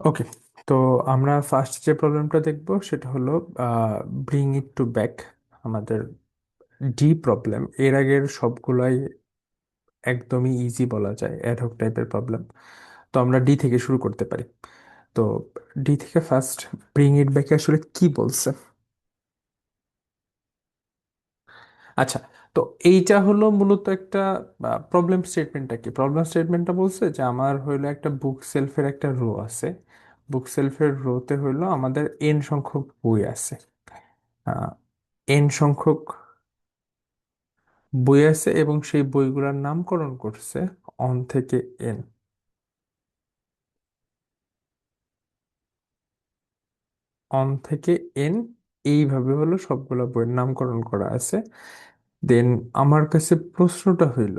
ওকে। তো আমরা ফার্স্ট যে প্রবলেমটা দেখব সেটা হলো ব্রিং ইট টু ব্যাক। আমাদের ডি প্রবলেম, এর আগের সবগুলাই একদমই ইজি বলা যায়, অ্যাডহক টাইপের প্রবলেম। তো আমরা ডি থেকে শুরু করতে পারি। তো ডি থেকে ফার্স্ট ব্রিং ইট ব্যাকে আসলে কি বলছে? আচ্ছা, তো এইটা হলো মূলত একটা প্রবলেম স্টেটমেন্টটা কি? প্রবলেম স্টেটমেন্টটা বলছে যে আমার হইলো একটা বুক সেলফের একটা রো আছে। বুক সেলফের রোতে হইলো আমাদের এন সংখ্যক বই আছে। এন সংখ্যক বই আছে এবং সেই বইগুলোর নামকরণ করছে অন থেকে এন। অন থেকে এন এইভাবে হলো সবগুলো বইয়ের নামকরণ করা আছে। দেন আমার কাছে প্রশ্নটা হইল,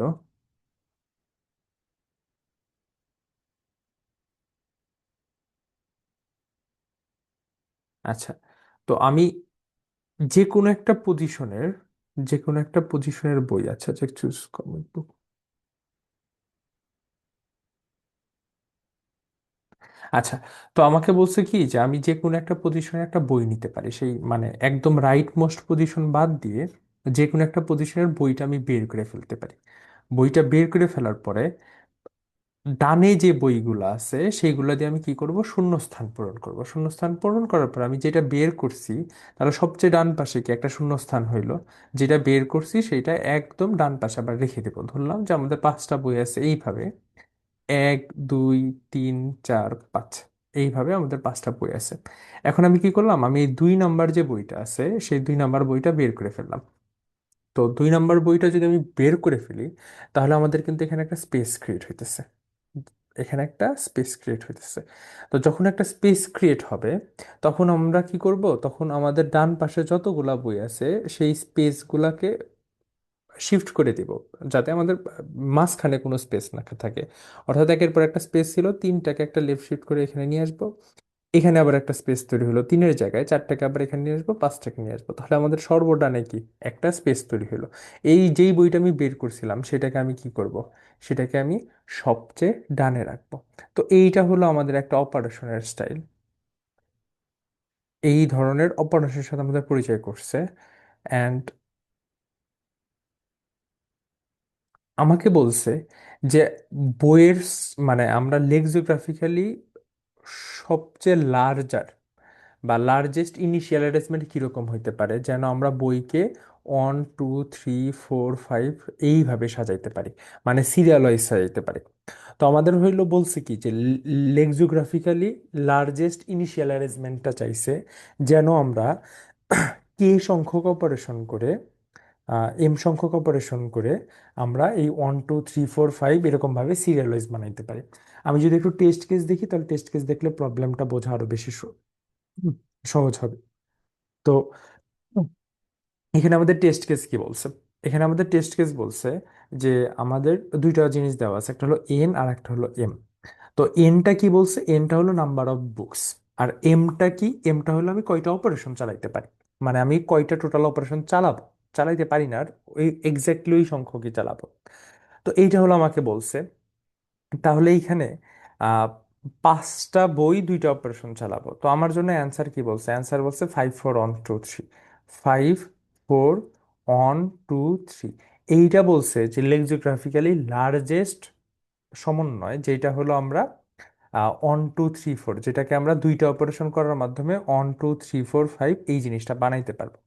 আচ্ছা, তো আমি যে কোনো একটা পজিশনের যে কোনো একটা পজিশনের বই, আচ্ছা যে চুজ কমিক বুক। আচ্ছা, তো আমাকে বলছে কি যে আমি যে কোনো একটা পজিশনে একটা বই নিতে পারি, সেই মানে একদম রাইট মোস্ট পজিশন বাদ দিয়ে যে কোনো একটা পজিশনের বইটা আমি বের করে ফেলতে পারি। বইটা বের করে ফেলার পরে ডানে যে বইগুলো আছে সেইগুলো দিয়ে আমি কি করব, শূন্যস্থান পূরণ করব। শূন্যস্থান পূরণ করার পর আমি যেটা বের করছি, তাহলে সবচেয়ে ডান পাশে কি একটা শূন্যস্থান হইলো। যেটা বের করছি সেটা একদম ডান পাশে আবার রেখে দেবো। ধরলাম যে আমাদের পাঁচটা বই আছে এইভাবে, এক, দুই, তিন, চার, পাঁচ, এইভাবে আমাদের পাঁচটা বই আছে। এখন আমি কি করলাম, আমি এই 2 নাম্বার যে বইটা আছে সেই 2 নাম্বার বইটা বের করে ফেললাম। তো 2 নাম্বার বইটা যদি আমি বের করে ফেলি, তাহলে আমাদের কিন্তু এখানে একটা স্পেস ক্রিয়েট হইতেছে। এখানে একটা স্পেস ক্রিয়েট হইতেছে। তো যখন একটা স্পেস ক্রিয়েট হবে, তখন আমরা কি করব, তখন আমাদের ডান পাশে যতগুলা বই আছে সেই স্পেসগুলাকে শিফট করে দিব, যাতে আমাদের মাঝখানে কোনো স্পেস না থাকে। অর্থাৎ একের পর একটা স্পেস ছিল, তিনটাকে একটা লেফট শিফট করে এখানে নিয়ে আসবো। এখানে আবার একটা স্পেস তৈরি হলো তিনের জায়গায়, চারটাকে আবার এখানে নিয়ে আসবো, পাঁচটাকে নিয়ে আসবো, তাহলে আমাদের সর্বডানে কি একটা স্পেস তৈরি হলো। এই যেই বইটা আমি বের করছিলাম সেটাকে আমি কি করব, সেটাকে আমি সবচেয়ে ডানে রাখবো। তো এইটা হলো আমাদের একটা অপারেশনের স্টাইল। এই ধরনের অপারেশনের সাথে আমাদের পরিচয় করছে। অ্যান্ড আমাকে বলছে যে বইয়ের মানে আমরা লেক্সিওগ্রাফিক্যালি সবচেয়ে লার্জার বা লার্জেস্ট ইনিশিয়াল অ্যাটাচমেন্ট কিরকম হইতে পারে, যেন আমরা বইকে 1 2 3 4 5 এইভাবে সাজাইতে পারি, মানে সিরিয়াল ওয়াইজ সাজাইতে পারি। তো আমাদের হইলো বলছে কি যে লেক্সিওগ্রাফিক্যালি লার্জেস্ট ইনিশিয়াল অ্যারেঞ্জমেন্টটা চাইছে, যেন আমরা কে সংখ্যক অপারেশন করে, এম সংখ্যক অপারেশন করে আমরা এই 1 2 3 4 5 এরকম ভাবে সিরিয়াল ওয়াইজ বানাইতে পারি। আমি যদি একটু টেস্ট কেস দেখি, তাহলে টেস্ট কেস দেখলে প্রবলেমটা বোঝা আরো বেশি হুম, সহজ হবে। তো হুম, এখানে আমাদের টেস্ট কেস কি বলছে? এখানে আমাদের টেস্ট কেস বলছে যে আমাদের দুইটা জিনিস দেওয়া আছে, একটা হলো এন আর একটা হলো এম। তো এনটা কি বলছে? এনটা হলো নাম্বার অফ বুকস। আর এমটা কি? এমটা হলো আমি কয়টা অপারেশন চালাইতে পারি, মানে আমি কয়টা টোটাল অপারেশন চালাবো। চালাইতে পারি না, আর ওই এক্স্যাক্টলি ওই সংখ্যকই চালাবো। তো এইটা হলো আমাকে বলছে। তাহলে এইখানে আহ 5টা বই 2টা অপারেশন চালাবো। তো আমার জন্য অ্যান্সার কি বলছে? অ্যান্সার বলছে 5 4 1 2 3। 5 4 1 2 3। এইটা বলছে যে লেক্সিওগ্রাফিক্যালি লার্জেস্ট সমন্বয়, যেটা হলো আমরা 1 2 3 4, যেটাকে আমরা 2টা অপারেশন করার মাধ্যমে 1 2 3 4 5 এই জিনিসটা বানাইতে পারবো।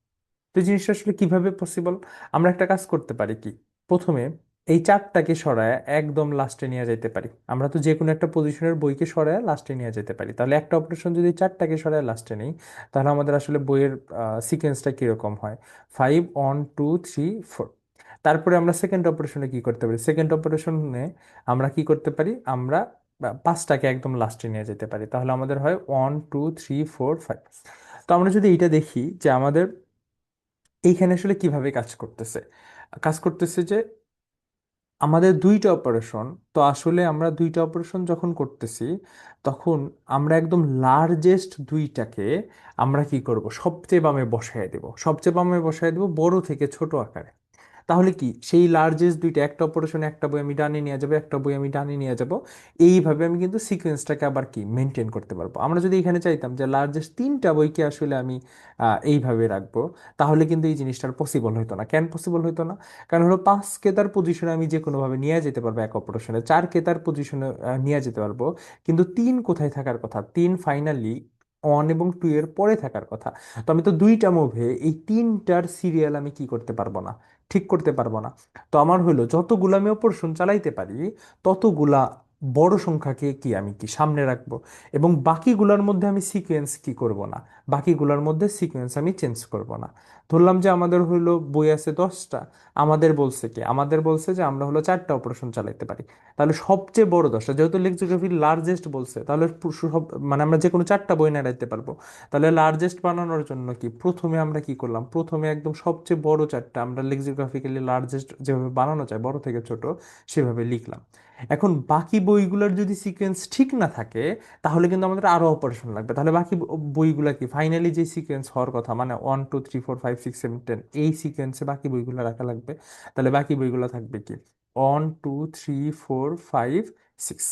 তো এই জিনিসটা আসলে কিভাবে পসিবল? আমরা একটা কাজ করতে পারি কি, প্রথমে এই চারটাকে সরায় একদম লাস্টে নিয়ে যেতে পারি। আমরা তো যে কোনো একটা পজিশনের বইকে সরায় লাস্টে নিয়ে যেতে পারি, তাহলে একটা অপারেশন যদি চারটাকে সরায় লাস্টে নেই, তাহলে আমাদের আসলে বইয়ের সিকোয়েন্সটা কিরকম হয়? 5 1 2 3 4। তারপরে আমরা সেকেন্ড অপারেশনে কি করতে পারি? সেকেন্ড অপারেশনে আমরা কি করতে পারি, আমরা পাঁচটাকে একদম লাস্টে নিয়ে যেতে পারি, তাহলে আমাদের হয় 1 2 3 4 5। তো আমরা যদি এইটা দেখি যে আমাদের এইখানে আসলে কিভাবে কাজ করতেছে, কাজ করতেছে যে আমাদের 2টা অপারেশন, তো আসলে আমরা 2টা অপারেশন যখন করতেছি, তখন আমরা একদম লার্জেস্ট দুইটাকে আমরা কি করব, সবচেয়ে বামে বসায় দেব। সবচেয়ে বামে বসায় দেব বড় থেকে ছোট আকারে। তাহলে কি সেই লার্জেস্ট দুইটা, একটা অপারেশনে একটা বই আমি ডানে নিয়ে যাবো, একটা বই আমি ডানে নিয়ে যাব, এইভাবে আমি কিন্তু সিকোয়েন্সটাকে আবার কি মেনটেন করতে পারবো। আমরা যদি এখানে চাইতাম যে লার্জেস্ট তিনটা বইকে আসলে আমি এইভাবে রাখবো, তাহলে কিন্তু এই জিনিসটার পসিবল হতো না। কেন পসিবল হতো না? কারণ হলো 5 কেতার পজিশনে আমি যে কোনোভাবে নিয়ে যেতে পারবো এক অপারেশনে, 4 কেতার পজিশনে নিয়ে যেতে পারবো, কিন্তু 3 কোথায় থাকার কথা? 3 ফাইনালি 1 এবং 2 এর পরে থাকার কথা। তো আমি তো দুইটা মুভে এই তিনটার সিরিয়াল আমি কি করতে পারবো না, ঠিক করতে পারবো না। তো আমার হলো যতগুলো আমি অপারেশন চালাইতে পারি, ততগুলা বড় সংখ্যাকে কি আমি কি সামনে রাখবো, এবং বাকিগুলোর মধ্যে আমি সিকোয়েন্স কি করব না, বাকিগুলোর মধ্যে সিকোয়েন্স আমি চেঞ্জ করব না। ধরলাম যে আমাদের হইলো বই আছে 10টা, আমাদের বলছে কি, আমাদের বলছে যে আমরা হলো 4টা অপারেশন চালাইতে পারি। তাহলে সবচেয়ে বড় 10টা, যেহেতু লেক্সিওগ্রাফি লার্জেস্ট বলছে, তাহলে মানে আমরা যে কোনো 4টা বই নাড়াইতে পারবো। তাহলে লার্জেস্ট বানানোর জন্য কি প্রথমে আমরা কি করলাম, প্রথমে একদম সবচেয়ে বড় 4টা আমরা লেক্সিওগ্রাফিক্যালি লার্জেস্ট যেভাবে বানানো যায় বড় থেকে ছোট সেভাবে লিখলাম। এখন বাকি বইগুলোর যদি সিকোয়েন্স ঠিক না থাকে, তাহলে কিন্তু আমাদের আরো অপারেশন লাগবে। তাহলে বাকি বইগুলা কি ফাইনালি যে সিকোয়েন্স হওয়ার কথা, মানে 1 2 3 4 5 6 7 10, এই সিকোয়েন্সে বাকি বইগুলো রাখা লাগবে। তাহলে বাকি বইগুলো থাকবে কি 1 2 3 4 5 6।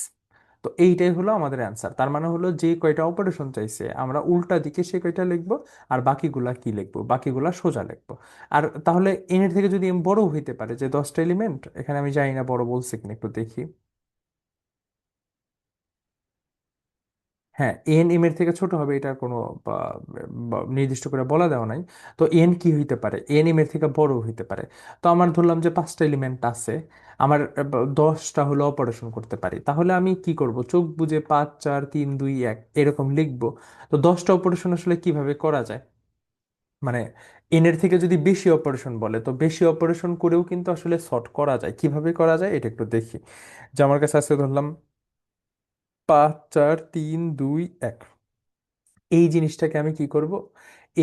তো এইটাই হলো আমাদের অ্যান্সার। তার মানে হলো যে কয়টা অপারেশন চাইছে আমরা উল্টা দিকে সে কয়টা লিখবো, আর বাকিগুলা কি লিখবো, বাকিগুলা সোজা লিখবো। আর তাহলে এনের থেকে যদি এম বড় হইতে পারে, যে 10টা এলিমেন্ট, এখানে আমি জানি না বড় বলছে কিনা, একটু দেখি। হ্যাঁ, এন এম এর থেকে ছোট হবে, এটা কোনো বা, নির্দিষ্ট করে বলা দেওয়া নাই। তো এন কি হইতে পারে, এন এম এর থেকে বড় হইতে পারে। তো আমার ধরলাম যে 5টা এলিমেন্ট আছে, আমার 10টা হলো অপারেশন করতে পারি, তাহলে আমি কি করব, চোখ বুজে 5 4 3 2 1 এরকম লিখবো। তো 10টা অপারেশন আসলে কিভাবে করা যায়, মানে এন এর থেকে যদি বেশি অপারেশন বলে, তো বেশি অপারেশন করেও কিন্তু আসলে সর্ট করা যায়। কিভাবে করা যায় এটা একটু দেখি। যে আমার কাছে আছে ধরলাম 5 4 3 2 1, এই জিনিসটাকে আমি কি করব,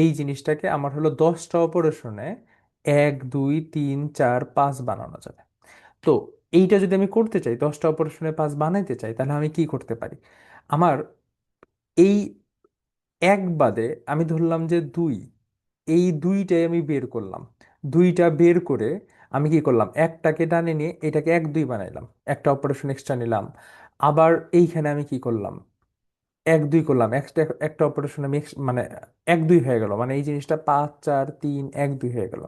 এই জিনিসটাকে আমার হলো 10টা অপারেশনে 1 2 3 4 5 বানানো যাবে। তো এইটা যদি আমি করতে চাই, 10টা অপারেশনে 5 বানাইতে চাই, তাহলে আমি কি করতে পারি? আমার এই এক বাদে আমি ধরলাম যে 2, এই দুইটাই আমি বের করলাম। দুইটা বের করে আমি কি করলাম, একটাকে ডানে নিয়ে এটাকে 1 2 বানাইলাম, একটা অপারেশন এক্সট্রা নিলাম। আবার এইখানে আমি কি করলাম, 1 2 করলাম, একটা একটা অপারেশন আমি মানে 1 2 হয়ে গেল, মানে এই জিনিসটা 5 4 3 1 2 হয়ে গেল।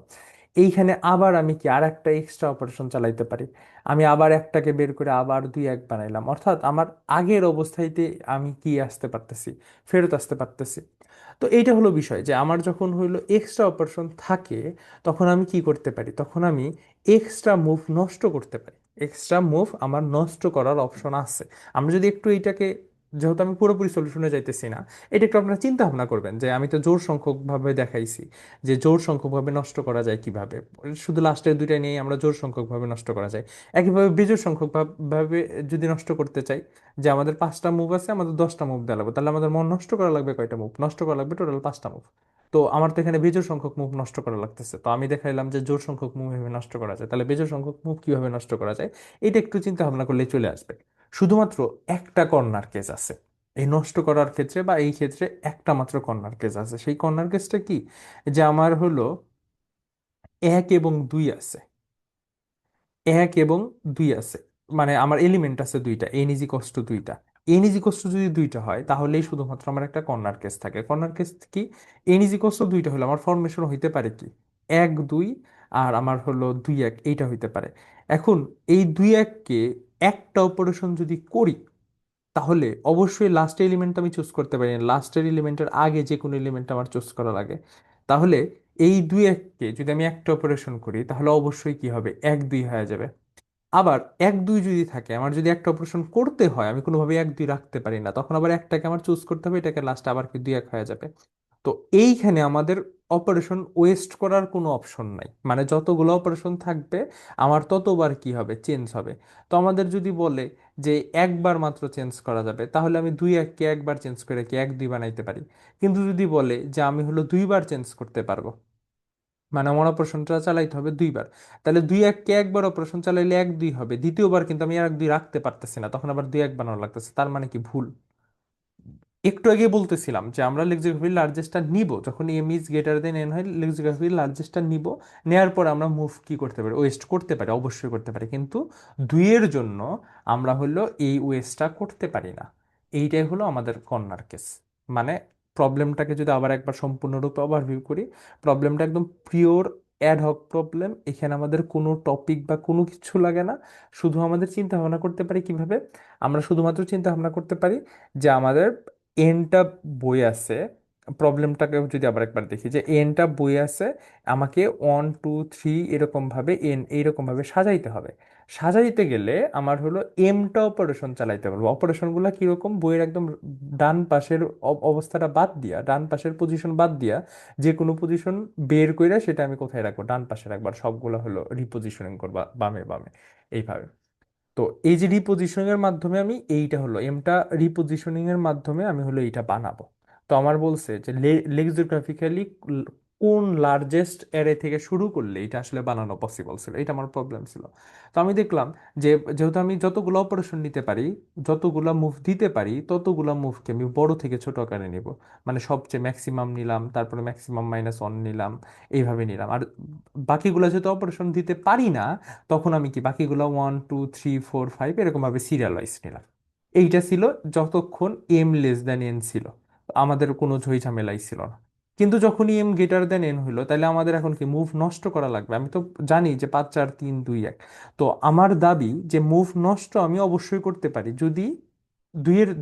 এইখানে আবার আমি কি আর একটা এক্সট্রা অপারেশন চালাইতে পারি। আমি আবার একটাকে বের করে আবার 2 1 বানাইলাম, অর্থাৎ আমার আগের অবস্থাইতে আমি কি আসতে পারতেছি, ফেরত আসতে পারতেছি। তো এইটা হলো বিষয়, যে আমার যখন হইলো এক্সট্রা অপারেশন থাকে, তখন আমি কি করতে পারি, তখন আমি এক্সট্রা মুভ নষ্ট করতে পারি। এক্সট্রা মুভ আমার নষ্ট করার অপশন আছে। আমরা যদি একটু এইটাকে, যেহেতু আমি পুরোপুরি সলিউশনে যাইতেছি না, এটা একটু আপনারা চিন্তা ভাবনা করবেন যে আমি তো জোড় সংখ্যক ভাবে দেখাইছি যে জোড় সংখ্যক ভাবে নষ্ট করা যায় কিভাবে। শুধু লাস্টের দুইটা নিয়ে আমরা জোড় সংখ্যক ভাবে নষ্ট করা যায়। একইভাবে বিজোড় সংখ্যক ভাবে যদি নষ্ট করতে চাই, যে আমাদের 5টা মুভ আছে, আমাদের 10টা মুভ দেওয়া লাগবে, তাহলে আমাদের মন নষ্ট করা লাগবে কয়টা মুভ, নষ্ট করা লাগবে টোটাল 5টা মুভ। তো আমার তো এখানে বেজোড় সংখ্যক মুভ নষ্ট করা লাগতেছে, তো আমি দেখাইলাম যে জোড় সংখ্যক মুভ এভাবে নষ্ট করা যায়, তাহলে বেজোড় সংখ্যক মুভ কিভাবে নষ্ট করা যায়, এটা একটু চিন্তা ভাবনা করলে চলে আসবে। শুধুমাত্র একটা কর্নার কেস আছে এই নষ্ট করার ক্ষেত্রে, বা এই ক্ষেত্রে একটা মাত্র কর্নার কেস আছে। সেই কর্নার কেসটা কি, যে আমার হলো 1 এবং 2 আছে, 1 এবং 2 আছে, মানে আমার এলিমেন্ট আছে দুইটা, এন ইজ ইকস টু দুইটা। এন ইজ ইকস টু যদি দুইটা হয়, তাহলেই শুধুমাত্র আমার একটা কর্নার কেস থাকে। কর্নার কেস কি, এন ইজ ইকস টু দুইটা হলে আমার ফরমেশন হইতে পারে কি 1 2, আর আমার হলো 2 1, এইটা হইতে পারে। এখন এই 2 1 কে একটা অপারেশন যদি করি, তাহলে অবশ্যই লাস্ট এলিমেন্ট আমি চুজ করতে পারি না, লাস্টের এলিমেন্টের আগে যে কোনো এলিমেন্ট আমার চুজ করা লাগে। তাহলে এই 2 1 কে যদি আমি একটা অপারেশন করি, তাহলে অবশ্যই কি হবে, 1 2 হয়ে যাবে। আবার 1 2 যদি থাকে, আমার যদি একটা অপারেশন করতে হয়, আমি কোনোভাবে 1 2 রাখতে পারি না, তখন আবার একটাকে আমার চুজ করতে হবে, এটাকে লাস্ট আবার কি 2 1 হয়ে যাবে। তো এইখানে আমাদের অপারেশন ওয়েস্ট করার কোনো অপশন নাই, মানে যতগুলো অপারেশন থাকবে আমার ততবার কি হবে, চেঞ্জ হবে। তো আমাদের যদি বলে যে একবার মাত্র চেঞ্জ করা যাবে, তাহলে আমি 2 1 কে একবার চেঞ্জ করে কি 1 2 বানাইতে পারি। কিন্তু যদি বলে যে আমি হলো দুইবার চেঞ্জ করতে পারবো, মানে আমার অপারেশনটা চালাইতে হবে দুইবার, তাহলে 2 1 কে একবার অপারেশন চালাইলে 1 2 হবে, দ্বিতীয়বার কিন্তু আমি 1 2 রাখতে পারতেছি না, তখন আবার 2 1 বানানো লাগতেছে, তার মানে কি ভুল। একটু আগে বলতেছিলাম যে আমরা লেক্সিওগ্রাফির লার্জেস্টটা নিব, যখন M is greater than N হয় লেক্সিওগ্রাফির লার্জেস্টটা নিব। নেয়ার পর আমরা মুভ কি করতে পারি, ওয়েস্ট করতে পারি, অবশ্যই করতে পারি, কিন্তু দুইয়ের জন্য আমরা হলো এই ওয়েস্টটা করতে পারি না। এইটাই হলো আমাদের কর্নার কেস। মানে প্রবলেমটাকে যদি আবার একবার সম্পূর্ণরূপে ওভারভিউ করি, প্রবলেমটা একদম পিওর অ্যাডহক প্রবলেম। এখানে আমাদের কোনো টপিক বা কোনো কিছু লাগে না, শুধু আমাদের চিন্তা ভাবনা করতে পারি কিভাবে। আমরা শুধুমাত্র চিন্তা ভাবনা করতে পারি যে আমাদের এনটা বই আছে। প্রবলেমটাকে যদি আবার একবার দেখি, যে এনটা বই আছে, আমাকে 1 2 3 এরকম ভাবে এন এইরকম ভাবে সাজাইতে হবে। সাজাইতে গেলে আমার হলো এমটা অপারেশন চালাইতে পারবো। অপারেশনগুলো কিরকম, বইয়ের একদম ডান পাশের অবস্থাটা বাদ দিয়া, ডান পাশের পজিশন বাদ দিয়া যে কোনো পজিশন বের কইরা সেটা আমি কোথায় রাখবো, ডান পাশে রাখবার, সবগুলো হলো রিপোজিশনিং করবা বামে বামে, এইভাবে। তো এই যে রিপোজিশনিং এর মাধ্যমে আমি এইটা হলো এমটা রিপোজিশনিং এর মাধ্যমে আমি হলো এইটা বানাবো। তো আমার বলছে যে লেক্সিওগ্রাফিক্যালি কোন লার্জেস্ট অ্যারে থেকে শুরু করলে এটা আসলে বানানো পসিবল ছিল, এটা আমার প্রবলেম ছিল। তো আমি দেখলাম যে যেহেতু আমি যতগুলো অপারেশন নিতে পারি, যতগুলা মুভ দিতে পারি, ততগুলা মুভকে আমি বড় থেকে ছোট আকারে নিব। মানে সবচেয়ে ম্যাক্সিমাম নিলাম, তারপরে ম্যাক্সিমাম -1 নিলাম, এইভাবে নিলাম। আর বাকিগুলো যেহেতু অপারেশন দিতে পারি না, তখন আমি কি বাকিগুলো 1 2 3 4 5 এরকম ভাবে সিরিয়াল ওয়াইজ নিলাম। এইটা ছিল যতক্ষণ এম লেস দেন এন ছিল, আমাদের কোনো ঝই ঝামেলাই ছিল না। কিন্তু যখনই এম গ্রেটার দেন এন হইলো, তাহলে আমাদের এখন কি মুভ নষ্ট করা লাগবে। আমি তো জানি যে 5 4 3 2 1। তো আমার দাবি যে মুভ নষ্ট আমি অবশ্যই করতে পারি যদি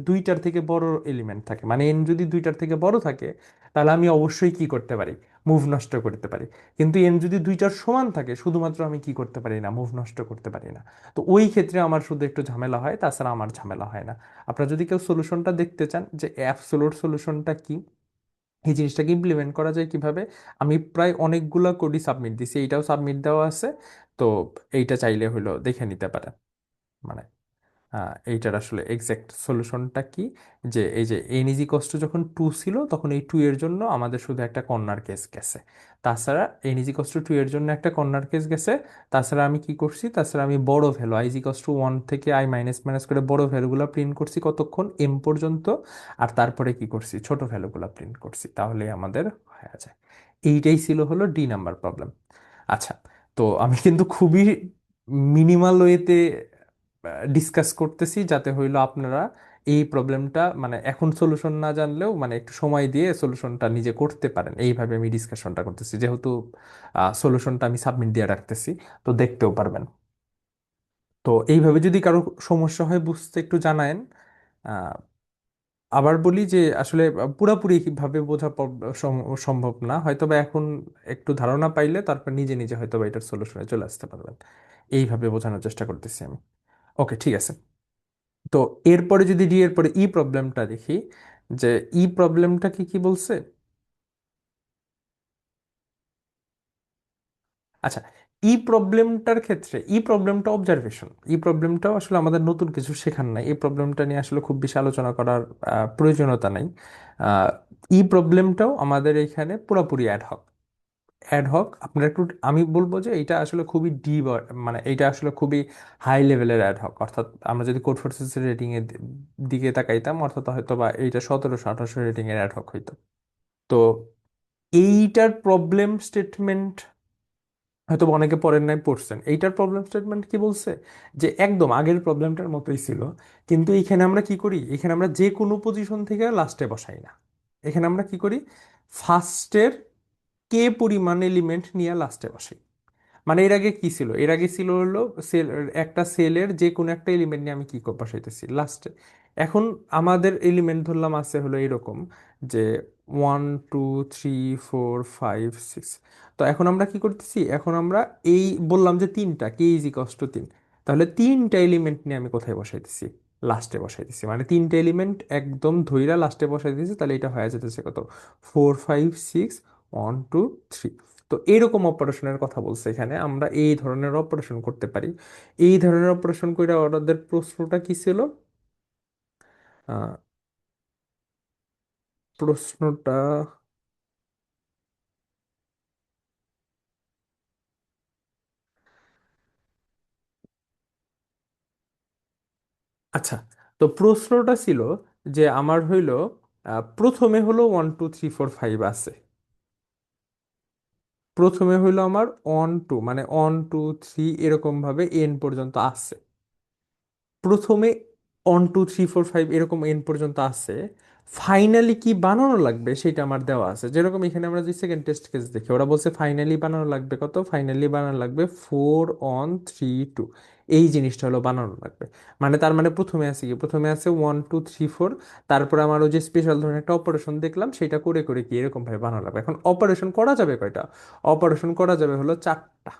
দুইটার থেকে বড় এলিমেন্ট থাকে, মানে এন যদি দুইটার থেকে বড় থাকে, তাহলে আমি অবশ্যই কি করতে পারি, মুভ নষ্ট করতে পারি। কিন্তু এন যদি দুইটার সমান থাকে, শুধুমাত্র আমি কি করতে পারি না, মুভ নষ্ট করতে পারি না। তো ওই ক্ষেত্রে আমার শুধু একটু ঝামেলা হয়, তাছাড়া আমার ঝামেলা হয় না। আপনারা যদি কেউ সলিউশনটা দেখতে চান যে অ্যাবসোলুট সলিউশনটা কি, এই জিনিসটাকে ইমপ্লিমেন্ট করা যায় কিভাবে, আমি প্রায় অনেকগুলা কোডই সাবমিট দিছি, এইটাও সাবমিট দেওয়া আছে। তো এইটা চাইলে হলো দেখে নিতে পারেন। মানে এইটার আসলে এক্সাক্ট সলিউশনটা কি, যে এই যে এন ইজ ইকস টু যখন 2 ছিল, তখন এই 2 এর জন্য আমাদের শুধু একটা কর্নার কেস গেছে। তাছাড়া এন ইজ ইকস টু 2 এর জন্য একটা কর্নার কেস গেছে। তাছাড়া আমি কি করছি, তাছাড়া আমি বড় value I is equals two 1 থেকে আই মাইনাস মাইনাস করে বড় ভ্যালুগুলো প্রিন্ট করছি কতক্ষণ, এম পর্যন্ত। আর তারপরে কি করছি, ছোট ভ্যালুগুলো প্রিন্ট করছি, তাহলে আমাদের হয়ে যায়। এইটাই ছিল হলো ডি নাম্বার প্রবলেম। আচ্ছা, তো আমি কিন্তু খুবই মিনিমাল ওয়েতে ডিসকাস করতেছি, যাতে হইলো আপনারা এই প্রবলেমটা মানে এখন সলিউশন না জানলেও মানে একটু সময় দিয়ে সলিউশনটা নিজে করতে পারেন। এইভাবে আমি ডিসকাশনটা করতেছি, যেহেতু সলিউশনটা আমি সাবমিট দিয়ে রাখতেছি, তো দেখতেও পারবেন। তো এইভাবে যদি কারো সমস্যা হয় বুঝতে একটু জানায়েন। আহ, আবার বলি যে আসলে পুরাপুরি ভাবে বোঝা সম্ভব না, হয়তোবা এখন একটু ধারণা পাইলে তারপর নিজে নিজে হয়তোবা এটার সলিউশনে চলে আসতে পারবেন। এইভাবে বোঝানোর চেষ্টা করতেছি আমি। ওকে, ঠিক আছে। তো এরপরে যদি ডি এর পরে ই প্রবলেমটা দেখি, যে ই প্রবলেমটা কি কি বলছে। আচ্ছা, ই প্রবলেমটার ক্ষেত্রে ই প্রবলেমটা অবজারভেশন, ই প্রবলেমটাও আসলে আমাদের নতুন কিছু শেখার নাই, এই প্রবলেমটা নিয়ে আসলে খুব বেশি আলোচনা করার প্রয়োজনীয়তা নাই। ই প্রবলেমটাও আমাদের এখানে পুরোপুরি অ্যাডহক। অ্যাডহক আপনার একটু, আমি বলবো যে এটা আসলে খুবই ডিপ, মানে এটা আসলে খুবই হাই লেভেলের অ্যাডহক। অর্থাৎ আমরা যদি কোড ফোর্সেসের রেটিং এর দিকে তাকাইতাম, অর্থাৎ হয়তো বা এইটা 1700 1800 রেটিং এর অ্যাডহক হইতো। তো এইটার প্রবলেম স্টেটমেন্ট হয়তো বা অনেকে পড়েন নাই, পড়ছেন। এইটার প্রবলেম স্টেটমেন্ট কি বলছে, যে একদম আগের প্রবলেমটার মতোই ছিল, কিন্তু এখানে আমরা কি করি, এখানে আমরা যে কোনো পজিশন থেকে লাস্টে বসাই না। এখানে আমরা কি করি, ফার্স্টের কে পরিমাণ এলিমেন্ট নিয়ে লাস্টে বসাই। মানে এর আগে কি ছিল, এর আগে ছিল হলো সেল, একটা সেলের যে কোনো একটা এলিমেন্ট নিয়ে আমি কি বসাইতেছি লাস্টে। এখন আমাদের এলিমেন্ট ধরলাম আছে হলো এরকম, যে 1 2 3 4 5 6। তো এখন আমরা কি করতেছি, এখন আমরা এই বললাম যে তিনটা কে ইজ ইকস টু 3, তাহলে তিনটা এলিমেন্ট নিয়ে আমি কোথায় বসাইতেছি, লাস্টে বসাইতেছি। মানে তিনটা এলিমেন্ট একদম ধইরা লাস্টে বসাই দিয়েছি, তাহলে এটা হয়ে যেতেছে কত, 4 5 6 1 2 3। তো এইরকম অপারেশনের কথা বলছে, এখানে আমরা এই ধরনের অপারেশন করতে পারি। এই ধরনের অপারেশন করে ওদের প্রশ্নটা কি ছিল, আহ, প্রশ্নটা, আচ্ছা, তো প্রশ্নটা ছিল যে আমার হইল প্রথমে হলো 1 2 3 4 5 আছে। প্রথমে হইলো আমার অন টু, মানে 1 2 3 এরকম ভাবে এন পর্যন্ত আছে। প্রথমে 1 2 3 4 5 এরকম এন পর্যন্ত আছে। ফাইনালি কি বানানো লাগবে সেটা আমার দেওয়া আছে, যেরকম এখানে আমরা যে সেকেন্ড টেস্ট কেস দেখি, ওরা বলছে ফাইনালি বানানো লাগবে কত, ফাইনালি বানানো লাগবে 4 on 3 2। এই জিনিসটা হলো বানানো লাগবে। মানে তার মানে প্রথমে আছে কি, প্রথমে আছে 1 2 3 4, তারপরে আমার ওই যে স্পেশাল ধরনের একটা অপারেশন দেখলাম, সেটা করে করে কি এরকম ভাবে বানানো লাগবে। এখন অপারেশন করা যাবে কয়টা? অপারেশন করা যাবে হলো 4টা।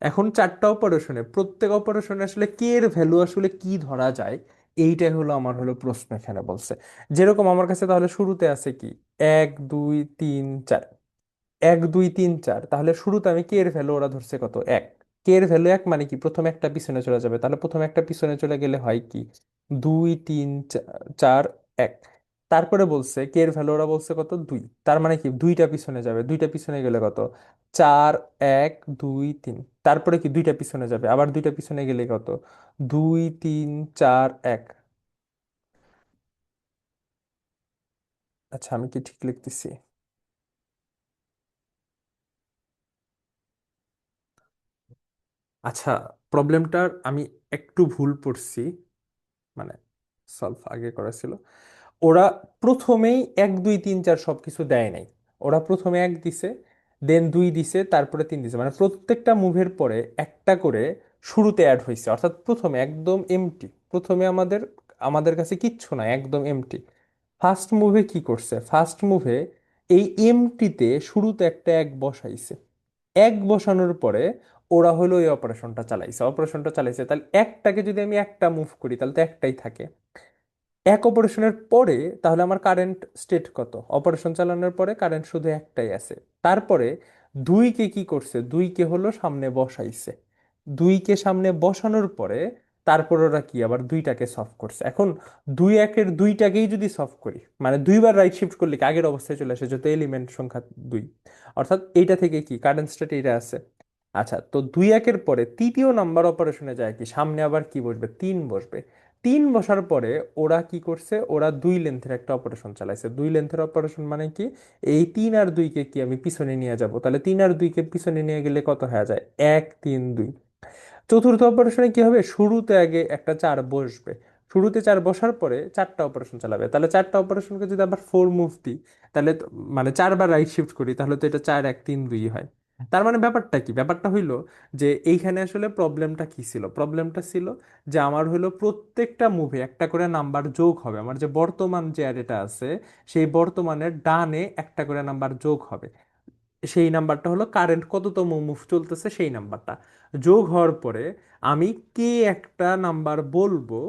এখন 4টা অপারেশনে, প্রত্যেক অপারেশনে আসলে কে এর ভ্যালু আসলে কি ধরা যায়, এইটাই হলো আমার হলো প্রশ্ন এখানে বলছে। যেরকম আমার কাছে তাহলে শুরুতে আছে কি, 1 2 3 4, 1 2 3 4, তাহলে শুরুতে আমি কে এর ভ্যালু ওরা ধরছে কত, 1। কে এর ভ্যালু 1 মানে কি, প্রথমে একটা পিছনে চলে যাবে, তাহলে প্রথমে একটা পিছনে চলে গেলে হয় কি, 2 3 4 1। তারপরে বলছে কে এর ভ্যালু ওরা বলছে কত, 2, তার মানে কি দুইটা পিছনে যাবে, দুইটা পিছনে গেলে কত, 4 1 2 3। তারপরে কি দুইটা পিছনে যাবে, আবার দুইটা পিছনে গেলে কত, 2 3 4 1। আচ্ছা আমি কি ঠিক লিখতেছি? আচ্ছা, প্রবলেমটার আমি একটু ভুল পড়ছি, মানে সলভ আগে করা ছিল। ওরা প্রথমেই 1 2 3 4 সবকিছু দেয় নাই। ওরা প্রথমে 1 দিছে, দেন 2 দিছে, তারপরে 3 দিছে, মানে প্রত্যেকটা মুভের পরে একটা করে শুরুতে অ্যাড হয়েছে, অর্থাৎ প্রথমে একদম এমটি। প্রথমে আমাদের আমাদের কাছে কিচ্ছু নাই, একদম এমটি। ফার্স্ট মুভে কি করছে, ফার্স্ট মুভে এই এমটিতে শুরুতে একটা 1 বসাইছে। 1 বসানোর পরে ওরা হলো এই অপারেশনটা চালাইছে, অপারেশনটা চালাইছে, তাহলে একটাকে যদি আমি একটা মুভ করি তাহলে তো একটাই থাকে। 1 অপারেশনের পরে তাহলে আমার কারেন্ট স্টেট কত, অপারেশন চালানোর পরে কারেন্ট শুধু একটাই আছে। তারপরে 2কে কি করছে, 2কে হলো সামনে বসাইছে। 2কে সামনে বসানোর পরে তারপর ওরা কি আবার 2টাকে সলভ করছে। এখন 2 1 এর 2টাকেই যদি সলভ করি, মানে দুইবার রাইট শিফট করলে কি আগের অবস্থায় চলে আসে, যত এলিমেন্ট সংখ্যা 2। অর্থাৎ এইটা থেকে কি কারেন্ট স্টেট এইটা আছে। আচ্ছা, তো 2 1 এর পরে তৃতীয় নাম্বার অপারেশনে যায় কি, সামনে আবার কি বসবে, 3 বসবে। 3 বসার পরে ওরা কি করছে, ওরা 2 লেন্থের একটা অপারেশন চালাইছে। 2 লেন্থের অপারেশন মানে কি, এই 3 আর 2কে কি আমি পিছনে নিয়ে যাব, তাহলে 3 আর 2কে পিছনে নিয়ে গেলে কত হয়ে যায়, 1 3 2। চতুর্থ অপারেশনে কি হবে, শুরুতে আগে একটা 4 বসবে। শুরুতে 4 বসার পরে 4টা অপারেশন চালাবে, তাহলে 4টা অপারেশনকে যদি আবার 4 মুভ দিই, তাহলে মানে 4বার রাইট শিফট করি, তাহলে তো এটা 4 1 3 2 হয়। তার মানে ব্যাপারটা কি, ব্যাপারটা হইলো যে এইখানে আসলে প্রবলেমটা কি ছিল, প্রবলেমটা ছিল যে আমার হইলো প্রত্যেকটা মুভে একটা করে নাম্বার যোগ হবে। আমার যে বর্তমান যে অ্যারেটা আছে, সেই বর্তমানের ডানে একটা করে নাম্বার যোগ হবে। সেই নাম্বারটা হলো কারেন্ট কততম মুভ চলতেছে সেই নাম্বারটা যোগ হওয়ার পরে আমি কে একটা নাম্বার বলবো,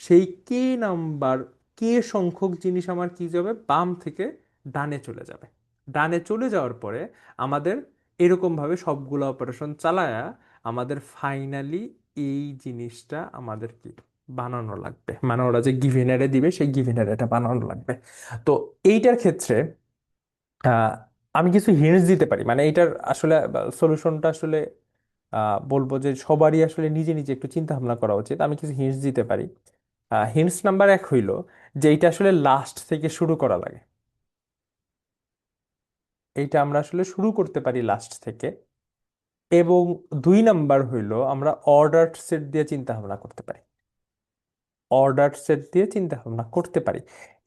সেই কে নাম্বার, কে সংখ্যক জিনিস আমার কি যাবে, বাম থেকে ডানে চলে যাবে। ডানে চলে যাওয়ার পরে আমাদের এরকম ভাবে সবগুলো অপারেশন চালায়া আমাদের ফাইনালি এই জিনিসটা আমাদের কি বানানো লাগবে, মানে ওরা যে গিভেন অ্যারে দিবে সেই গিভেন অ্যারেটা বানানো লাগবে। তো এইটার ক্ষেত্রে আহ, আমি কিছু হিন্টস দিতে পারি, মানে এটার আসলে সলিউশনটা আসলে বলবো যে সবারই আসলে নিজে নিজে একটু চিন্তা ভাবনা করা উচিত। আমি কিছু হিন্টস দিতে পারি। হিন্টস নাম্বার 1 হইলো যে এইটা আসলে লাস্ট থেকে শুরু করা লাগে। এইটা আমরা আসলে শুরু করতে পারি লাস্ট থেকে। এবং 2 নাম্বার হইলো আমরা অর্ডার সেট দিয়ে চিন্তা ভাবনা করতে পারি। অর্ডার সেট দিয়ে চিন্তা ভাবনা করতে পারি।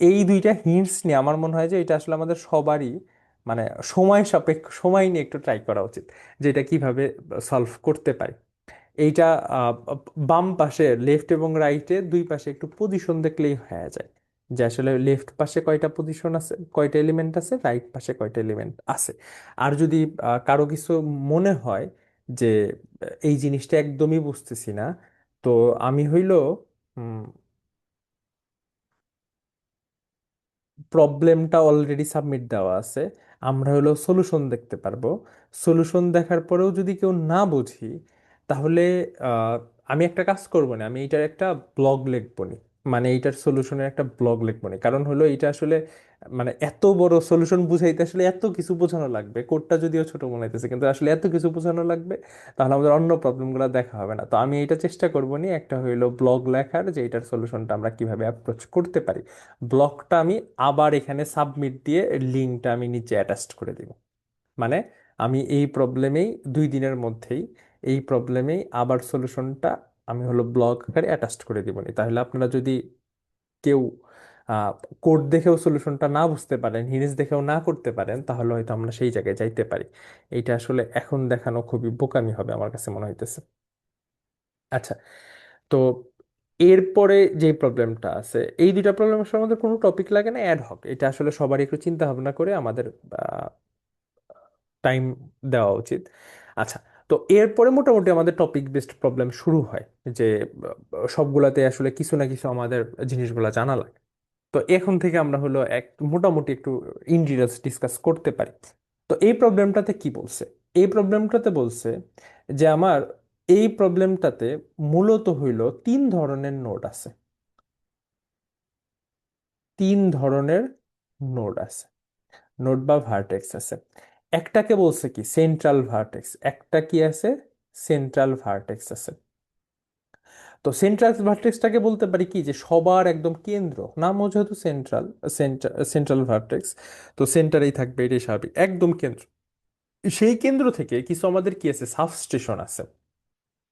এই দুইটা হিন্টস নিয়ে আমার মনে হয় যে এটা আসলে আমাদের সবারই মানে সময় সাপেক্ষ, সময় নিয়ে একটু ট্রাই করা উচিত যে এটা কিভাবে সলভ করতে পারি। এইটা আহ, বাম পাশে লেফট এবং রাইটে দুই পাশে একটু পজিশন দেখলেই হয়ে যায় যে আসলে লেফট পাশে কয়টা পজিশন আছে, কয়টা এলিমেন্ট আছে, রাইট পাশে কয়টা এলিমেন্ট আছে। আর যদি কারো কিছু মনে হয় যে এই জিনিসটা একদমই বুঝতেছি না, তো আমি হইলো প্রবলেমটা অলরেডি সাবমিট দেওয়া আছে, আমরা হলো সলিউশন দেখতে পারবো। সলিউশন দেখার পরেও যদি কেউ না বুঝি, তাহলে আহ, আমি একটা কাজ করবো না, আমি এটার একটা ব্লগ লিখবো নি। মানে এইটার সলিউশনের একটা ব্লগ লিখবো না, কারণ হলো এটা আসলে মানে এত বড় সলিউশন বুঝাইতে আসলে এত কিছু বোঝানো লাগবে। কোডটা যদিও ছোট মনে হইতেছে, কিন্তু আসলে এত কিছু বোঝানো লাগবে, তাহলে আমাদের অন্য প্রবলেমগুলো দেখা হবে না। তো আমি এটা চেষ্টা করবো নি, একটা হইলো ব্লগ লেখার, যে এটার সলিউশনটা আমরা কিভাবে অ্যাপ্রোচ করতে পারি। ব্লগটা আমি আবার এখানে সাবমিট দিয়ে লিঙ্কটা আমি নিচে অ্যাটাচ করে দিব। মানে আমি এই প্রবলেমেই 2 দিনের মধ্যেই এই প্রবলেমেই আবার সলিউশনটা আমি হলো ব্লগ আকারে অ্যাটাচ করে দিব। তাহলে আপনারা যদি কেউ কোড দেখেও সলিউশনটা না বুঝতে পারেন, হিরিজ দেখেও না করতে পারেন, তাহলে হয়তো আমরা সেই জায়গায় যাইতে পারি। এইটা আসলে এখন দেখানো খুবই বোকামি হবে আমার কাছে মনে হইতেছে। আচ্ছা, তো এরপরে যে প্রবলেমটা আছে, এই 2টা প্রবলেম আসলে আমাদের কোনো টপিক লাগে না, অ্যাড হক। এটা আসলে সবারই একটু চিন্তা ভাবনা করে আমাদের টাইম দেওয়া উচিত। আচ্ছা, তো এরপরে মোটামুটি আমাদের টপিক বেসড প্রবলেম শুরু হয়, যে সবগুলাতে আসলে কিছু না কিছু আমাদের জিনিসগুলো জানা লাগে। তো এখন থেকে আমরা হলো এক মোটামুটি একটু ইন ডিটেলস ডিসকাস করতে পারি। তো এই প্রবলেমটাতে কি বলছে? এই প্রবলেমটাতে বলছে যে আমার এই প্রবলেমটাতে মূলত হইল 3 ধরনের নোড আছে। 3 ধরনের নোড আছে, নোড বা ভার্টেক্স আছে। একটাকে বলছে কি সেন্ট্রাল ভার্টেক্স, একটা কি আছে সেন্ট্রাল ভার্টেক্স আছে। তো সেন্ট্রাল ভার্টেক্সটাকে বলতে পারি কি, যে সবার একদম কেন্দ্র, নামও যেহেতু সেন্ট্রাল, সেন্ট্রাল ভার্টেক্স, তো সেন্টারেই থাকবে, এটাই স্বাভাবিক, একদম কেন্দ্র। সেই কেন্দ্র থেকে কিছু আমাদের কি আছে, সাবস্টেশন আছে।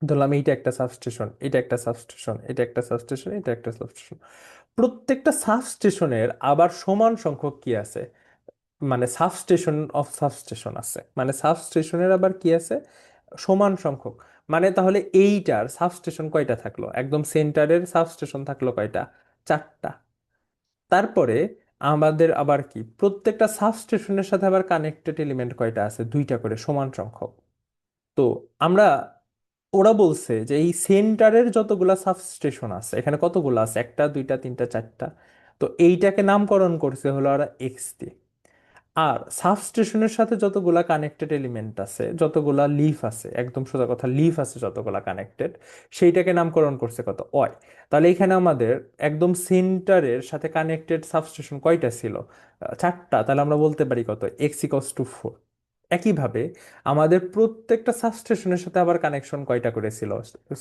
ধরলাম এইটা একটা সাবস্টেশন, এটা একটা সাবস্টেশন, এটা একটা সাবস্টেশন, এটা একটা সাবস্টেশন। প্রত্যেকটা সাবস্টেশনের আবার সমান সংখ্যক কি আছে, মানে সাবস্টেশন অফ সাবস্টেশন আছে, মানে সাবস্টেশনের আবার কি আছে, সমান সংখ্যক। মানে তাহলে এইটার সাবস্টেশন কয়টা থাকলো, একদম সেন্টারের সাবস্টেশন থাকলো কয়টা, 4টা। তারপরে আমাদের আবার কি প্রত্যেকটা সাবস্টেশনের সাথে আবার কানেক্টেড এলিমেন্ট কয়টা আছে, 2টা করে সমান সংখ্যক। তো আমরা, ওরা বলছে যে এই সেন্টারের যতগুলা সাবস্টেশন আছে, এখানে কতগুলো আছে, একটা দুইটা তিনটা চারটা, তো এইটাকে নামকরণ করছে হলো ওরা এক্স দিয়ে। আর সাবস্টেশনের সাথে যতগুলা কানেক্টেড এলিমেন্ট আছে, যতগুলা লিফ আছে, একদম সোজা কথা লিফ আছে যতগুলা কানেক্টেড, সেইটাকে নামকরণ করছে কত, ওয়াই। তাহলে এখানে আমাদের একদম সেন্টারের সাথে কানেক্টেড সাবস্টেশন কয়টা ছিল, 4টা। তাহলে আমরা বলতে পারি কত, x = 4। একইভাবে আমাদের প্রত্যেকটা সাবস্টেশনের সাথে আবার কানেকশন কয়টা করে ছিল,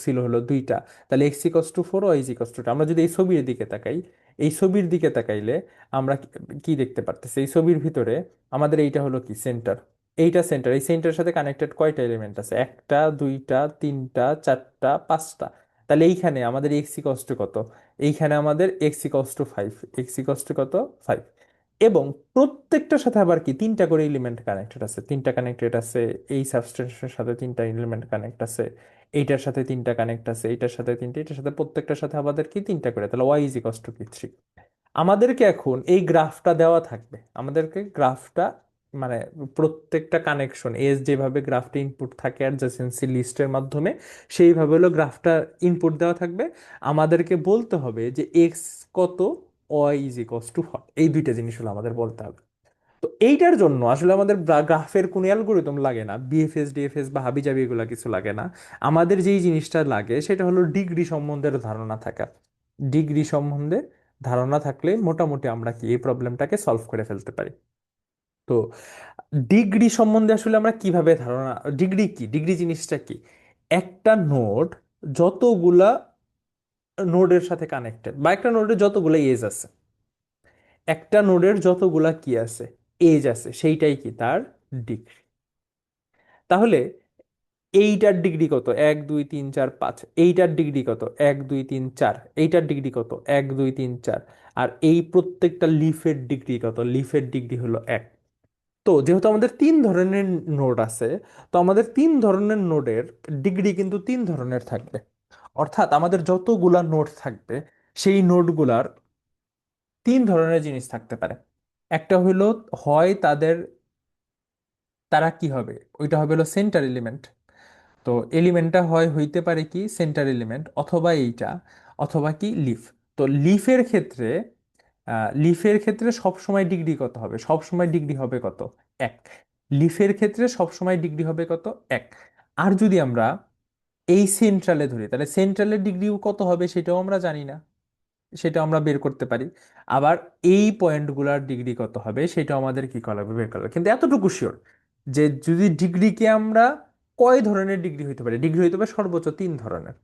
ছিল হলো 2টা। তাহলে x = 4, y = 2। আমরা যদি এই ছবির দিকে তাকাই, এই ছবির দিকে তাকাইলে আমরা কি কি দেখতে পারতেছি, এই ছবির ভিতরে আমাদের এইটা হলো কি সেন্টার, এইটা সেন্টার। এই সেন্টারের সাথে কানেক্টেড কয়টা এলিমেন্ট আছে, একটা দুইটা তিনটা চারটা 5টা। তাহলে এইখানে আমাদের কত, এইখানে আমাদের x = 5, কত, 5। এবং প্রত্যেকটার সাথে আবার কি 3টা করে এলিমেন্ট কানেক্টেড আছে, 3টা কানেক্টেড আছে, এই সাবস্টেন্সের সাথে 3টা এলিমেন্ট কানেক্ট আছে, এইটার সাথে 3টা কানেক্ট আছে, এইটার সাথে 3টে, এটার সাথে প্রত্যেকটার সাথে আমাদের কি 3টা করে, তাহলে y = 3। আমাদেরকে এখন এই গ্রাফটা দেওয়া থাকবে, আমাদেরকে গ্রাফটা মানে প্রত্যেকটা কানেকশন এস যেভাবে গ্রাফটা ইনপুট থাকে অ্যাডজাসেন্সি লিস্টের মাধ্যমে, সেইভাবে হলো গ্রাফটা ইনপুট দেওয়া থাকবে। আমাদেরকে বলতে হবে যে এক্স কত, y = 4, এই 2টা জিনিস হলো আমাদের বলতে হবে। তো এইটার জন্য আসলে আমাদের গ্রাফের কোনো অ্যালগোরিদম লাগে না, বিএফএস ডিএফএস বা হাবিজাবি এগুলা কিছু লাগে না। আমাদের যেই জিনিসটা লাগে সেটা হলো ডিগ্রি সম্বন্ধের ধারণা থাকা। ডিগ্রি সম্বন্ধে ধারণা থাকলে মোটামুটি আমরা কি এই প্রবলেমটাকে সলভ করে ফেলতে পারি। তো ডিগ্রি সম্বন্ধে আসলে আমরা কিভাবে ধারণা, ডিগ্রি কি, ডিগ্রি জিনিসটা কি, একটা নোড যতগুলা নোডের সাথে কানেক্টেড, বা একটা নোডের যতগুলা এজ আছে, একটা নোডের যতগুলা কি আছে, এজ আছে, সেইটাই কি তার ডিগ্রি। তাহলে এইটার ডিগ্রি কত, 1 2 3 4 5, এইটার ডিগ্রি কত, 1 2 3 4, এইটার ডিগ্রি কত, 1 2 3 4। আর এই প্রত্যেকটা লিফের ডিগ্রি কত, লিফের ডিগ্রি হলো 1। তো যেহেতু আমাদের 3 ধরনের নোড আছে, তো আমাদের 3 ধরনের নোডের ডিগ্রি কিন্তু 3 ধরনের থাকবে। অর্থাৎ আমাদের যতগুলা নোড থাকবে, সেই নোডগুলার 3 ধরনের জিনিস থাকতে পারে। একটা হইলো, হয় তারা কি হবে, ওইটা হবে হলো সেন্টার এলিমেন্ট। তো এলিমেন্টটা হয় হইতে পারে কি সেন্টার এলিমেন্ট, অথবা এইটা, অথবা কি লিফ। তো লিফের ক্ষেত্রে সব সময় ডিগ্রি কত হবে, সব সময় ডিগ্রি হবে কত, 1। লিফের ক্ষেত্রে সব সময় ডিগ্রি হবে কত, 1। আর যদি আমরা এই সেন্ট্রালে ধরি, তাহলে সেন্ট্রালের ডিগ্রি কত হবে সেটাও আমরা জানি না। সেটা আমরা বের করতে পারি। আবার এই পয়েন্টগুলোর ডিগ্রি কত হবে সেটা আমাদের কি করা লাগবে, বের করা লাগবে। কিন্তু এতটুকু শিওর যে যদি ডিগ্রিকে আমরা কয় ধরনের ডিগ্রি হইতে পারে, ডিগ্রি হইতে পারে সর্বোচ্চ 3 ধরনের।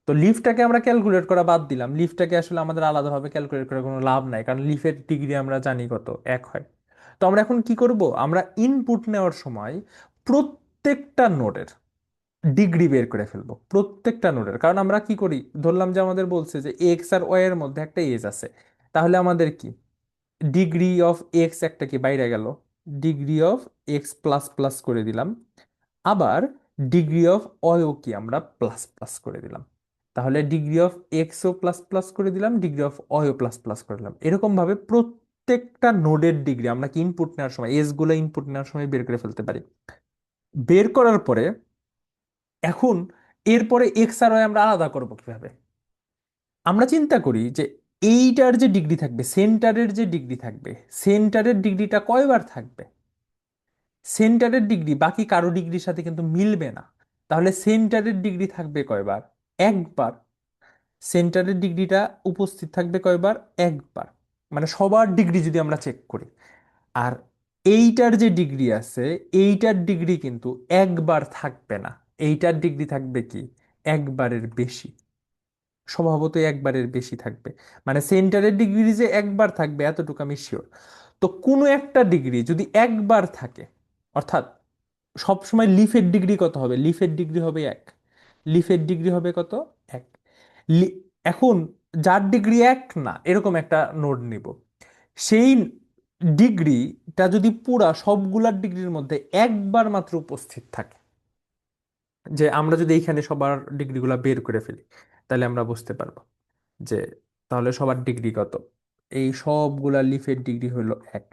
তো লিফটাকে আমরা ক্যালকুলেট করা বাদ দিলাম, লিফটাকে আসলে আমাদের আলাদাভাবে ক্যালকুলেট করার কোনো লাভ নাই, কারণ লিফের ডিগ্রি আমরা জানি কত, 1 হয়। তো আমরা এখন কি করব, আমরা ইনপুট নেওয়ার সময় প্রত্যেকটা নোডের ডিগ্রি বের করে ফেলবো, প্রত্যেকটা নোডের। কারণ আমরা কি করি, ধরলাম যে আমাদের বলছে যে এক্স আর ওয়াই এর মধ্যে একটা এজ আছে, তাহলে আমাদের কি ডিগ্রি অফ এক্স একটা কি বাইরে গেল, degree of x plus plus করে দিলাম, আবার ডিগ্রি অফ ওয়াইও কি আমরা প্লাস প্লাস করে দিলাম। তাহলে ডিগ্রি অফ এক্সও প্লাস প্লাস করে দিলাম, degree of YO plus plus করে দিলাম। এরকম ভাবে প্রত্যেকটা নোডের ডিগ্রি আমরা কি ইনপুট নেওয়ার সময়, এজ গুলো ইনপুট নেওয়ার সময় বের করে ফেলতে পারি। বের করার পরে এখন এরপরে এক্স আর ওয়াই আমরা আলাদা করব কিভাবে। আমরা চিন্তা করি যে এইটার যে ডিগ্রি থাকবে, সেন্টারের যে ডিগ্রি থাকবে, সেন্টারের ডিগ্রিটা কয়বার থাকবে, সেন্টারের ডিগ্রি বাকি কারো ডিগ্রির সাথে কিন্তু মিলবে না। তাহলে সেন্টারের ডিগ্রি থাকবে কয়বার, একবার। সেন্টারের ডিগ্রিটা উপস্থিত থাকবে কয়বার, একবার। মানে সবার ডিগ্রি যদি আমরা চেক করি, আর এইটার যে ডিগ্রি আছে, এইটার ডিগ্রি কিন্তু একবার থাকবে না, এইটার ডিগ্রি থাকবে কি, একবারের বেশি। স্বভাবতই একবারের বেশি থাকবে। মানে সেন্টারের ডিগ্রি যে একবার থাকবে এতটুকু আমি শিওর। তো কোনো একটা ডিগ্রি যদি একবার থাকে, অর্থাৎ সবসময় লিফের ডিগ্রি কত হবে, লিফের ডিগ্রি হবে 1, লিফের ডিগ্রি হবে কত, 1। লি- এখন যার ডিগ্রি 1 না এরকম একটা নোড নিব, সেই ডিগ্রিটা যদি পুরা সবগুলার ডিগ্রির মধ্যে একবার মাত্র উপস্থিত থাকে, যে আমরা যদি এইখানে সবার ডিগ্রিগুলা বের করে ফেলি, তাহলে আমরা বুঝতে পারবো যে তাহলে সবার ডিগ্রি কত। এই সবগুলা লিফের ডিগ্রি হলো 1,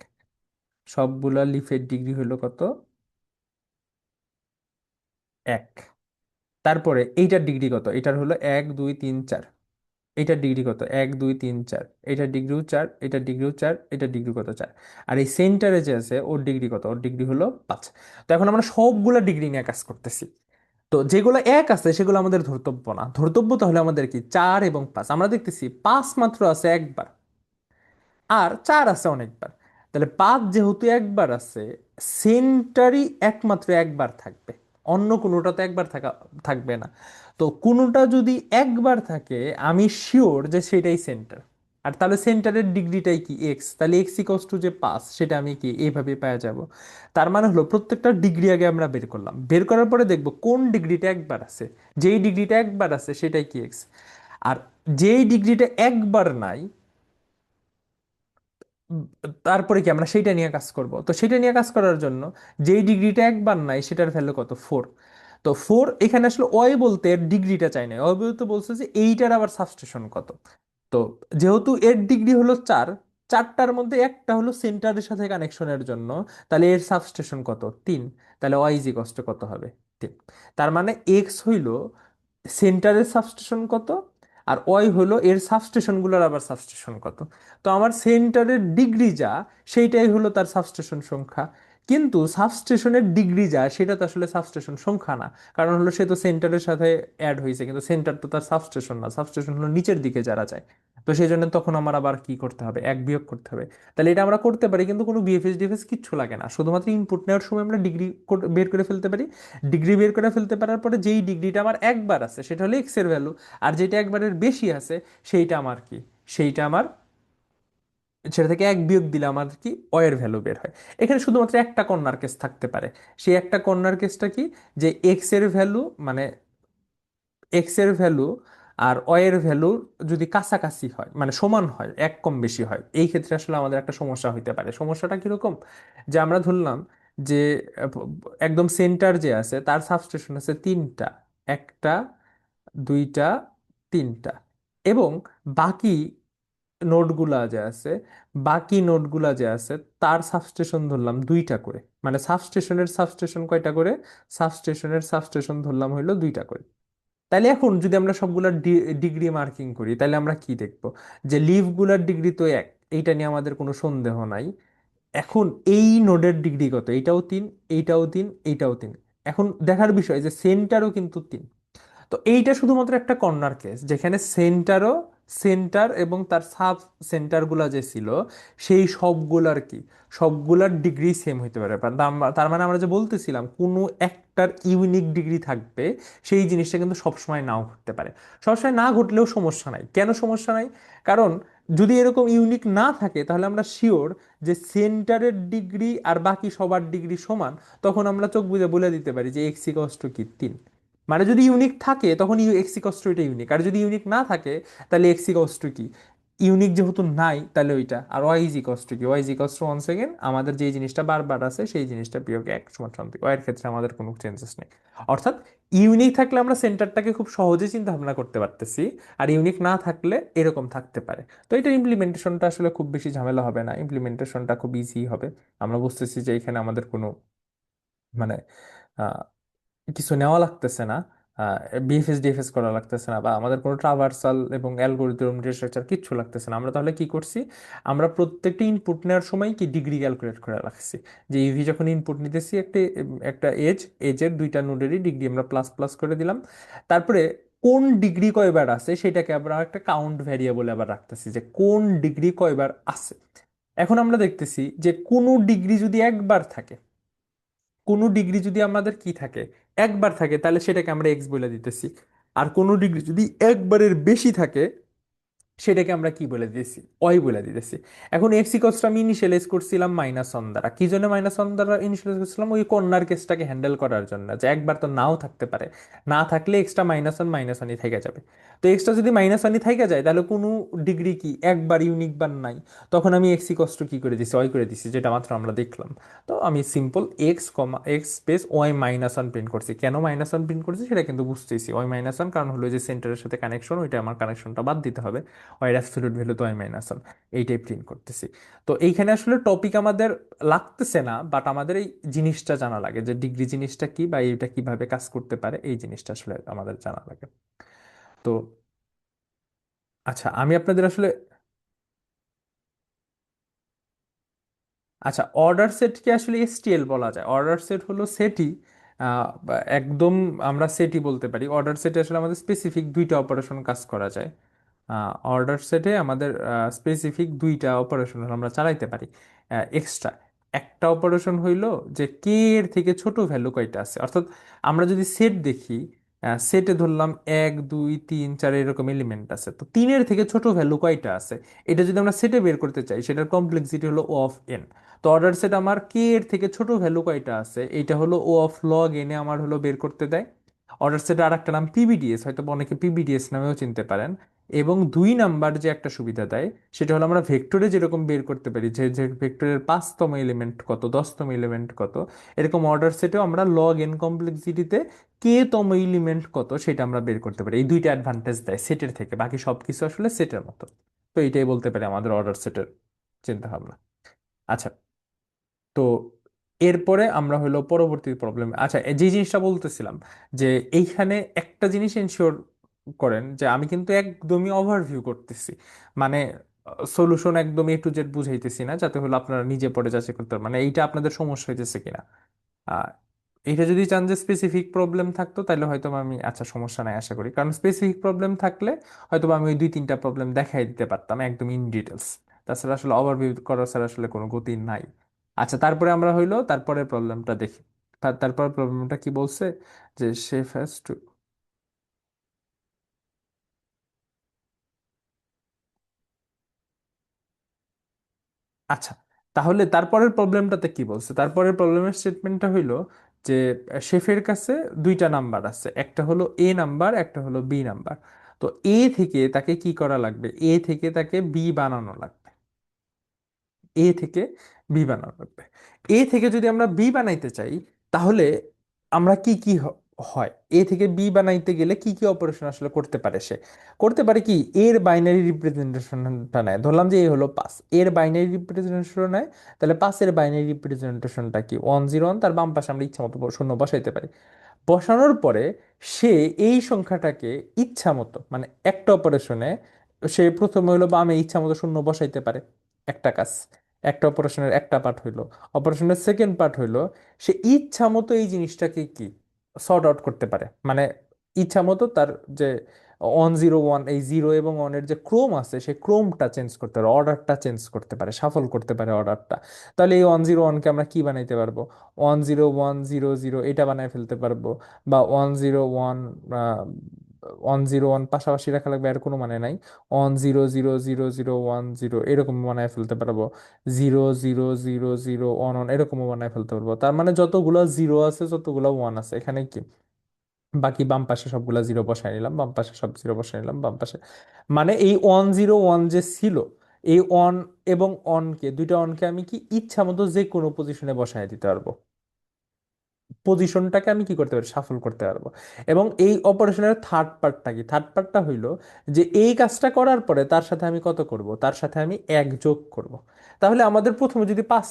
সবগুলা লিফের ডিগ্রি হলো কত, 1। তারপরে এইটার ডিগ্রি কত, এটার হলো 1 2 3 4, এইটার ডিগ্রি কত, 1 2 3 4, এইটার ডিগ্রিও 4, এটার ডিগ্রিও 4, এটার ডিগ্রি কত, 4। আর এই সেন্টারে যে আছে ওর ডিগ্রি কত, ওর ডিগ্রি হলো 5। তো এখন আমরা সবগুলা ডিগ্রি নিয়ে কাজ করতেছি। তো যেগুলো 1 আছে সেগুলো আমাদের ধর্তব্য না, ধর্তব্য তাহলে আমাদের কি 4 এবং 5। আমরা দেখতেছি 5 মাত্র আছে একবার, আর 4 আছে অনেকবার। তাহলে 5 যেহেতু একবার আছে, সেন্টারই একমাত্র একবার থাকবে, অন্য কোনোটা তো একবার থাকবে না। তো কোনোটা যদি একবার থাকে আমি শিওর যে সেটাই সেন্টার। আর তাহলে সেন্টারের ডিগ্রিটাই কি, এক্স, তাহলে এক্স ইকস টু যে 5 সেটা আমি কি এইভাবে পাওয়া যাব। তার মানে হলো প্রত্যেকটা ডিগ্রি আগে আমরা বের করলাম, বের করার পরে দেখব কোন ডিগ্রিটা একবার আছে, যেই ডিগ্রিটা একবার আছে সেটাই কি এক্স। আর যেই ডিগ্রিটা একবার নাই, উম, তারপরে কি আমরা সেইটা নিয়ে কাজ করব। তো সেটা নিয়ে কাজ করার জন্য যেই ডিগ্রিটা একবার নাই সেটার ভ্যালু কত, 4। তো 4 এখানে আসলে ওয়াই বলতে এর ডিগ্রিটা চাই না, ওয়াই বলতে বলছে যে এইটার আবার সাবস্টেশন কত। তো যেহেতু এর ডিগ্রি হলো 4, 4টার মধ্যে একটা হলো সেন্টারের সাথে কানেকশনের জন্য, তাহলে এর সাবস্টেশন কত, 3। তাহলে ওয়াই ইজ ইকুয়াল টু কত হবে, 3। তার মানে এক্স হইল সেন্টারের সাবস্টেশন কত, আর ওয়াই হলো এর সাবস্টেশনগুলোর আবার সাবস্টেশন কত। তো আমার সেন্টারের ডিগ্রি যা, সেইটাই হলো তার সাবস্টেশন সংখ্যা। কিন্তু সাবস্টেশনের ডিগ্রি যা সেটা তো আসলে সাবস্টেশন সংখ্যা না, কারণ হলো সে তো সেন্টারের সাথে অ্যাড হয়েছে, কিন্তু সেন্টার তো তার সাবস্টেশন না, সাবস্টেশন হলো নিচের দিকে যারা যায়। তো সেই জন্য তখন আমার আবার কি করতে হবে, এক বিয়োগ করতে হবে। তাহলে এটা আমরা করতে পারি, কিন্তু কোনো বিএফএস ডিএফএস কিচ্ছু লাগে না, শুধুমাত্র ইনপুট নেওয়ার সময় আমরা ডিগ্রি বের করে ফেলতে পারি। ডিগ্রি বের করে ফেলতে পারার পরে যেই ডিগ্রিটা আমার একবার আছে সেটা হলো এক্স এর ভ্যালু, আর যেটা একবারের বেশি আছে সেইটা আমার কি, সেইটা আমার, সেটা থেকে এক বিয়োগ দিলে আমার কি অয়ের ভ্যালু বের হয়। এখানে শুধুমাত্র একটা কর্নার কেস থাকতে পারে, সেই একটা কর্নার কেসটা কি, যে এক্স এর ভ্যালু মানে এক্স এর ভ্যালু আর অয়ের ভ্যালু যদি কাছাকাছি হয়, মানে সমান হয়, এক কম বেশি হয়, এই ক্ষেত্রে আসলে আমাদের একটা সমস্যা হইতে পারে। সমস্যাটা কিরকম, যে আমরা ধরলাম যে একদম সেন্টার যে আছে তার সাবস্টেশন আছে 3টা, একটা, দুইটা, 3টা, এবং বাকি নোডগুলা যে আছে, বাকি নোডগুলা যে আছে তার সাবস্টেশন ধরলাম 2টা করে। মানে সাবস্টেশনের সাবস্টেশন কয়টা করে, সাবস্টেশনের সাবস্টেশন ধরলাম হইলো 2টা করে। তাইলে এখন যদি আমরা সবগুলা ডিগ্রি মার্কিং করি, তাহলে আমরা কি দেখব, যে লিফগুলার ডিগ্রি তো 1, এইটা নিয়ে আমাদের কোনো সন্দেহ নাই। এখন এই নোডের ডিগ্রি কত, এইটাও 3, এইটাও 3, এইটাও 3। এখন দেখার বিষয় যে সেন্টারও কিন্তু 3। তো এইটা শুধুমাত্র একটা কর্নার কেস যেখানে সেন্টারও সেন্টার এবং তার সাব সেন্টারগুলা যে ছিল সেই সবগুলার কি, সবগুলার ডিগ্রি সেম হইতে পারে। তার মানে আমরা যে বলতেছিলাম কোনো একটার ইউনিক ডিগ্রি থাকবে, সেই জিনিসটা কিন্তু সবসময় নাও ঘটতে পারে। সবসময় না ঘটলেও সমস্যা নাই। কেন সমস্যা নাই? কারণ যদি এরকম ইউনিক না থাকে তাহলে আমরা শিওর যে সেন্টারের ডিগ্রি আর বাকি সবার ডিগ্রি সমান। তখন আমরা চোখ বুজে বলে দিতে পারি যে এক্স ইকস টু কি 3। মানে যদি ইউনিক থাকে তখন এক্স ইকস টু এটা ইউনিক, আর যদি ইউনিক না থাকে তাহলে এক্স ইকস টু কি, ইউনিক যেহেতু নাই তাহলে ওইটা। আর ওয়াই ইজ ইকস টু কি, Y is equals to one second আমাদের যে জিনিসটা বারবার আছে সেই জিনিসটা বিয়োগ এক সমান শান্তি। ওয়াই এর ক্ষেত্রে আমাদের কোনো চেঞ্জেস নেই। অর্থাৎ ইউনিক থাকলে আমরা সেন্টারটাকে খুব সহজে চিন্তা ভাবনা করতে পারতেছি, আর ইউনিক না থাকলে এরকম থাকতে পারে। তো এটা ইমপ্লিমেন্টেশনটা আসলে খুব বেশি ঝামেলা হবে না, ইমপ্লিমেন্টেশনটা খুব ইজি হবে। আমরা বুঝতেছি যে এখানে আমাদের কোনো মানে কিছু নেওয়া লাগতেছে না, বিএফএস ডিএফএস করা লাগতেছে না, বা আমাদের কোনো ট্রাভার্সাল এবং অ্যালগোরিদম স্ট্রাকচার কিচ্ছু লাগতেছে না। আমরা তাহলে কি করছি, আমরা প্রত্যেকটা ইনপুট নেওয়ার সময় কি ডিগ্রি ক্যালকুলেট করে রাখছি। যে ইভি যখন ইনপুট নিতেছি একটা একটা এজের দুইটা নোডেরই ডিগ্রি আমরা প্লাস প্লাস করে দিলাম। তারপরে কোন ডিগ্রি কয়বার আছে সেটাকে আমরা একটা কাউন্ট ভ্যারিয়েবল আবার রাখতেছি, যে কোন ডিগ্রি কয়বার আছে। এখন আমরা দেখতেছি যে কোনো ডিগ্রি যদি একবার থাকে, কোনো ডিগ্রি যদি আমাদের কি থাকে, একবার থাকে, তাহলে সেটাকে আমরা এক্স বলে দিতেছি। আর কোনো ডিগ্রি যদি একবারের বেশি থাকে সেটাকে আমরা কি বলে দিতেছি, ওয়াই বলে দিতেছি। এখন এক্স ইকসটা আমি ইনিশিয়ালাইজ করছিলাম -1 দ্বারা। কি জন্য -1 দ্বারা ইনিশিয়ালাইজ করছিলাম? ওই কর্নার কেসটাকে হ্যান্ডেল করার জন্য, যে একবার তো নাও থাকতে পারে। না থাকলে এক্সটা -1 থেকে যাবে। তো এক্সটা যদি -1 থেকে যায় তাহলে কোনো ডিগ্রি কি একবার ইউনিক বার নাই। তখন আমি এক্স ইকস কি করে দিছি, ওয়াই করে দিছি, যেটা মাত্র আমরা দেখলাম। তো আমি simple X space Y -1 print করছি। কেন -1 প্রিন্ট করছি সেটা কিন্তু বুঝতেছি। ওয়াই-1 কারণ হলো যে সেন্টারের সাথে কানেকশন, ওইটা আমার কানেকশনটা বাদ দিতে হবে। ওয়াইড অ্যাবসলিউট ভ্যালু তো ওয়াই-1 এইটাই প্রিন্ট করতেছি। তো এইখানে আসলে টপিক আমাদের লাগতেছে না, বাট আমাদের এই জিনিসটা জানা লাগে যে ডিগ্রি জিনিসটা কি বা এটা কিভাবে কাজ করতে পারে, এই জিনিসটা আসলে আমাদের জানা লাগে। তো আচ্ছা, আমি আপনাদের আসলে আচ্ছা, অর্ডার সেটকে আসলে এসটিএল বলা যায়। অর্ডার সেট হলো সেটই, বা একদম আমরা সেটই বলতে পারি। অর্ডার সেটে আসলে আমাদের স্পেসিফিক দুইটা অপারেশন কাজ করা যায়। অর্ডার সেটে আমাদের স্পেসিফিক দুইটা অপারেশন আমরা চালাইতে পারি এক্সট্রা। একটা অপারেশন হইলো যে কে এর থেকে ছোট ভ্যালু কয়টা আছে। অর্থাৎ আমরা যদি সেট দেখি, সেটে ধরলাম 1 2 3 4 এরকম এলিমেন্ট আছে, তো 3-এর থেকে ছোট ভ্যালু কয়টা আছে এটা যদি আমরা সেটে বের করতে চাই, সেটার কমপ্লেক্সিটি হলো ও অফ এন। তো অর্ডার সেট আমার কে এর থেকে ছোট ভ্যালু কয়টা আছে এটা হলো ও অফ লগ এনে আমার হলো বের করতে দেয়। অর্ডার সেটের আর একটা নাম পিবিডিএস, হয়তো বা অনেকে পিবিডিএস নামেও চিনতে পারেন। এবং 2 নাম্বার যে একটা সুবিধা দেয় সেটা হলো আমরা ভেক্টরে যেরকম বের করতে পারি যে যে ভেক্টরের 5তম এলিমেন্ট কত, 10তম এলিমেন্ট কত, এরকম অর্ডার সেটেও আমরা লগ এন কমপ্লেক্সিটিতে কে তম এলিমেন্ট কত সেটা আমরা বের করতে পারি। এই দুইটা অ্যাডভান্টেজ দেয় সেটের থেকে, বাকি সবকিছু আসলে সেটের মতো। তো এইটাই বলতে পারি আমাদের অর্ডার সেটের চিন্তা ভাবনা। আচ্ছা, তো এরপরে আমরা হলো পরবর্তী প্রবলেম। আচ্ছা, যে জিনিসটা বলতেছিলাম যে এইখানে একটা জিনিস এনশিওর করেন যে আমি কিন্তু একদমই ওভারভিউ করতেছি, মানে সলিউশন একদম A to Z বুঝাইতেছি না, যাতে হলো আপনারা নিজে পড়ে যাচাই করতে পারেন মানে এইটা আপনাদের সমস্যা হইতেছে কিনা। আহ এটা যদি চান যে স্পেসিফিক প্রবলেম থাকতো তাহলে হয়তো বা আমি, আচ্ছা সমস্যা নাই আশা করি, কারণ স্পেসিফিক প্রবলেম থাকলে হয়তো বা আমি ওই 2 3টা প্রবলেম দেখাই দিতে পারতাম একদম ইন ডিটেলস। তাছাড়া আসলে ওভারভিউ করার ছাড়া আসলে কোনো গতি নাই। আচ্ছা, তারপরে আমরা হইলো তারপরে প্রবলেমটা দেখি। তারপর প্রবলেমটা কি বলছে, যে শেফ হ্যাজ টু। আচ্ছা, তাহলে তারপরের প্রবলেমটাতে কি বলছে, তারপরের প্রবলেমের স্টেটমেন্টটা হইলো যে শেফের কাছে 2টা নাম্বার আছে, একটা হলো এ নাম্বার, একটা হলো বি নাম্বার। তো এ থেকে তাকে কি করা লাগবে, এ থেকে তাকে বি বানানো লাগবে। এ থেকে বি বানানো লাগবে। এ থেকে যদি আমরা বি বানাইতে চাই তাহলে আমরা কি কি হয়, এ থেকে বি বানাইতে গেলে কি কি অপারেশন আসলে করতে পারে সে। করতে পারে কি, এর বাইনারি রিপ্রেজেন্টেশনটা নেয়। ধরলাম যে এ হলো 5, এর বাইনারি রিপ্রেজেন্টেশন নেয়। তাহলে 5-এর বাইনারি রিপ্রেজেন্টেশনটা কি 1 0 1, তার বাম পাশে আমরা ইচ্ছা মতো শূন্য বসাইতে পারি। বসানোর পরে সে এই সংখ্যাটাকে ইচ্ছা মতো, মানে একটা অপারেশনে সে প্রথমে হলো বামে ইচ্ছা মতো শূন্য বসাইতে পারে। একটা কাজ, একটা অপারেশনের একটা পার্ট হইলো। অপারেশনের সেকেন্ড পার্ট হইলো সে ইচ্ছা মতো এই জিনিসটাকে কি সর্ট আউট করতে পারে, মানে ইচ্ছা মতো তার যে 1 0 1, এই জিরো এবং ওয়ানের যে ক্রোম আছে সেই ক্রোমটা চেঞ্জ করতে পারে, অর্ডারটা চেঞ্জ করতে পারে, শাফল করতে পারে অর্ডারটা। তাহলে এই 1 0 1কে আমরা কি বানাইতে পারবো? 1 0 1 0 0 এটা বানাই ফেলতে পারবো। বা 1 0 1, 1 0 1 পাশাপাশি রাখা লাগবে, এর কোনো মানে নাই। 1 0 0 0 0 1 0 এরকম বানায় ফেলতে পারবো। 0 0 0 0 1 1 এরকমও বানায় ফেলতে পারবো। তার মানে যতগুলো জিরো আছে, যতগুলো ওয়ান আছে, এখানে কি বাকি বাম পাশে সবগুলা জিরো বসাই নিলাম, বাম পাশে সব জিরো বসাই নিলাম, বাম পাশে। মানে এই 1 0 1 যে ছিল, এই অন এবং অনকে, দুইটা অনকে আমি কি ইচ্ছা মতো যে কোনো পজিশনে বসায় দিতে পারবো। পজিশনটাকে আমি কি করতে পারি, শাফল করতে পারবো। এবং এই অপারেশনের থার্ড পার্টটা কি? থার্ড পার্টটা হইলো যে এই কাজটা করার পরে তার সাথে আমি কত করব, তার সাথে আমি এক যোগ করব। তাহলে আমাদের প্রথমে যদি পাঁচ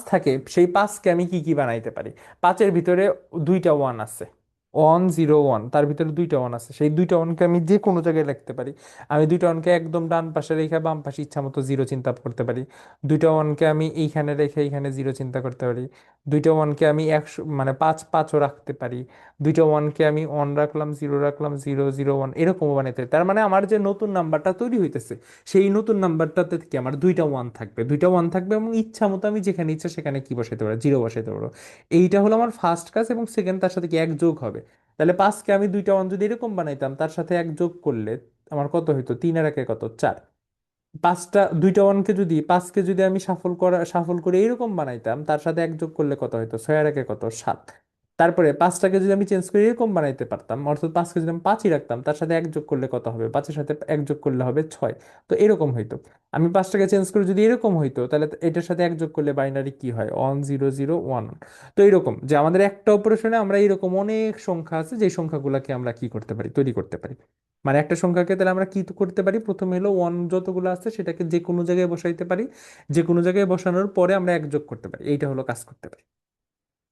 থাকে, সেই পাঁচকে আমি কি কি বানাইতে পারি? পাঁচের ভিতরে দুইটা ওয়ান আছে, 1 0 1, তার ভিতরে দুইটা ওয়ান আছে, সেই দুইটা ওয়ানকে আমি যে কোনো জায়গায় লিখতে পারি। আমি দুইটা ওয়ানকে একদম ডান পাশে রেখে বাম পাশে ইচ্ছা মতো জিরো চিন্তা করতে পারি। দুইটা ওয়ানকে আমি এইখানে রেখে এইখানে জিরো চিন্তা করতে পারি। দুইটা ওয়ানকে আমি 100 মানে 5 5ও রাখতে পারি। দুইটা ওয়ানকে আমি অন রাখলাম, জিরো রাখলাম, 0 0 1 এরকমও বানাইতে পারি। তার মানে আমার যে নতুন নাম্বারটা তৈরি হইতেছে, সেই নতুন নাম্বারটাতে কি আমার দুইটা ওয়ান থাকবে, দুইটা ওয়ান থাকবে, এবং ইচ্ছা মতো আমি যেখানে ইচ্ছা সেখানে কি বসাইতে পারবো, জিরো বসাইতে পারবো। এইটা হলো আমার ফার্স্ট কাজ। এবং সেকেন্ড, তার সাথে কি এক যোগ হবে। তাহলে পাঁচকে আমি দুইটা ওয়ান যদি এরকম বানাইতাম, তার সাথে এক যোগ করলে আমার কত হইতো? 3 আর 1 কত? 4। পাঁচটা, দুইটা ওয়ানকে যদি, পাঁচকে যদি আমি সাফল করে এরকম বানাইতাম, তার সাথে এক যোগ করলে কত হইতো? 6 আর 1 কত? 7। তারপরে পাঁচটাকে যদি আমি চেঞ্জ করে এরকম বানাইতে পারতাম, অর্থাৎ পাঁচকে যদি আমি পাঁচই রাখতাম, তার সাথে এক যোগ করলে কত হবে? পাঁচের সাথে এক যোগ করলে হবে 6। তো এরকম হইতো। আমি পাঁচটাকে চেঞ্জ করে যদি এরকম হইতো, তাহলে এটার সাথে এক যোগ করলে বাইনারি কি হয়? 1 0 0 1। তো এরকম যে আমাদের একটা অপারেশনে আমরা এরকম অনেক সংখ্যা আছে, যে সংখ্যাগুলোকে আমরা কি করতে পারি, তৈরি করতে পারি। মানে একটা সংখ্যাকে তাহলে আমরা কি করতে পারি? প্রথমে হলো ওয়ান যতগুলো আছে সেটাকে যে কোনো জায়গায় বসাইতে পারি। যে কোনো জায়গায় বসানোর পরে আমরা এক যোগ করতে পারি, এইটা হলো কাজ করতে পারি।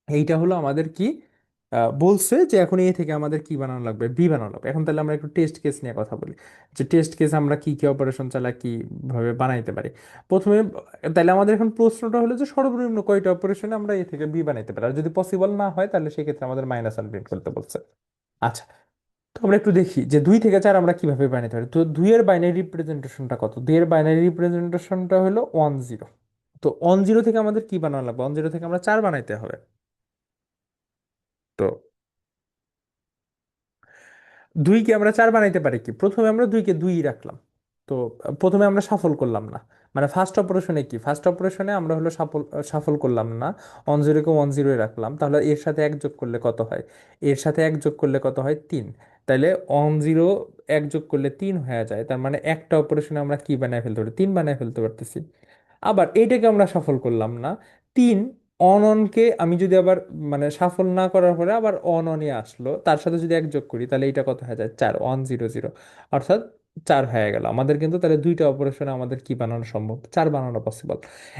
এইটা হলো আমাদের কি বলছে যে এখন এ থেকে আমাদের কি বানানো লাগবে, বি বানানো লাগবে। এখন তাহলে আমরা একটু টেস্ট কেস নিয়ে কথা বলি, যে টেস্ট কেস আমরা কি কি অপারেশন চালা কিভাবে বানাইতে পারি। প্রথমে তাহলে আমাদের এখন প্রশ্নটা হলো যে সর্বনিম্ন কয়টা অপারেশনে আমরা এ থেকে বি বানাইতে পারি, আর যদি পসিবল না হয় তাহলে সেক্ষেত্রে আমাদের মাইনাস ওয়ান প্রিন্ট করতে বলছে। আচ্ছা, তো আমরা একটু দেখি যে 2 থেকে 4 আমরা কিভাবে বানাতে পারি। তো 2 এর বাইনারি রিপ্রেজেন্টেশনটা কত? 2 এর বাইনারি রিপ্রেজেন্টেশনটা হলো 1 0। তো 1 0 থেকে আমাদের কি বানানো লাগবে? 1 0 থেকে আমরা 4 বানাইতে হবে। তো দুইকে আমরা 4 বানাইতে পারি কি? প্রথমে আমরা দুইকে দুই রাখলাম। তো প্রথমে আমরা সফল করলাম না। মানে ফার্স্ট অপারেশনে কি, ফার্স্ট অপারেশনে আমরা হলো সফল সফল করলাম না। 1 0 কে 1 0 রাখলাম, তাহলে এর সাথে এক যোগ করলে কত হয়? এর সাথে এক যোগ করলে কত হয়? 3। তাহলে 1 0 এক যোগ করলে 3 হয়ে যায়। তার মানে একটা অপারেশনে আমরা কি বানায় ফেলতে পারি? 3 বানায় ফেলতে পারতেছি। আবার এইটাকে আমরা সফল করলাম না। 3 অন অনকে আমি যদি আবার মানে সফল না করার পরে আবার অন অনই আসলো, তার সাথে যদি এক যোগ করি, তাহলে এটা কত হয়ে যায়? 4, 1 0 0, অর্থাৎ 4 হয়ে গেল আমাদের। কিন্তু তাহলে দুইটা অপারেশনে আমাদের কি বানানো সম্ভব? 4 বানানো পসিবল।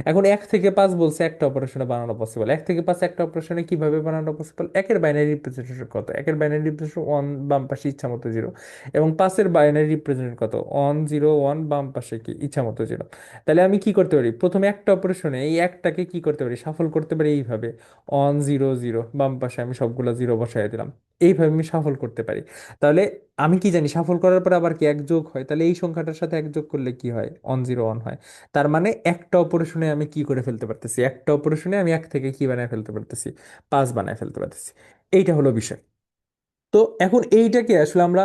এখন 1 থেকে 5 বলছে একটা অপারেশনে বানানো পসিবল। 1 থেকে 5 একটা অপারেশনে কিভাবে বানানো পসিবল? একের বাইনারি রিপ্রেজেন্টেশন কত? একের বাইনারি রিপ্রেজেন্টেশন ওয়ান, বাম পাশে ইচ্ছা মতো জিরো। এবং পাঁচের বাইনারি রিপ্রেজেন্টেশন কত? 1 0 1, বাম পাশে কি ইচ্ছা মতো জিরো। তাহলে আমি কি করতে পারি? প্রথমে একটা অপারেশনে এই একটাকে কি করতে পারি, সফল করতে পারি এইভাবে। 1 0 0, বাম পাশে আমি সবগুলো জিরো বসাই দিলাম। এইভাবে আমি সফল করতে পারি। তাহলে আমি কি জানি, সফল করার পর আবার কি এক যোগ হয়, তাহলে এই সংখ্যাটার সাথে এক যোগ করলে কি হয়? 1 0 1 হয়। তার মানে একটা অপারেশনে আমি কি করে ফেলতে পারতেছি, একটা অপারেশনে আমি এক থেকে কি বানায় ফেলতে পারতেছি? 5 বানায় ফেলতে পারতেছি। এইটা হলো বিষয়। তো এখন এইটাকে আসলে আমরা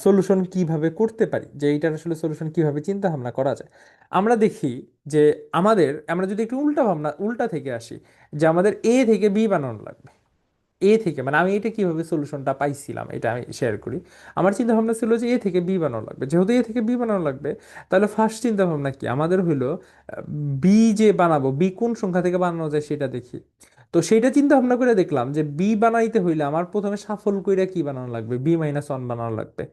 সলিউশন কিভাবে করতে পারি, যে এইটার আসলে সলিউশন কিভাবে চিন্তা ভাবনা করা যায়। আমরা দেখি যে আমরা যদি একটু উল্টা ভাবনা, উল্টা থেকে আসি, যে আমাদের এ থেকে বি বানানো লাগবে। এ থেকে মানে আমি এটা কিভাবে সলিউশনটা পাইছিলাম এটা আমি শেয়ার করি। আমার চিন্তা ভাবনা ছিল যে এ থেকে বি বানানো লাগবে। যেহেতু এ থেকে বি বানানো লাগবে, তাহলে ফার্স্ট চিন্তা ভাবনা কি আমাদের হইলো, বি যে বানাবো, বি কোন সংখ্যা থেকে বানানো যায় সেটা দেখি। তো সেইটা চিন্তা ভাবনা করে দেখলাম যে বি বানাইতে হইলে আমার প্রথমে সাফল কইরা কি বানানো লাগবে? B-1 বানানো লাগবে।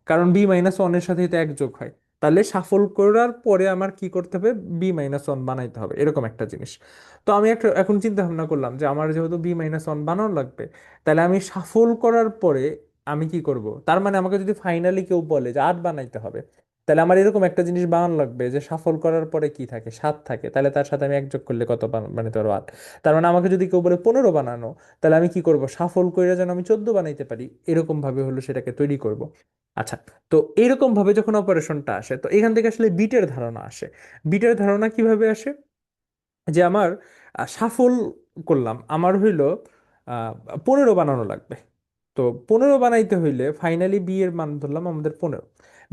কারণ B-1 এর সাথে এটা এক যোগ হয়। তাহলে সাফল করার পরে আমার কি করতে হবে? B-1 বানাইতে হবে, এরকম একটা জিনিস। তো আমি একটা এখন চিন্তা ভাবনা করলাম যে আমার যেহেতু B-1 বানানো লাগবে, তাহলে আমি সাফল করার পরে আমি কি করব? তার মানে আমাকে যদি ফাইনালি কেউ বলে যে 8 বানাইতে হবে, তাহলে আমার এরকম একটা জিনিস বানানো লাগবে যে সাফল করার পরে কি থাকে, 7 থাকে, তাহলে তার সাথে আমি এক যোগ করলে কত বানাতে পারবো, 8। তার মানে আমাকে যদি কেউ বলে 15 বানানো, তাহলে আমি কি করব, সাফল করে যেন আমি 14 বানাইতে পারি, এরকম ভাবে হলো সেটাকে তৈরি করব। আচ্ছা, তো এরকম ভাবে যখন অপারেশনটা আসে, তো এখান থেকে আসলে বিটের ধারণা আসে। বিটের ধারণা কিভাবে আসে, যে আমার সাফল করলাম, আমার হইলো 15 বানানো লাগবে। তো 15 বানাইতে হইলে ফাইনালি বি এর মান ধরলাম আমাদের 15,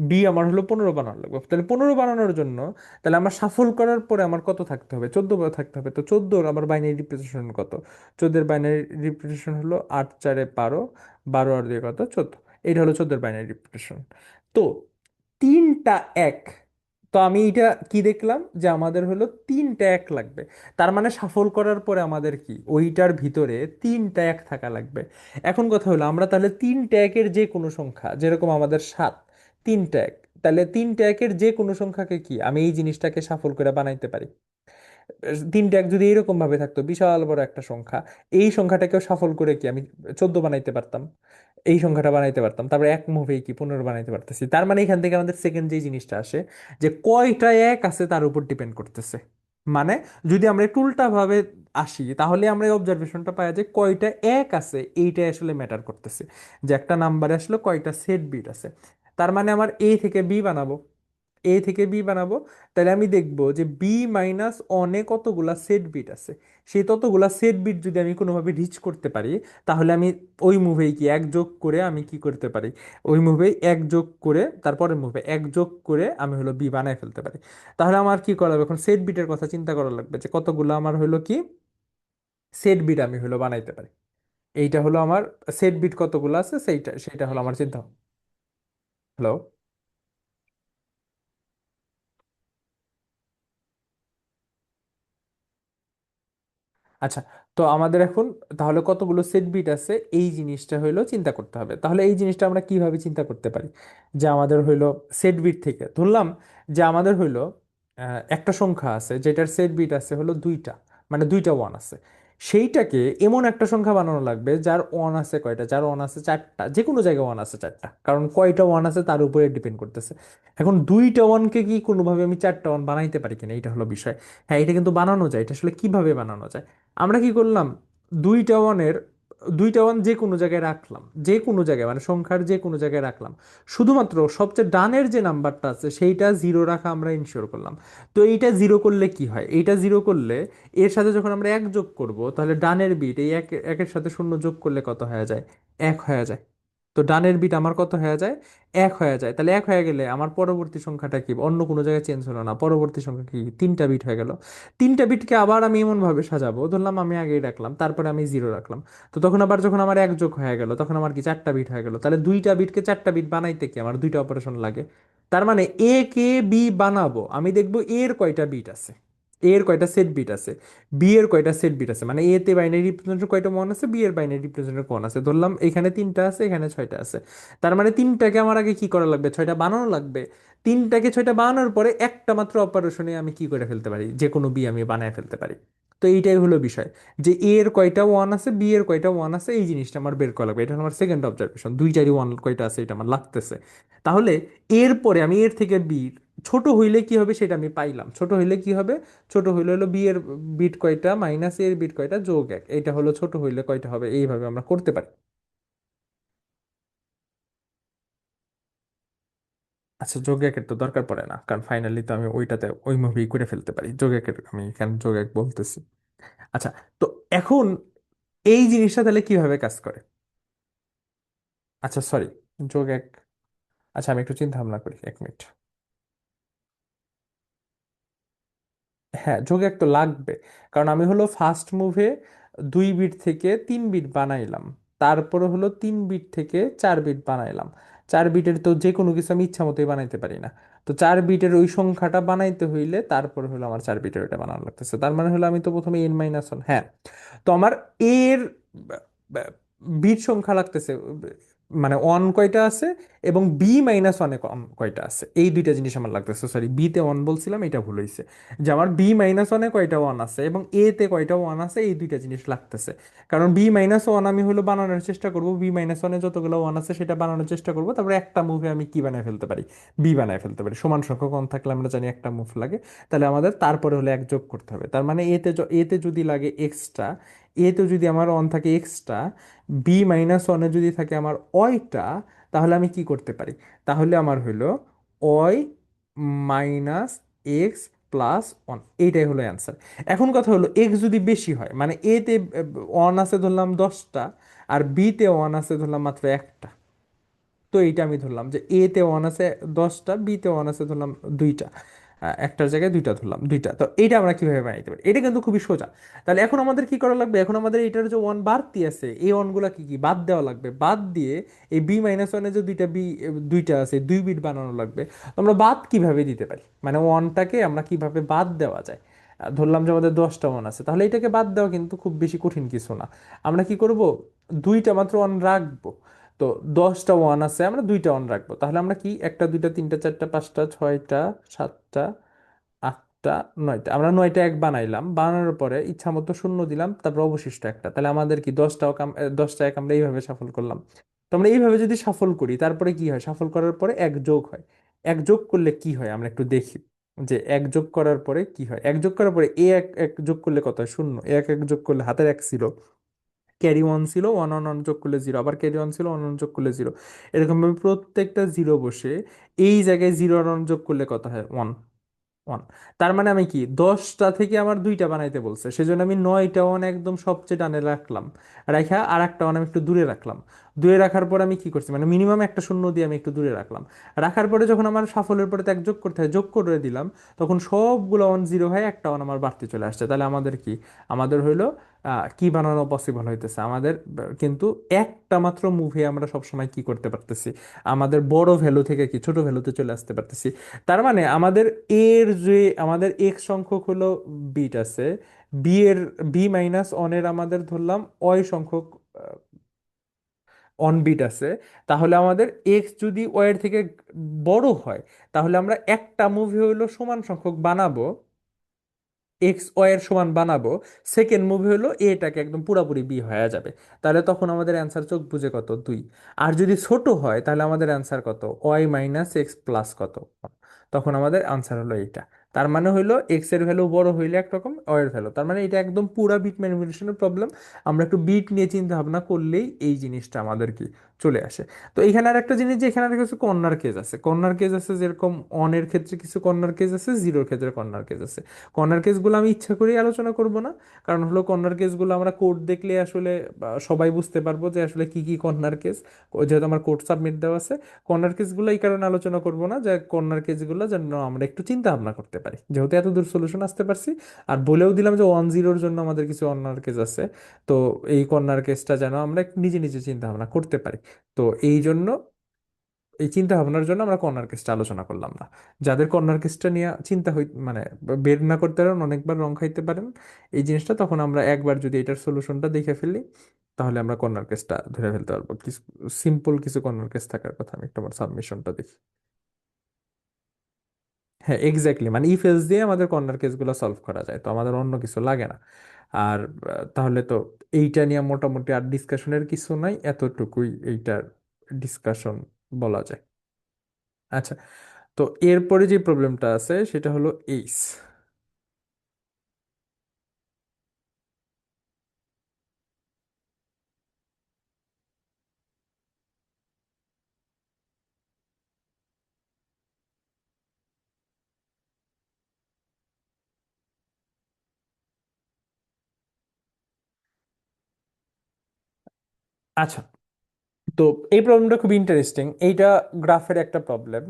বি আমার হলো 15 বানানো লাগবে। তাহলে 15 বানানোর জন্য তাহলে আমার সাফল করার পরে আমার কত থাকতে হবে, 14 থাকতে হবে। তো 14 আমার বাইনারি রিপ্রেজেন্টেশন কত, 14 বাইনারি রিপ্রেজেন্টেশন হলো 8 4 12, 12 আর 2 কত, 14। এটা হলো 14 বাইনারি রিপ্রেজেন্টেশন। তো তিনটা এক, তো আমি এটা কি দেখলাম যে আমাদের হলো তিনটা এক লাগবে। তার মানে সাফল করার পরে আমাদের কি ওইটার ভিতরে তিনটা এক থাকা লাগবে। এখন কথা হলো আমরা তাহলে তিনটা একের যে কোনো সংখ্যা, যেরকম আমাদের 7, তিনটা এক, তাহলে তিনটা একের যে কোনো সংখ্যাকে কি আমি এই জিনিসটাকে সাফল করে বানাইতে পারি। তিনটা এক যদি এরকম ভাবে থাকতো, বিশাল বড় একটা সংখ্যা, এই সংখ্যাটাকেও সফল করে কি আমি 14 বানাইতে পারতাম, এই সংখ্যাটা বানাইতে পারতাম, তারপরে এক মুভেই কি 15 বানাইতে পারতেছি। তার মানে এখান থেকে আমাদের সেকেন্ড যে জিনিসটা আসে, যে কয়টা এক আছে তার উপর ডিপেন্ড করতেছে। মানে যদি আমরা একটু উল্টা ভাবে আসি, তাহলে আমরা এই অবজারভেশনটা পাই যে কয়টা এক আছে এইটাই আসলে ম্যাটার করতেছে, যে একটা নাম্বারে আসলে কয়টা সেট বিট আছে। তার মানে আমার এ থেকে বি বানাবো, এ থেকে বি বানাবো, তাহলে আমি দেখবো যে বি মাইনাস অনে কতগুলা সেট বিট আছে। সেই ততগুলা সেট বিট যদি আমি কোনোভাবে রিচ করতে পারি, তাহলে আমি ওই মুভেই কি এক যোগ করে আমি কি করতে পারি, ওই মুভেই এক যোগ করে তারপরের মুভে এক যোগ করে আমি হলো বি বানায় ফেলতে পারি। তাহলে আমার কি করা হবে, এখন সেট বিটের কথা চিন্তা করা লাগবে যে কতগুলো আমার হলো কি সেট বিট আমি হলো বানাইতে পারি। এইটা হলো আমার সেট বিট কতগুলো আছে, সেইটা সেটা হলো আমার চিন্তা। হ্যালো। আচ্ছা, তো আমাদের এখন তাহলে কতগুলো সেট বিট আছে এই জিনিসটা হইলো চিন্তা করতে হবে। তাহলে এই জিনিসটা আমরা কিভাবে চিন্তা করতে পারি, যে আমাদের হইলো সেট বিট থেকে ধরলাম যে আমাদের হইলো একটা সংখ্যা আছে যেটার সেট বিট আছে হলো 2টা, মানে 2টা ওয়ান আছে। সেইটাকে এমন একটা সংখ্যা বানানো লাগবে যার ওয়ান আছে কয়টা, যার ওয়ান আছে 4টা, যে কোনো জায়গায় ওয়ান আছে 4টা, কারণ কয়টা ওয়ান আছে তার উপরে ডিপেন্ড করতেছে। এখন 2টা ওয়ানকে কি কোনোভাবে আমি 4টা ওয়ান বানাইতে পারি কিনা, এটা হলো বিষয়। হ্যাঁ, এটা কিন্তু বানানো যায়। এটা আসলে কিভাবে বানানো যায়, আমরা কি করলাম, দুইটা ওয়ানের, দুইটা ওয়ান যে কোনো জায়গায় রাখলাম, যে কোনো জায়গায় মানে সংখ্যার যে কোনো জায়গায় রাখলাম, শুধুমাত্র সবচেয়ে ডানের যে নাম্বারটা আছে সেইটা জিরো রাখা আমরা ইনশিওর করলাম। তো এইটা জিরো করলে কি হয়, এইটা জিরো করলে এর সাথে যখন আমরা এক যোগ করব, তাহলে ডানের বিট এই এক, একের সাথে শূন্য যোগ করলে কত হয়ে যায়, এক হয়ে যায়। তো ডানের বিট আমার কত হয়ে যায়, এক হয়ে যায়। তাহলে এক হয়ে গেলে আমার পরবর্তী সংখ্যাটা কি, অন্য কোনো জায়গায় চেঞ্জ হলো না, পরবর্তী সংখ্যা কি, 3টা বিট হয়ে গেল। 3টা বিটকে আবার আমি এমন ভাবে সাজাবো, ধরলাম আমি আগেই রাখলাম, তারপরে আমি জিরো রাখলাম। তো তখন আবার যখন আমার এক যোগ হয়ে গেল, তখন আমার কি 4টা বিট হয়ে গেল। তাহলে 2টা বিটকে 4টা বিট বানাইতে কি আমার 2টা অপারেশন লাগে। তার মানে এ কে বি বানাবো, আমি দেখবো এর কয়টা বিট আছে, এর কয়টা সেট বিট আছে, বি এর কয়টা সেট বিট আছে, মানে এ তে বাইনারি রিপ্রেজেন্টেশন কয়টা মান আছে, বি এর বাইনারি রিপ্রেজেন্টেশন কোন আছে। ধরলাম এখানে 3টা আছে, এখানে 6টা আছে। তার মানে 3টাকে আমার আগে কি করা লাগবে, 6টা বানানো লাগবে। 3টাকে 6টা বানানোর পরে একটা মাত্র অপারেশনে আমি কি করে ফেলতে পারি, যে কোনো বি আমি বানায় ফেলতে পারি। তো এইটাই হলো বিষয়, যে এ এর কয়টা ওয়ান আছে, বি এর কয়টা ওয়ান আছে, এই জিনিসটা আমার বের করা লাগবে। এটা হলো আমার সেকেন্ড অবজারভেশন, দুইটারই ওয়ান কয়টা আছে এটা আমার লাগতেছে। তাহলে এরপরে আমি এর থেকে বি ছোট হইলে কি হবে সেটা আমি পাইলাম। ছোট হইলে কি হবে, ছোট হইলে হলো বি এর বিট কয়টা মাইনাস এর বিট কয়টা যোগ এক, এটা হলো ছোট হইলে কয়টা হবে, এইভাবে আমরা করতে পারি। আচ্ছা, যোগ একের তো দরকার পড়ে না, কারণ ফাইনালি তো আমি ওইটাতে ওই মুভি করে ফেলতে পারি। যোগ একের আমি এখানে যোগ এক বলতেছি। আচ্ছা, তো এখন এই জিনিসটা তাহলে কিভাবে কাজ করে। আচ্ছা সরি, যোগ এক, আচ্ছা আমি একটু চিন্তা ভাবনা করি, 1 মিনিট। হ্যাঁ, যোগ এক তো লাগবে, কারণ আমি হলো ফার্স্ট মুভে 2 বিট থেকে 3 বিট বানাইলাম, তারপরে হলো 3 বিট থেকে 4 বিট বানাইলাম। 4 বিটের তো যে কোনো কিছু আমি ইচ্ছা মতোই বানাইতে পারি না। তো 4 বিটের ওই সংখ্যাটা বানাইতে হইলে তারপরে হলো আমার 4 বিটের ওইটা বানানো লাগতেছে। তার মানে হলো আমি তো প্রথমে n-1, হ্যাঁ। তো আমার এর বিট সংখ্যা লাগতেছে, মানে ওয়ান কয়টা আছে, এবং বি মাইনাস ওয়ানে কয়টা আছে, এই দুইটা জিনিস আমার লাগতেছে। সরি, বি তে ওয়ান বলছিলাম, এটা ভুল হয়েছে। যে আমার বি মাইনাস ওয়ানে কয়টা ওয়ান আছে এবং এ তে কয়টা ওয়ান আছে, এই দুইটা জিনিস লাগতেছে। কারণ বি মাইনাস ওয়ান আমি হলো বানানোর চেষ্টা করব, বি মাইনাস ওয়ানে যতগুলো ওয়ান আছে সেটা বানানোর চেষ্টা করব, তারপরে একটা মুভে আমি কি বানায় ফেলতে পারি, বি বানায় ফেলতে পারি। সমান সংখ্যক ওয়ান থাকলে আমরা জানি একটা মুভ লাগে, তাহলে আমাদের তারপরে হলে এক যোগ করতে হবে। তার মানে এতে যদি লাগে এক্সট্রা, এতে যদি আমার ওয়ান থাকে এক্সট্রা, বি মাইনাস ওয়ানে যদি থাকে আমার ওয়াইটা, তাহলে আমি কি করতে পারি, তাহলে আমার হইলো Y minus X plus one, এইটাই হলো অ্যান্সার। এখন কথা হলো এক্স যদি বেশি হয়, মানে এতে ওয়ান আছে ধরলাম 10টা, আর বিতে ওয়ান আছে ধরলাম মাত্র একটা, তো এইটা আমি ধরলাম যে এ তে ওয়ান আছে 10টা, বি তে ওয়ান আছে ধরলাম দুইটা, একটার জায়গায় দুইটা ধরলাম, দুইটা। তো এইটা আমরা কিভাবে বানাইতে পারি, এটা কিন্তু খুবই সোজা। তাহলে এখন আমাদের কি করা লাগবে, এখন আমাদের এটার যে ওয়ান বাড়তি আছে এই ওয়ানগুলা কি কি বাদ দেওয়া লাগবে, বাদ দিয়ে এই বি মাইনাস ওয়ানে যে দুইটা আছে, 2 বিট বানানো লাগবে। তো আমরা বাদ কিভাবে দিতে পারি, মানে ওয়ানটাকে আমরা কিভাবে বাদ দেওয়া যায়। ধরলাম যে আমাদের 10টা ওয়ান আছে, তাহলে এটাকে বাদ দেওয়া কিন্তু খুব বেশি কঠিন কিছু না। আমরা কি করব, দুইটা মাত্র ওয়ান রাখবো। তো 10টা ওয়ান আছে, আমরা দুইটা ওয়ান রাখবো, তাহলে আমরা কি একটা দুইটা তিনটা চারটা পাঁচটা ছয়টা সাতটা আটটা নয়টা, আমরা নয়টা এক বানাইলাম, বানানোর পরে ইচ্ছা মতো শূন্য দিলাম, তারপর অবশিষ্ট একটা, তাহলে আমাদের কি 10টা এক আমরা এইভাবে সাফল করলাম। তো আমরা এইভাবে যদি সাফল করি তারপরে কি হয়, সাফল করার পরে এক যোগ হয়। এক যোগ করলে কি হয় আমরা একটু দেখি, যে এক যোগ করার পরে কি হয়। এক যোগ করার পরে এ এক এক যোগ করলে কত হয়, শূন্য। এ এক এক যোগ করলে হাতের এক ছিল, ক্যারি ওয়ান ছিল, ওয়ান ওয়ান ওয়ান যোগ করলে জিরো, আবার ক্যারি ওয়ান ছিল, ওয়ান ওয়ান যোগ করলে জিরো। এরকম ভাবে প্রত্যেকটা জিরো বসে এই জায়গায় জিরো ওয়ান যোগ করলে কত হয়, ওয়ান। ওয়ান। তার মানে আমি কি 10টা থেকে আমার দুইটা বানাইতে বলছে, সেজন্য আমি 9টা ওয়ান একদম সবচেয়ে ডানে রাখলাম, রাখা আর একটা ওয়ান আমি একটু দূরে রাখলাম। দূরে রাখার পর আমি কি করছি, মানে মিনিমাম একটা শূন্য দিয়ে আমি একটু দূরে রাখলাম। রাখার পরে যখন আমার সাফল্যের পরে তো এক যোগ করতে হয়, যোগ করে দিলাম, তখন সবগুলো ওয়ান জিরো হয়, একটা ওয়ান আমার বাড়তি চলে আসছে। তাহলে আমাদের কি, আমাদের হইলো কি বানানো পসিবল হইতেছে আমাদের, কিন্তু একটা মাত্র মুভি আমরা সবসময় কি করতে পারতেছি, আমাদের বড় ভ্যালু থেকে কি ছোট ভ্যালুতে চলে আসতে পারতেছি। তার মানে আমাদের এর যে আমাদের এক্স সংখ্যক হলো বিট আছে, বি এর বি মাইনাস অনের আমাদের ধরলাম অয় সংখ্যক অন বিট আছে, তাহলে আমাদের এক্স যদি ওয়ের থেকে বড় হয়, তাহলে আমরা একটা মুভি হইলো সমান সংখ্যক বানাবো, এক্স ওয়াই এর সমান বানাবো। সেকেন্ড মুভি হলো এটাকে একদম পুরাপুরি বি হয়ে যাবে। তাহলে তখন আমাদের অ্যান্সার চোখ বুঝে কত, 2। আর যদি ছোট হয় তাহলে আমাদের অ্যান্সার কত, ওয়াই মাইনাস এক্স প্লাস কত, তখন আমাদের আনসার হলো এইটা। তার মানে হইলো এক্স এর ভ্যালু বড় হইলে একরকম, ওয়াই এর ভ্যালু, তার মানে এটা একদম পুরা বিট ম্যানিপুলেশনের প্রবলেম। আমরা একটু বিট নিয়ে চিন্তা ভাবনা করলেই এই জিনিসটা আমাদের কি চলে আসে। তো এখানে আর একটা জিনিস, যে এখানে আর কিছু কর্নার কেস আছে, কর্নার কেস আছে যেরকম অনের ক্ষেত্রে কিছু কর্নার কেস আছে, জিরোর ক্ষেত্রে কর্নার কেস আছে। কর্নার কেসগুলো আমি ইচ্ছা করেই আলোচনা করব না, কারণ হলো কর্নার কেসগুলো আমরা কোড দেখলে আসলে সবাই বুঝতে পারবো যে আসলে কি কি কর্নার কেস, যেহেতু আমার কোড সাবমিট দেওয়া আছে। কর্নার কেসগুলো এই কারণে আলোচনা করব না, যে কর্নার কেসগুলো যেন আমরা একটু চিন্তা ভাবনা করতে পারি, যেহেতু এত দূর সলিউশন আসতে পারছি। আর বলেও দিলাম যে ওয়ান জিরোর জন্য আমাদের কিছু কর্নার কেস আছে, তো এই কর্নার কেসটা যেন আমরা একটু নিজে নিজে চিন্তা ভাবনা করতে পারি। তো এই জন্য, এই চিন্তা ভাবনার জন্য আমরা কর্নার কেসটা আলোচনা করলাম না। যাদের কর্নার কেসটা নিয়ে চিন্তা মানে বের না করতে পারেন, অনেকবার রং খাইতে পারেন এই জিনিসটা, তখন আমরা একবার যদি এটার সলিউশনটা দেখে ফেলি, তাহলে আমরা কর্নার কেসটা ধরে ফেলতে পারবো। কিছু সিম্পল কিছু কর্নার কেস থাকার কথা, আমি একটু আমার সাবমিশনটা দেখি। হ্যাঁ, এক্স্যাক্টলি, মানে ইফ এলস দিয়ে আমাদের কর্নার কেসগুলো সলভ করা যায়, তো আমাদের অন্য কিছু লাগে না। আর তাহলে তো এইটা নিয়ে মোটামুটি আর ডিসকাশনের কিছু নাই, এতটুকুই এইটার ডিসকাশন বলা যায়। আচ্ছা, তো এরপরে যে প্রবলেমটা আছে সেটা হলো এইস। আচ্ছা, তো এই প্রবলেমটা খুব ইন্টারেস্টিং, এইটা গ্রাফের একটা প্রবলেম।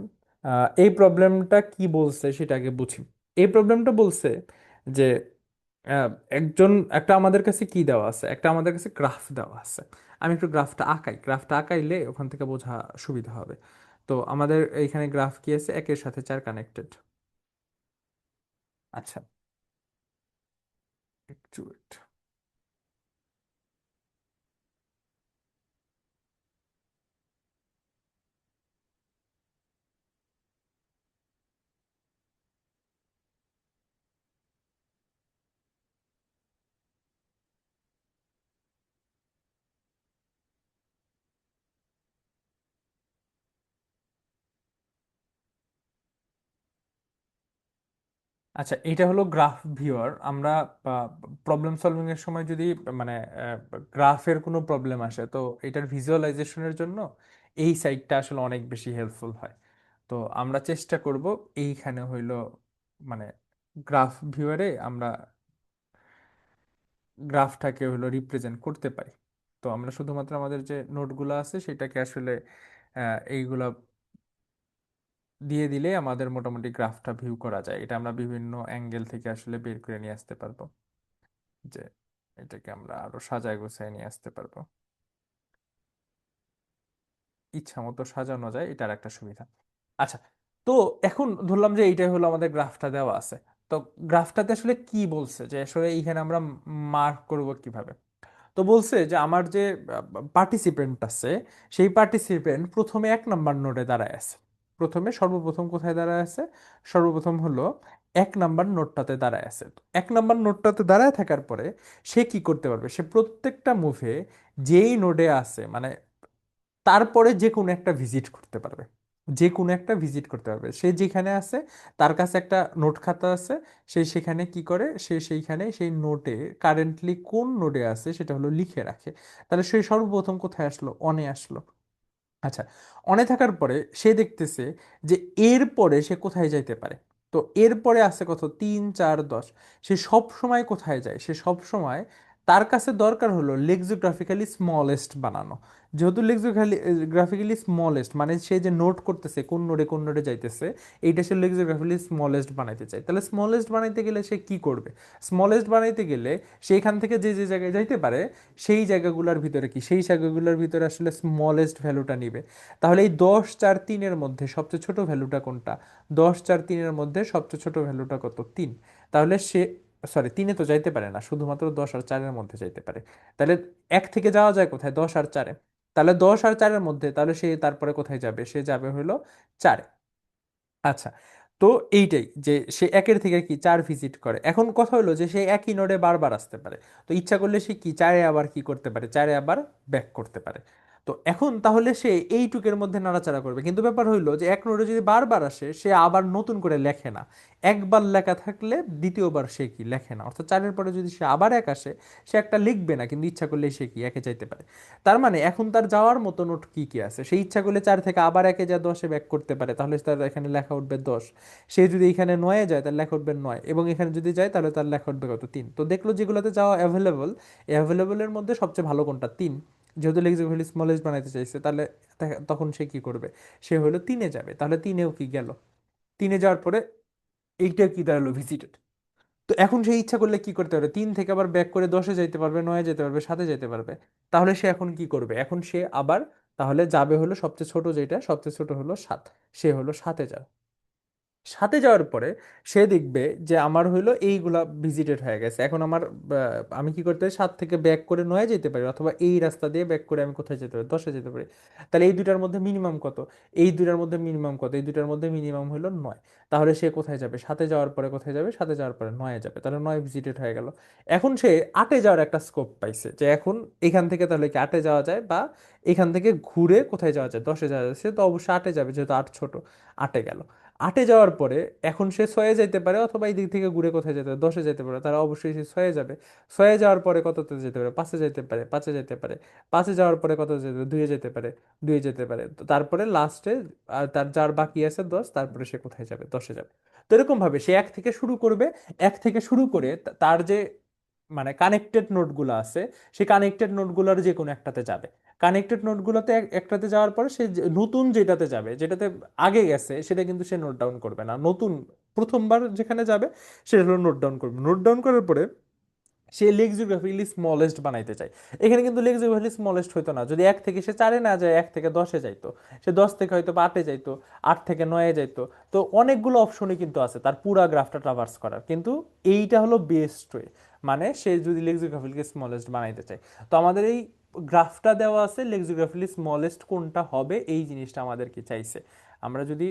এই প্রবলেমটা কি বলছে সেটা আগে বুঝি। এই প্রবলেমটা বলছে যে আহ, একটা আমাদের কাছে কি দেওয়া আছে, একটা আমাদের কাছে গ্রাফ দেওয়া আছে। আমি একটু গ্রাফটা আঁকাই, গ্রাফটা আঁকাইলে ওখান থেকে বোঝা সুবিধা হবে। তো আমাদের এইখানে গ্রাফ কি আছে, একের সাথে চার কানেক্টেড। আচ্ছা, একটু wait। আচ্ছা, এটা হলো গ্রাফ ভিউয়ার। আমরা প্রবলেম সলভিং এর সময় যদি মানে গ্রাফের কোনো প্রবলেম আসে, তো এটার ভিজুয়ালাইজেশনের জন্য এই সাইটটা আসলে অনেক বেশি হেল্পফুল হয়। তো আমরা চেষ্টা করব এইখানে হইলো মানে গ্রাফ ভিউয়ারে আমরা গ্রাফটাকে হলো রিপ্রেজেন্ট করতে পারি। তো আমরা শুধুমাত্র আমাদের যে নোটগুলো আছে সেটাকে আসলে এইগুলা দিয়ে দিলে আমাদের মোটামুটি গ্রাফটা ভিউ করা যায়। এটা আমরা বিভিন্ন অ্যাঙ্গেল থেকে আসলে বের করে নিয়ে আসতে পারবো, যে এটাকে আমরা আরো সাজায় গোছায় নিয়ে আসতে পারবো। ইচ্ছা মতো সাজানো যায়, এটার একটা সুবিধা। আচ্ছা, তো এখন ধরলাম যে এইটাই হলো আমাদের গ্রাফটা দেওয়া আছে। তো গ্রাফটাতে আসলে কি বলছে যে আসলে এইখানে আমরা মার্ক করব কিভাবে? তো বলছে যে আমার যে পার্টিসিপেন্ট আছে, সেই পার্টিসিপেন্ট প্রথমে 1 নাম্বার নোডে দাঁড়ায় আছে। সর্বপ্রথম কোথায় দাঁড়ায় আছে? সর্বপ্রথম হলো 1 নাম্বার নোডটাতে দাঁড়ায় আছে। তো 1 নাম্বার নোডটাতে দাঁড়ায় থাকার পরে সে কি করতে পারবে? সে প্রত্যেকটা মুভে যেই নোডে আছে মানে তারপরে যে কোনো একটা ভিজিট করতে পারবে। যে কোনো একটা ভিজিট করতে পারবে, সে যেখানে আছে তার কাছে একটা নোট খাতা আছে। সে সেখানে কি করে, সে সেইখানে সেই নোটে কারেন্টলি কোন নোডে আছে সেটা হলো লিখে রাখে। তাহলে সে সর্বপ্রথম কোথায় আসলো? অনে আসলো। আচ্ছা, অনে থাকার পরে সে দেখতেছে যে এরপরে সে কোথায় যাইতে পারে। তো এরপরে আছে কত? 3 4 10। সে সব সময় কোথায় যায়? সে সব সময় তার কাছে দরকার হলো লেক্সিওগ্রাফিক্যালি স্মলেস্ট বানানো। যেহেতু লেক্সিওগ্রাফিক্যালি স্মলেস্ট মানে সে যে নোট করতেছে কোন নোডে যাইতেছে, এইটা সে লেক্সিওগ্রাফিক্যালি স্মলেস্ট বানাইতে চায়। তাহলে স্মলেস্ট বানাইতে গেলে সে কি করবে? স্মলেস্ট বানাইতে গেলে সেইখান থেকে যে যে জায়গায় যাইতে পারে সেই জায়গাগুলোর ভিতরে কি, সেই জায়গাগুলোর ভিতরে আসলে স্মলেস্ট ভ্যালুটা নিবে। তাহলে এই 10 4 3-এর মধ্যে সবচেয়ে ছোট ভ্যালুটা কোনটা? 10 4 3-এর মধ্যে সবচেয়ে ছোট ভ্যালুটা কত? 3। তাহলে সে, সরি, 3-এ তো যাইতে পারে না, শুধুমাত্র 10 আর 4-এর মধ্যে যাইতে পারে। তাহলে এক থেকে যাওয়া যায় কোথায়? 10 আর 4-এ। তাহলে 10 আর 4-এর মধ্যে, তাহলে সে তারপরে কোথায় যাবে? সে যাবে হলো 4-এ। আচ্ছা, তো এইটাই যে সে একের থেকে কি 4 ভিজিট করে। এখন কথা হলো যে সে একই নোডে বারবার আসতে পারে। তো ইচ্ছা করলে সে কি 4-এ আবার কি করতে পারে? 4-এ আবার ব্যাক করতে পারে। তো এখন তাহলে সে এইটুকের মধ্যে নাড়াচাড়া করবে, কিন্তু ব্যাপার হইলো যে এক নোডে যদি বারবার আসে সে আবার নতুন করে লেখে না। একবার লেখা থাকলে দ্বিতীয়বার সে কি লেখে না, অর্থাৎ 4-এর পরে যদি সে আবার এক আসে সে একটা লিখবে না, কিন্তু ইচ্ছা করলে সে কি একে যাইতে পারে। তার মানে এখন তার যাওয়ার মতো নোট কি কি আছে? সেই ইচ্ছা করলে 4 থেকে আবার একে যা 10-এ ব্যাক করতে পারে, তাহলে তার এখানে লেখা উঠবে 10। সে যদি এখানে 9-এ যায় তার লেখা উঠবে 9, এবং এখানে যদি যায় তাহলে তার লেখা উঠবে কত? 3। তো দেখলো যেগুলোতে যাওয়া অ্যাভেলেবল, এই অ্যাভেলেবলের মধ্যে সবচেয়ে ভালো কোনটা? 3। যেহেতু লেক্সিক ভ্যালি স্মলেস্ট বানাইতে চাইছে, তাহলে তখন সে কি করবে? সে হলো 3-এ যাবে। তাহলে 3-এও কি গেল? 3-এ যাওয়ার পরে এইটা কি দাঁড়ালো? ভিজিটেড। তো এখন সে ইচ্ছা করলে কি করতে পারবে? 3 থেকে আবার ব্যাক করে 10-এ যাইতে পারবে, 9-এ যেতে পারবে, 7-এ যেতে পারবে। তাহলে সে এখন কি করবে? এখন সে আবার তাহলে যাবে হলো সবচেয়ে ছোট, যেটা সবচেয়ে ছোট হলো 7। সে হলো 7-এ যাবে। 7-এ যাওয়ার পরে সে দেখবে যে আমার হইলো এইগুলা ভিজিটেড হয়ে গেছে। এখন আমার আমি কি করতে পারি? 7 থেকে ব্যাক করে 9-এ যেতে পারি, অথবা এই রাস্তা দিয়ে ব্যাক করে আমি কোথায় যেতে পারি? 10-এ যেতে পারি। তাহলে এই দুইটার মধ্যে মিনিমাম কত? এই দুইটার মধ্যে মিনিমাম কত? এই দুইটার মধ্যে মিনিমাম হলো 9। তাহলে সে কোথায় যাবে? 7-এ যাওয়ার পরে কোথায় যাবে? 7-এ যাওয়ার পরে 9-এ যাবে। তাহলে 9 ভিজিটেড হয়ে গেল। এখন সে 8-এ যাওয়ার একটা স্কোপ পাইছে, যে এখন এখান থেকে তাহলে কি 8-এ যাওয়া যায়, বা এখান থেকে ঘুরে কোথায় যাওয়া যায়? 10-এ যাওয়া যায়। সে তো অবশ্যই 8-এ যাবে, যেহেতু 8 ছোট। 8-এ গেল। 8-এ যাওয়ার পরে এখন সে 6-এ যেতে পারে, অথবা এই দিক থেকে ঘুরে কোথায় যেতে পারে? 10-এ যেতে পারে। তারা অবশ্যই সে 6-এ যাবে। 6-এ যাওয়ার পরে কততে যেতে পারে? 5-এ যেতে পারে। 5-এ যেতে পারে। 5-এ যাওয়ার পরে কত যেতে পারে? 2-এ যেতে পারে। 2-এ যেতে পারে। তো তারপরে লাস্টে তার যার বাকি আছে 10, তারপরে সে কোথায় যাবে? 10-এ যাবে। তো এরকম ভাবে সে এক থেকে শুরু করবে। এক থেকে শুরু করে তার যে মানে কানেক্টেড নোটগুলো আছে, সেই কানেক্টেড নোটগুলোর যে কোনো একটাতে যাবে। কানেক্টেড নোটগুলোতে একটাতে যাওয়ার পরে সে নতুন যেটাতে যাবে, যেটাতে আগে গেছে, সেটা কিন্তু সে নোট ডাউন করবে না। নতুন প্রথমবার যেখানে যাবে সেটা হলো নোট ডাউন করবে। নোট ডাউন করার পরে সে লেক্সিওগ্রাফিক্যালি স্মলেস্ট বানাইতে চায়। এখানে কিন্তু লেক্সিওগ্রাফিক্যালি স্মলেস্ট হইতো না। যদি 1 থেকে সে 4-এ না যায়, 1 থেকে 10-এ যাইতো। সে 10 থেকে হয়তো 8-এ যাইতো, 8 থেকে 9-এ যাইতো। তো অনেকগুলো অপশনই কিন্তু আছে তার পুরা গ্রাফটা ট্রাভার্স করার, কিন্তু এইটা হলো বেস্ট ওয়ে। মানে সে যদি লেক্সিওগ্রাফিক্যালি স্মলেস্ট বানাইতে চায়, তো আমাদের এই গ্রাফটা দেওয়া আছে, লেক্সিওগ্রাফিক্যালি স্মলেস্ট কোনটা হবে এই জিনিসটা আমাদেরকে চাইছে। আমরা যদি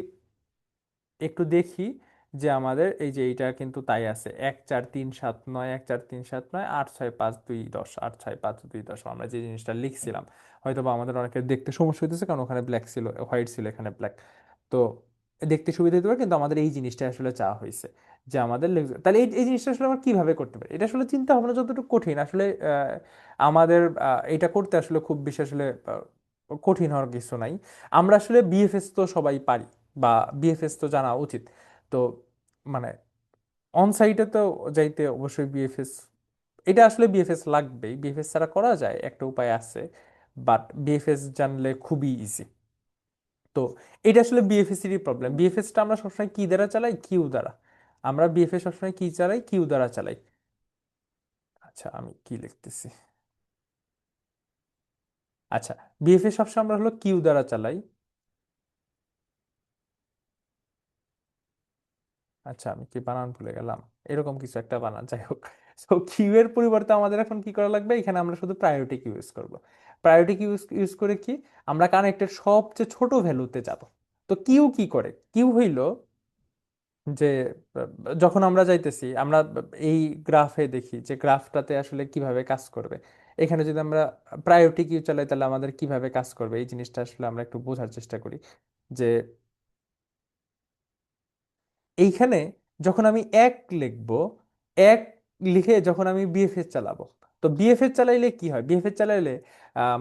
একটু দেখি যে আমাদের এই যে এইটা কিন্তু তাই আছে, 1 4 3 7 9, 1 4 3 7 9, 8 6 5 2 10, 8 6 5 2 10 আমরা যে জিনিসটা লিখছিলাম। হয়তো বা আমাদের অনেকের দেখতে সমস্যা হইতেছে, কারণ ওখানে ব্ল্যাক ছিল, হোয়াইট ছিল, এখানে ব্ল্যাক। তো দেখতে সুবিধা হতে পারে, কিন্তু আমাদের এই জিনিসটা আসলে চাওয়া হয়েছে, যে আমাদের তাহলে এই এই জিনিসটা আসলে আমরা কিভাবে করতে পারি, এটা আসলে চিন্তা ভাবনা যতটুকু কঠিন আসলে আমাদের এটা করতে আসলে খুব বেশি আসলে কঠিন হওয়ার কিছু নাই। আমরা আসলে বিএফএস তো সবাই পারি, বা বিএফএস তো জানা উচিত। তো মানে অন সাইটে তো যাইতে অবশ্যই বিএফএস, এটা আসলে বিএফএস লাগবেই, বিএফএস ছাড়া করা যায় একটা উপায় আছে, বাট বিএফএস জানলে খুবই ইজি। তো এটা আসলে বিএফএস এরই প্রবলেম, বিএফএসটা আমরা সবসময় কি দ্বারা চালাই, কিউ দ্বারা। আমরা বিএফএস সবসময় কি চালাই, কিউ দ্বারা চালাই। আচ্ছা আমি কি লিখতেছি, আচ্ছা বিএফএস সবসময় আমরা হলো কিউ দ্বারা চালাই। আচ্ছা আমি কি বানান ভুলে গেলাম, এরকম কিছু একটা বানান, যাই হোক। তো কিউ এর পরিবর্তে আমাদের এখন কি করা লাগবে, এখানে আমরা শুধু প্রায়োরিটি কিউ ইউজ করব। প্রায়োরিটি কিউ ইউজ করে কি, আমরা কানেক্টের সবচেয়ে ছোট ভ্যালুতে যাব। তো কিউ কি করে, কিউ হইল যে যখন আমরা যাইতেছি, আমরা এই গ্রাফে দেখি যে গ্রাফটাতে আসলে কিভাবে কাজ করবে। এখানে যদি আমরা প্রায়োরিটি কিউ চালাই তাহলে আমাদের কিভাবে কাজ করবে এই জিনিসটা আসলে আমরা একটু বোঝার চেষ্টা করি। যে এইখানে যখন আমি এক লিখবো, এক লিখে যখন আমি বিএফএস চালাবো, তো বিএফএস চালাইলে কি হয়, বিএফএস চালাইলে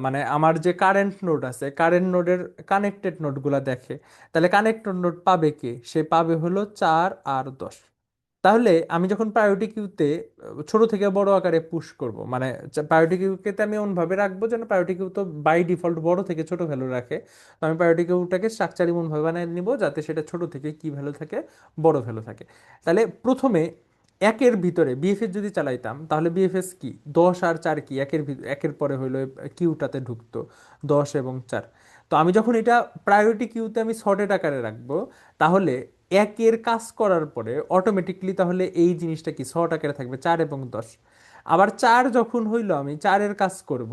মানে আমার যে কারেন্ট নোড আছে, কারেন্ট নোডের কানেক্টেড নোডগুলা দেখে। তাহলে কানেক্টেড নোড পাবে কে, সে পাবে হলো 4 আর 10। তাহলে আমি যখন প্রায়োরিটি কিউতে ছোট থেকে বড় আকারে পুশ করব, মানে প্রায়োরিটি কিউকে আমি এমন ভাবে রাখবো যেন প্রায়োরিটি কিউ তো বাই ডিফল্ট বড় থেকে ছোট ভ্যালু রাখে। তো আমি প্রায়োরিটি কিউটাকে স্ট্রাকচার এমন ভাবে বানিয়ে নিব যাতে সেটা ছোট থেকে কি ভ্যালু থাকে, বড় ভ্যালু থাকে। তাহলে প্রথমে একের ভিতরে বিএফএস যদি চালাইতাম তাহলে বিএফএস কি, 10 আর 4 কি একের পরে হইলো কিউটাতে ঢুকতো, 10 এবং 4। তো আমি যখন এটা প্রায়োরিটি কিউতে আমি সর্টেড আকারে রাখবো, তাহলে একের কাজ করার পরে অটোমেটিকলি তাহলে এই জিনিসটা কি শর্ট আকারে থাকবে, 4 এবং 10। আবার 4 যখন হইলো আমি চারের কাজ করব,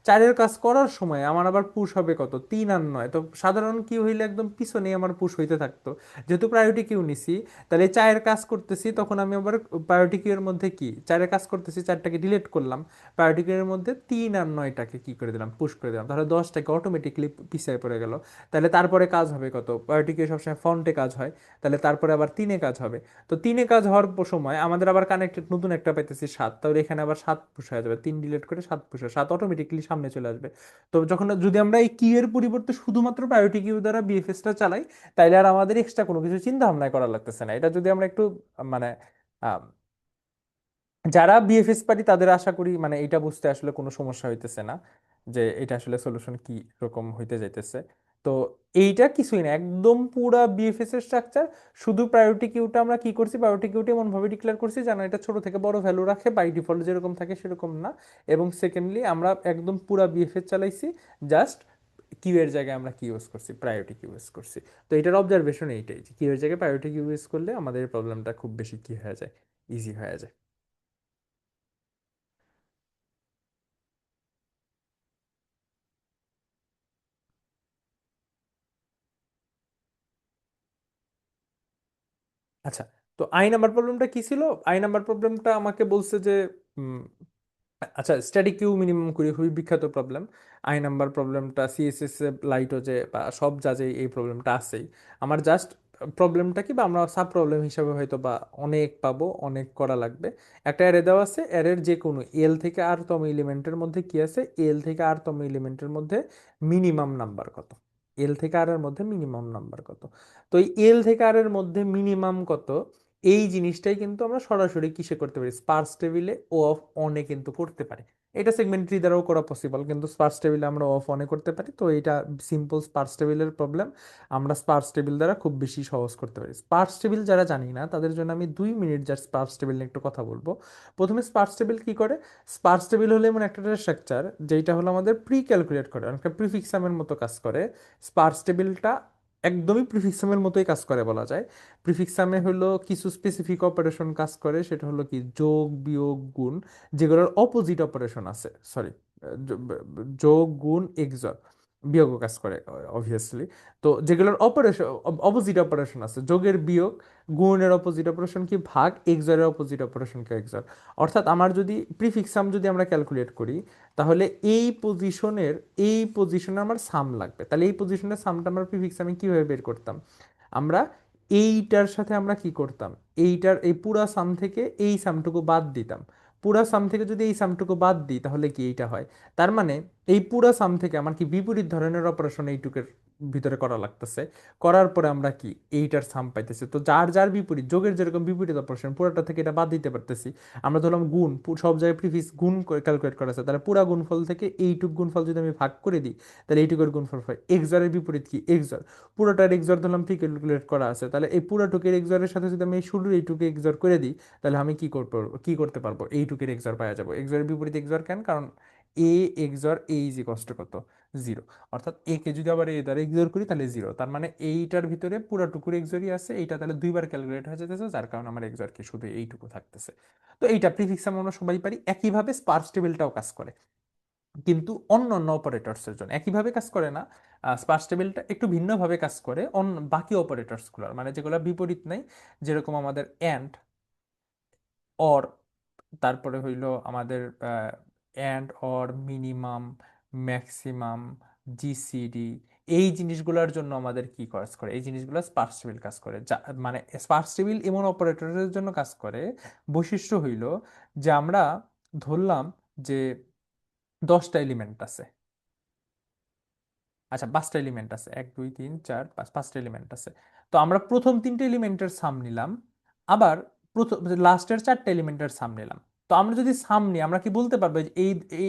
চারের কাজ করার সময় আমার আবার পুশ হবে কত, 3 আর 9। তো সাধারণ কিউ হইলে একদম পিছনে আমার পুশ হইতে থাকতো, যেহেতু প্রায়োরিটি কিউ নিছি। তাহলে চারের কাজ করতেছি, তখন আমি আবার প্রায়োরিটি কিউ এর মধ্যে কি চারের কাজ করতেছি, 4টাকে ডিলিট করলাম, প্রায়োরিটি কিউ এর মধ্যে 3 আর 9টাকে কি করে দিলাম, পুশ করে দিলাম, তাহলে 10টাকে অটোমেটিকলি পিছিয়ে পড়ে গেল। তাহলে তারপরে কাজ হবে কত, প্রায়োরিটি কিউ সবসময় ফ্রন্টে কাজ হয়, তাহলে তারপরে আবার 3-এ কাজ হবে। তো 3-এ কাজ হওয়ার সময় আমাদের আবার কানেক্টেড নতুন একটা পাইতেছি 7, তাহলে এখানে আবার 7 পুশ হয়ে যাবে, 3 ডিলিট করে 7 পুশ হয়, 7 অটোমেটিকলি সামনে চলে আসবে। তো যখন যদি আমরা এই কিউ এর পরিবর্তে শুধুমাত্র প্রায়োরিটি কিউ দ্বারা বিএফএসটা চালাই, তাইলে আর আমাদের এক্সট্রা কোনো কিছু চিন্তা ভাবনা করা লাগতেছে না। এটা যদি আমরা একটু মানে যারা বিএফএস পারি তাদের আশা করি মানে এটা বুঝতে আসলে কোনো সমস্যা হইতেছে না, যে এটা আসলে সলিউশন কি রকম হইতে যাইতেছে। তো এইটা কিছুই না, একদম পুরা বিএফএস এর স্ট্রাকচার। শুধু প্রায়োরিটি কিউটা আমরা কি করছি, প্রায়োরিটি কিউটা এমন ভাবে ডিক্লেয়ার করছি যেন এটা ছোট থেকে বড় ভ্যালু রাখে, বাই ডিফল্ট যেরকম থাকে সেরকম না। এবং সেকেন্ডলি আমরা একদম পুরা বিএফএস চালাইছি, জাস্ট কিউ এর জায়গায় আমরা কি ইউজ করছি, প্রায়োরিটি কিউ ইউজ করছি। তো এটার অবজারভেশন এইটাই যে কিউ এর জায়গায় প্রায়োরিটি কিউ ইউজ করলে আমাদের প্রবলেমটা খুব বেশি কি হয়ে যায়, ইজি হয়ে যায়। আচ্ছা, তো আই নাম্বার প্রবলেমটা কি ছিল, আই নাম্বার প্রবলেমটা আমাকে বলছে যে উম, আচ্ছা স্ট্যাটিক কিউ মিনিমাম করি খুবই বিখ্যাত প্রবলেম। আই নাম্বার প্রবলেমটা সিএসএস লাইটও যে বা সব যা যে এই প্রবলেমটা আছেই। আমার জাস্ট প্রবলেমটা কি, বা আমরা সাব প্রবলেম হিসাবে হয়তো বা অনেক পাবো, অনেক করা লাগবে। একটা অ্যারে দেওয়া আছে, অ্যারের যে কোনো এল থেকে আর তম এলিমেন্টের মধ্যে কি আছে, এল থেকে আর তম এলিমেন্টের মধ্যে মিনিমাম নাম্বার কত, এল থেকে আর এর মধ্যে মিনিমাম নাম্বার কত। তো এই এল থেকে আর এর মধ্যে মিনিমাম কত, এই জিনিসটাই কিন্তু আমরা সরাসরি কিসে করতে পারি, স্পার্স টেবিলে ও অফ অনে কিন্তু করতে পারি। এটা সেগমেন্ট ট্রি দ্বারাও করা পসিবল, কিন্তু স্পার্স টেবিলে আমরা অফ অনে করতে পারি। তো এটা সিম্পল স্পার্স টেবিলের প্রবলেম, আমরা স্পার্স টেবিল দ্বারা খুব বেশি সহজ করতে পারি। স্পার্স টেবিল যারা জানি না তাদের জন্য আমি 2 মিনিট জাস্ট স্পার্স টেবিল নিয়ে একটু কথা বলবো। প্রথমে স্পার্স টেবিল কি করে, স্পার্স টেবিল হলো এমন একটা স্ট্রাকচার যেটা হলো আমাদের প্রি ক্যালকুলেট করে, অনেকটা প্রিফিক্সামের মতো কাজ করে। স্পার্স টেবিলটা একদমই প্রিফিক্সামের মতোই কাজ করে বলা যায়। প্রিফিক্সামে হলো কিছু স্পেসিফিক অপারেশন কাজ করে, সেটা হলো কি যোগ বিয়োগ গুণ, যেগুলোর অপোজিট অপারেশন আছে, সরি, যোগ গুণ এক্সর, বিয়োগও কাজ করে অবভিয়াসলি। তো যেগুলোর অপারেশন অপোজিট অপারেশন আছে, যোগের বিয়োগ, গুণের অপোজিট অপারেশন কি ভাগ, এক্সরের অপোজিট অপারেশন কি এক্সর। অর্থাৎ আমার যদি প্রিফিক্সাম যদি আমরা ক্যালকুলেট করি, তাহলে এই পজিশনে আমার সাম লাগবে। তাহলে এই পজিশনের সামটা আমরা প্রিফিক্সামে কিভাবে বের করতাম, আমরা এইটার সাথে আমরা কি করতাম, এইটার এই পুরা সাম থেকে এই সামটুকু বাদ দিতাম। পুরা সাম থেকে যদি এই সামটুকু বাদ দিই তাহলে কি এইটা হয়। তার মানে এই পুরা সাম থেকে আমার কি বিপরীত ধরনের অপারেশন এইটুকের ভিতরে করা লাগতেছে। করার পরে আমরা কি এইটার সাম পাইতেছি। তো যার যার বিপরীত যোগের যেরকম বিপরীত অপারেশন পুরাটা থেকে এটা বাদ দিতে পারতেছি। আমরা ধরলাম গুণ, সব জায়গায় প্রিফিক্স গুণ ক্যালকুলেট করা আছে, তাহলে পুরা গুণফল থেকে এইটুক গুণফল যদি আমি ভাগ করে দিই তাহলে এইটুকুর গুণফল হয়। এক্সরের বিপরীত কি এক্সর, পুরোটার এক্সর ধরলাম প্রি ক্যালকুলেট করা আছে, তাহলে এই পুরোটুকের এক্সরের সাথে যদি আমি এই শুরুর এইটুকু এক্সর করে দিই তাহলে আমি কি করতে পারবো, এইটুকের এক্সর পাওয়া যাবো। এক্সরের বিপরীত এক্সর কেন, কারণ A XOR A is equals to কত, জিরো। অর্থাৎ এ কে যদি আবার এ দ্বারা এক্সর করি তাহলে জিরো, তার মানে এইটার ভিতরে পুরোটুকুর এক্সরই আছে, এইটা তাহলে দুইবার ক্যালকুলেট হয়ে যেতেছে, যার কারণে আমার এক্সর কি শুধু এইটুকু থাকতেছে। তো এইটা প্রিফিক্স আমরা সবাই পারি। একইভাবে স্পার্স টেবিলটাও কাজ করে, কিন্তু অন্য অন্য অপারেটরসের জন্য একইভাবে কাজ করে না। স্পার্স টেবিলটা একটু ভিন্নভাবে কাজ করে অন্য বাকি অপারেটরসগুলোর, মানে যেগুলো বিপরীত নেই, যেরকম আমাদের অ্যান্ড, অর, তারপরে হইলো আমাদের and, or, minimum, maximum, GCD, এই জিনিসগুলোর জন্য আমাদের কি কাজ করে, এই জিনিসগুলো স্পার্স টেবিল কাজ করে। যা মানে স্পার্স টেবিল এমন অপারেটরের জন্য কাজ করে, বৈশিষ্ট্য হইল যে আমরা ধরলাম যে 10টা এলিমেন্ট আছে। আচ্ছা, 5টা এলিমেন্ট আছে, 1 2 3 4 5, 5টা এলিমেন্ট আছে। তো আমরা প্রথম 3টে এলিমেন্টের সাম নিলাম, আবার প্রথম লাস্টের 4টে এলিমেন্টের সাম নিলাম। তো আমরা যদি সাম নিই আমরা কি বলতে পারবো যে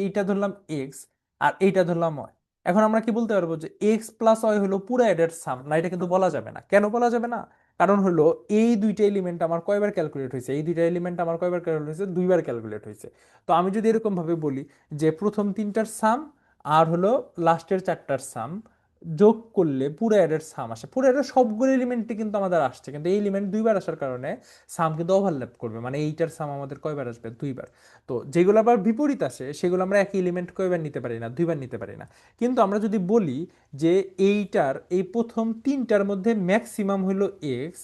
এইটা ধরলাম এক্স আর এইটা ধরলাম ওয়াই। এখন আমরা কি বলতে পারবো যে এক্স প্লাস ওয়াই হলো পুরো এডের সাম, না এটা কিন্তু বলা যাবে না। কেন বলা যাবে না, কারণ হলো এই দুইটা এলিমেন্ট আমার কয়বার ক্যালকুলেট হয়েছে, এই দুইটা এলিমেন্ট আমার কয়বার ক্যালকুলেট হয়েছে, দুইবার ক্যালকুলেট হয়েছে। তো আমি যদি এরকম ভাবে বলি যে প্রথম তিনটার সাম আর হলো লাস্টের চারটার সাম যোগ করলে পুরো অ্যারের সাম আসে, পুরো অ্যারের সবগুলো এলিমেন্টই কিন্তু আমাদের আসছে, কিন্তু এই এলিমেন্ট দুইবার আসার কারণে সাম কিন্তু ওভারল্যাপ করবে, মানে এইটার সাম আমাদের কয়বার আসবে, দুইবার। তো যেগুলো আবার বিপরীত আসে সেগুলো আমরা একই এলিমেন্ট কয়বার নিতে পারি না, দুইবার নিতে পারি না। কিন্তু আমরা যদি বলি যে এইটার এই প্রথম তিনটার মধ্যে ম্যাক্সিমাম হলো এক্স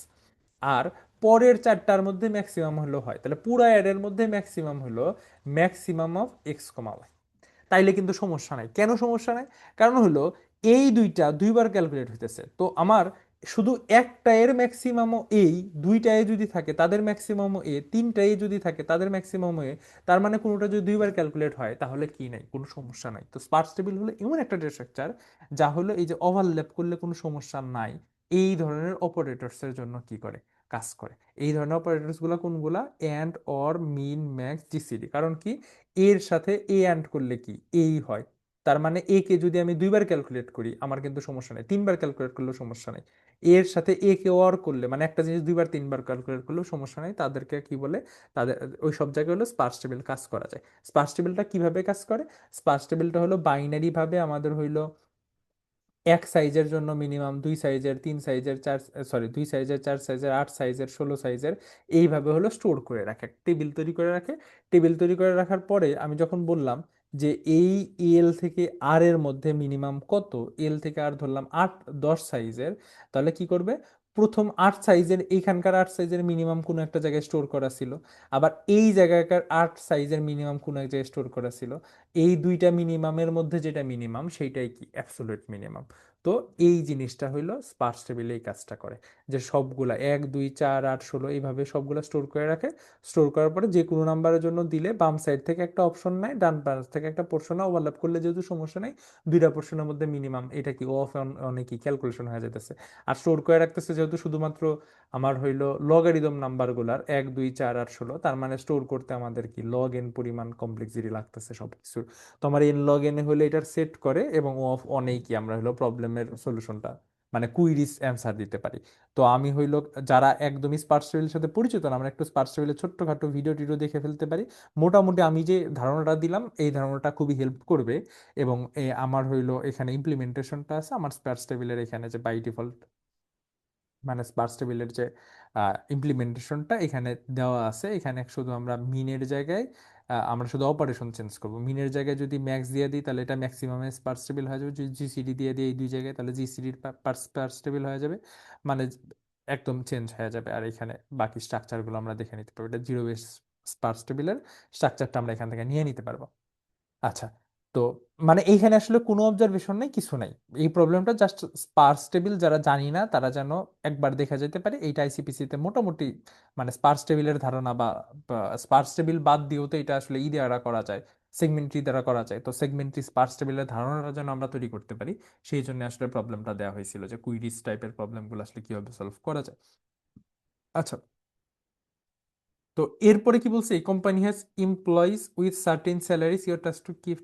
আর পরের চারটার মধ্যে ম্যাক্সিমাম হলো হয়, তাহলে পুরো অ্যারের মধ্যে ম্যাক্সিমাম হলো maximum of X comma Y, তাইলে কিন্তু সমস্যা নাই। কেন সমস্যা নাই, কারণ হলো এই দুইটা দুইবার ক্যালকুলেট হইতেছে, তো আমার শুধু একটা এর ম্যাক্সিমামও এই, দুইটা এ যদি থাকে তাদের ম্যাক্সিমামও এ, তিনটা এ যদি থাকে তাদের ম্যাক্সিমামও এ, তার মানে কোনোটা যদি দুইবার ক্যালকুলেট হয় তাহলে কি নাই, কোনো সমস্যা নাই। তো স্পার্স টেবিল হলো এমন একটা ডেটা স্ট্রাকচার যা হলো এই যে ওভারল্যাপ করলে কোনো সমস্যা নাই, এই ধরনের অপারেটরস এর জন্য কি করে, কাজ করে। এই ধরনের অপারেটরস গুলো কোনগুলা, and, or, min, max, GCD. কারণ কি, এর সাথে এ অ্যান্ড করলে কি এই হয়, তার মানে এ কে যদি আমি দুইবার ক্যালকুলেট করি আমার কিন্তু সমস্যা নেই, তিনবার ক্যালকুলেট করলেও সমস্যা নেই। এর সাথে এ কে অর করলে, মানে একটা জিনিস দুইবার তিনবার ক্যালকুলেট করলেও সমস্যা নেই, তাদেরকে কি বলে, তাদের ওই সব জায়গায় হলো স্পার্স টেবিল কাজ করা যায়। স্পার্স টেবিলটা কিভাবে কাজ করে, স্পার্স টেবিলটা হলো বাইনারি ভাবে আমাদের হইলো এক সাইজের জন্য মিনিমাম, দুই সাইজের, তিন সাইজের, চার, সরি, দুই সাইজের, চার সাইজের, 8 সাইজের, 16 সাইজের, এইভাবে হলো স্টোর করে রাখে, টেবিল তৈরি করে রাখে। টেবিল তৈরি করে রাখার পরে আমি যখন বললাম যে এই এল থেকে আর এর মধ্যে মিনিমাম কত, এল থেকে আর ধরলাম 8 10 সাইজের, তাহলে কি করবে, প্রথম 8 সাইজের, এইখানকার 8 সাইজের মিনিমাম কোনো একটা জায়গায় স্টোর করা ছিল, আবার এই জায়গাকার 8 সাইজের মিনিমাম কোনো এক জায়গায় স্টোর করা ছিল। এই দুইটা মিনিমামের মধ্যে যেটা মিনিমাম সেইটাই কি অ্যাবসলিউট মিনিমাম। তো এই জিনিসটা হইলো স্পার্স টেবিলে এই কাজটা করে, যে সবগুলা 1 2 4 8 16 এইভাবে সবগুলা স্টোর করে রাখে। স্টোর করার পরে যে কোনো নাম্বারের জন্য দিলে বাম সাইড থেকে একটা অপশন নেয়, ডান পাশ থেকে একটা পোর্শন, ওভারল্যাপ করলে যেহেতু সমস্যা নেই, দুইটা পোর্শনের মধ্যে মিনিমাম এটা কি অফ অন অনেকই ক্যালকুলেশন হয়ে যেতেছে। আর স্টোর করে রাখতেছে যেহেতু শুধুমাত্র আমার হইলো লগারিদম নাম্বারগুলার 1 2 4 8 16, তার মানে স্টোর করতে আমাদের কি লগ এন পরিমাণ কমপ্লেক্সিটি লাগতেছে সবকিছু। তো আমার এন লগ এনে হলে এটার সেট করে, এবং অফ অনেই কি আমরা হলো প্রবলেমের সলিউশনটা, মানে কুইরিজ অ্যান্সার দিতে পারি। তো আমি হইলো, যারা একদমই স্পার্স টেবিলের সাথে পরিচিত না, আমরা একটু স্পার্স টেবিলের ছোট্টখাটো ভিডিও টিডিও দেখে ফেলতে পারি। মোটামুটি আমি যে ধারণাটা দিলাম এই ধারণাটা খুবই হেল্প করবে। এবং আমার হইলো এখানে ইমপ্লিমেন্টেশনটা আছে আমার স্পার্স টেবিলের, এখানে যে বাই ডিফল্ট মানে স্পার্স টেবিলের যে ইমপ্লিমেন্টেশনটা এখানে দেওয়া আছে, এখানে শুধু আমরা মিনের জায়গায় আমরা শুধু অপারেশন চেঞ্জ করব। মিনের জায়গায় যদি ম্যাক্স দিয়ে দিই তাহলে এটা ম্যাক্সিমামে স্পার্স টেবিল হয়ে যাবে, যদি জিসিডি দিয়ে দিই এই দুই জায়গায় তাহলে জিসিডির স্পার্স টেবিল হয়ে যাবে, মানে একদম চেঞ্জ হয়ে যাবে। আর এখানে বাকি স্ট্রাকচারগুলো আমরা দেখে নিতে পারবো, এটা জিরো বেস স্পার্স টেবিলের স্ট্রাকচারটা আমরা এখান থেকে নিয়ে নিতে পারবো। আচ্ছা, তো মানে এইখানে আসলে কোনো অবজারভেশন নেই, কিছু নাই। এই প্রবলেমটা জাস্ট স্পার্স টেবিল যারা জানি না তারা যেন একবার দেখা যেতে পারে, এইটা আইসিপিসি তে মোটামুটি মানে স্পার্স টেবিলের ধারণা বা স্পার্স টেবিল বাদ দিয়েও তো এটা আসলে দ্বারা করা যায়, সেগমেন্টরি দ্বারা করা যায়। তো সেগমেন্টরি স্পার্স টেবিলের ধারণাটা যেন আমরা তৈরি করতে পারি, সেই জন্য আসলে প্রবলেমটা দেওয়া হয়েছিল যে কুইরিজ টাইপের প্রবলেমগুলো আসলে কিভাবে সলভ করা যায়। আচ্ছা, তো এরপরে কি বলছে, এই company has employees with certain salaries your task to keep.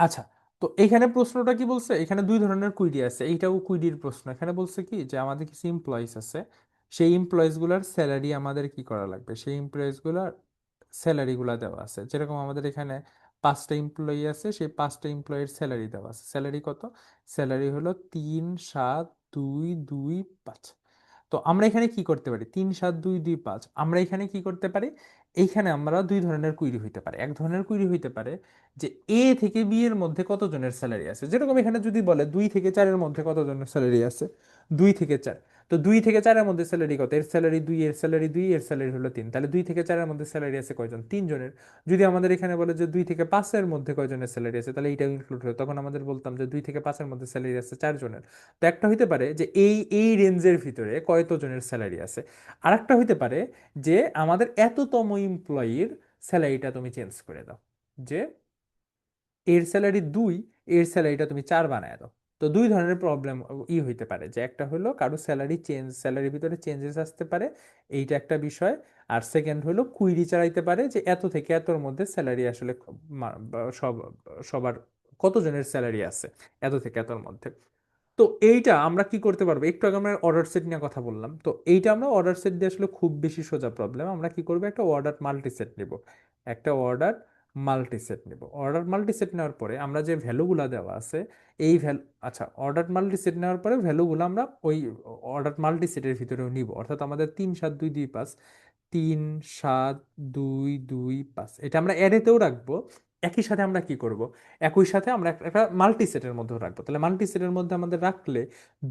আচ্ছা, তো এখানে প্রশ্নটা কি বলছে, এখানে দুই ধরনের কুইরি আছে, এইটাও কুইরির প্রশ্ন। এখানে বলছে কি যে আমাদের কিছু এমপ্লয়িজ আছে, সেই এমপ্লয়িজ গুলার স্যালারি আমাদের কি করা লাগবে, সেই এমপ্লয়িজ গুলার স্যালারি গুলা দেওয়া আছে। যেরকম আমাদের এখানে 5টা এমপ্লয়ি আছে, সেই 5টা এমপ্লয়ির স্যালারি দেওয়া আছে। স্যালারি কত? স্যালারি হলো 3, 7, 2, 2, 5। তো আমরা এখানে কি করতে পারি, 3, 7, 2, 2, 5, আমরা এখানে কি করতে পারি, এইখানে আমরা দুই ধরনের কুইরি হইতে পারে। এক ধরনের কুইরি হইতে পারে যে এ থেকে বি এর মধ্যে কতজনের স্যালারি আছে, যেরকম এখানে যদি বলে 2 থেকে 4-এর মধ্যে কতজনের স্যালারি আছে, 2 থেকে 4। তো 2 থেকে 4-এর মধ্যে স্যালারি কত, এর স্যালারি 2, এর স্যালারি 2, এর স্যালারি হলো 3, তাহলে 2 থেকে 4-এর মধ্যে স্যালারি আছে কয়জন, 3 জনের। যদি আমাদের এখানে বলে যে 2 থেকে 5-এর মধ্যে কয়জনের স্যালারি আছে, তাহলে এইটাও ইনক্লুড হয়, তখন আমাদের বলতাম যে 2 থেকে 5-এর মধ্যে স্যালারি আছে 4 জনের। তো একটা হইতে পারে যে এই এই রেঞ্জের ভিতরে কয়তজনের স্যালারি আছে। আর একটা হইতে পারে যে আমাদের এততম এমপ্লয়ির স্যালারিটা তুমি চেঞ্জ করে দাও, যে এর স্যালারি 2, এর স্যালারিটা তুমি 4 বানায় দাও। তো দুই ধরনের প্রবলেম হইতে পারে, যে একটা হলো কারো স্যালারি চেঞ্জ, স্যালারির ভিতরে চেঞ্জেস আসতে পারে, এইটা একটা বিষয়। আর সেকেন্ড হলো কুইরি চালাইতে পারে যে এত থেকে এতর মধ্যে স্যালারি আসলে সব সবার কতজনের স্যালারি আছে এত থেকে এতর মধ্যে। তো এইটা আমরা কি করতে পারবো, একটু আগে আমরা অর্ডার সেট নিয়ে কথা বললাম, তো এইটা আমরা অর্ডার সেট দিয়ে আসলে খুব বেশি সোজা প্রবলেম। আমরা কি করবো, একটা অর্ডার মাল্টি সেট নিব, একটা অর্ডার মাল্টি সেট নিব। অর্ডার মাল্টি সেট নেওয়ার পরে আমরা যে ভ্যালুগুলা দেওয়া আছে, এই ভ্যালু, আচ্ছা, অর্ডার মাল্টি সেট নেওয়ার পরে ভ্যালুগুলো আমরা ওই অর্ডার মাল্টি সেটের ভিতরেও নিব, অর্থাৎ আমাদের 3, 7, 2, 2, 5, 3, 7, 2, 2, 5 এটা আমরা অ্যারেতেও রাখবো। একই সাথে আমরা কি করব, একই সাথে আমরা একটা মাল্টি সেটের মধ্যে রাখবো। তাহলে মাল্টি সেটের মধ্যে আমাদের রাখলে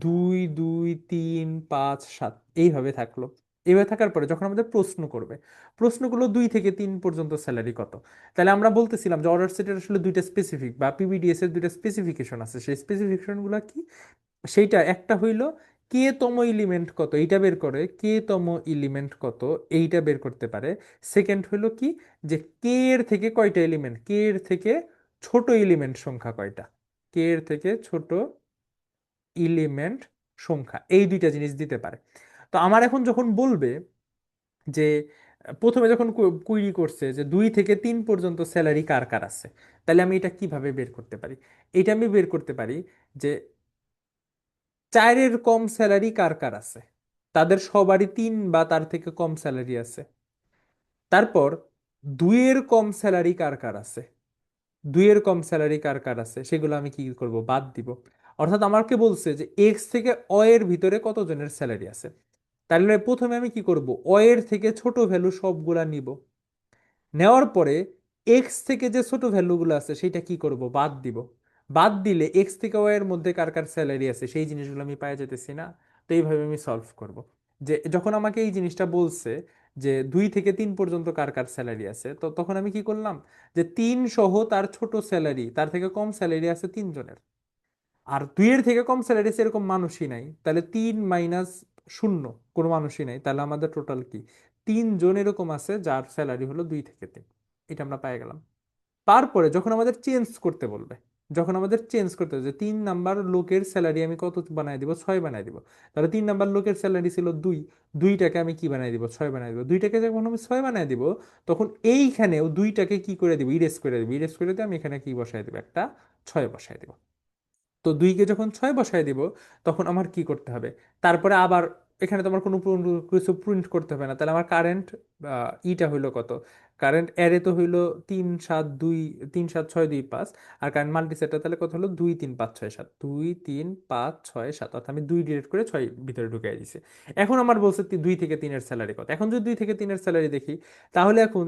2, 2, 3, 5, 7 এইভাবে থাকলো। এইভাবে থাকার পরে যখন আমাদের প্রশ্ন করবে, প্রশ্নগুলো 2 থেকে 3 পর্যন্ত স্যালারি কত, তাহলে আমরা বলতেছিলাম যে অর্ডার সেটের আসলে দুইটা স্পেসিফিক বা পিবিডিএস এর দুইটা স্পেসিফিকেশন আছে, সেই স্পেসিফিকেশন গুলো কি, সেইটা একটা হইলো কে তম এলিমেন্ট কত এইটা বের করে, কে তম এলিমেন্ট কত এইটা বের করতে পারে। সেকেন্ড হইলো কি, যে কে এর থেকে কয়টা এলিমেন্ট, কে এর থেকে ছোট এলিমেন্ট সংখ্যা কয়টা, কে এর থেকে ছোট এলিমেন্ট সংখ্যা, এই দুইটা জিনিস দিতে পারে। তো আমার এখন যখন বলবে যে প্রথমে যখন কুইরি করছে যে 2 থেকে 3 পর্যন্ত স্যালারি কার কার আছে, তাহলে আমি এটা কিভাবে বের করতে পারি, এটা আমি বের করতে পারি যে 4-এর কম স্যালারি কার কার আছে, তাদের সবারই 3 বা তার থেকে কম স্যালারি আছে। তারপর 2-এর কম স্যালারি কার কার আছে, 2-এর কম স্যালারি কার কার আছে, সেগুলো আমি কি করব, বাদ দিব। অর্থাৎ আমাকে বলছে যে এক্স থেকে অ এর ভিতরে কতজনের স্যালারি আছে। তাহলে প্রথমে আমি কি করব, অ এর থেকে ছোট ভ্যালু সবগুলা নিব, নেওয়ার পরে এক্স থেকে যে ছোট ভ্যালুগুলো আছে সেটা কি করব, বাদ দিব। বাদ দিলে এক্স থেকে ওয়াই এর মধ্যে কার কার স্যালারি আছে সেই জিনিসগুলো আমি পাই যেতেছি না। তো এইভাবে আমি সলভ করব। যে যখন আমাকে এই জিনিসটা বলছে যে 2 থেকে 3 পর্যন্ত কার কার স্যালারি আছে, তো তখন আমি কি করলাম, যে 3 সহ তার ছোট স্যালারি, তার থেকে কম স্যালারি আছে 3 জনের, আর 2-এর থেকে কম স্যালারি সেরকম মানুষই নাই, তাহলে 3 - 0 কোনো মানুষই নাই, তাহলে আমাদের টোটাল কি, 3 জন এরকম আছে যার স্যালারি হলো 2 থেকে 3। এটা আমরা পেয়ে গেলাম। তারপরে যখন আমাদের চেঞ্জ করতে বলবে, যখন আমাদের চেঞ্জ করতে হবে যে 3 নাম্বার লোকের স্যালারি আমি কত বানাই দিব, 6 বানাই দিব। তাহলে 3 নাম্বার লোকের স্যালারি ছিল 2, 2টাকে আমি কি বানাই দিব, 6 বানাই দিব। 2টাকে যখন আমি 6 বানাই দিব, তখন এইখানেও 2টাকে কি করে দিব, ইরেজ করে দিব। ইরেজ করে দিয়ে আমি এখানে কি বসাই দিব, একটা 6 বসাই দিব। তো 2কে যখন 6 বসায় দিব, তখন আমার কি করতে হবে, তারপরে আবার এখানে তোমার কোনো কিছু প্রিন্ট করতে হবে না। তাহলে আমার কারেন্ট ইটা হইলো কত, কারেন্ট অ্যারে তো হইলো 3 7 2, 3 7 6 2 5। আর কারেন্ট মাল্টি সেটটা তাহলে কত হলো 2 3 5 6 7, 2 3 5 6 7, অর্থাৎ আমি 2 ডিলিট করে 6 ভিতরে ঢুকিয়ে দিছি। এখন আমার বলছে 2 থেকে 3-এর স্যালারি কত। এখন যদি 2 থেকে 3-এর স্যালারি দেখি, তাহলে এখন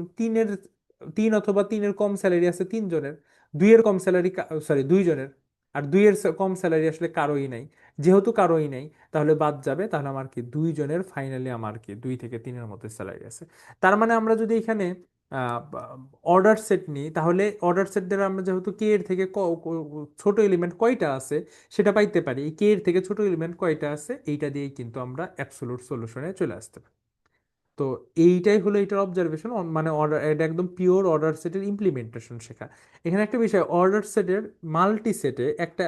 3 অথবা 3-এর কম স্যালারি আছে 3 জনের, 2-এর কম স্যালারি, সরি 2 জনের, আর 2-এর কম স্যালারি আসলে কারোই নাই। যেহেতু কারোই নাই, তাহলে বাদ যাবে। তাহলে আমার কি 2 জনের ফাইনালি আমার কি 2 থেকে 3-এর মধ্যে স্যালারি আছে। তার মানে আমরা যদি এখানে অর্ডার সেট নিই, তাহলে অর্ডার সেট দ্বারা আমরা যেহেতু কে এর থেকে ছোট এলিমেন্ট কয়টা আছে সেটা পাইতে পারি। এই কে এর থেকে ছোট এলিমেন্ট কয়টা আছে এইটা দিয়েই কিন্তু আমরা অ্যাবসোলুট সলিউশনে চলে আসতে পারি। তো এইটাই হলো এটার অবজারভেশন, মানে অর্ডার, এটা একদম পিওর অর্ডার সেটের ইমপ্লিমেন্টেশন শেখা। এখানে একটা বিষয়, অর্ডার সেটের মাল্টি সেটে একটা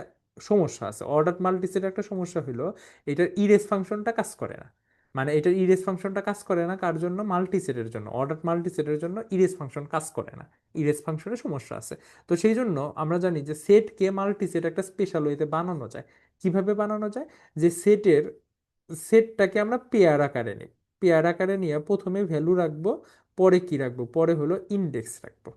সমস্যা আছে। অর্ডার মাল্টি সেটের একটা সমস্যা হলো এটার ইরেজ ফাংশনটা কাজ করে না। মানে এটার ইরেজ ফাংশনটা কাজ করে না কার জন্য? মাল্টি সেটের জন্য। অর্ডার মাল্টি সেটের জন্য ইরেজ ফাংশন কাজ করে না, ইরেজ ফাংশনের সমস্যা আছে। তো সেই জন্য আমরা জানি যে সেটকে মাল্টি সেট একটা স্পেশাল ওয়েতে বানানো যায়। কিভাবে বানানো যায়? যে সেটটাকে আমরা পেয়ার আকারে নিই। পেয়ার আকারে নিয়ে প্রথমে ভ্যালু রাখবো, পরে কি রাখবো? পরে হলো ইন্ডেক্স রাখবো।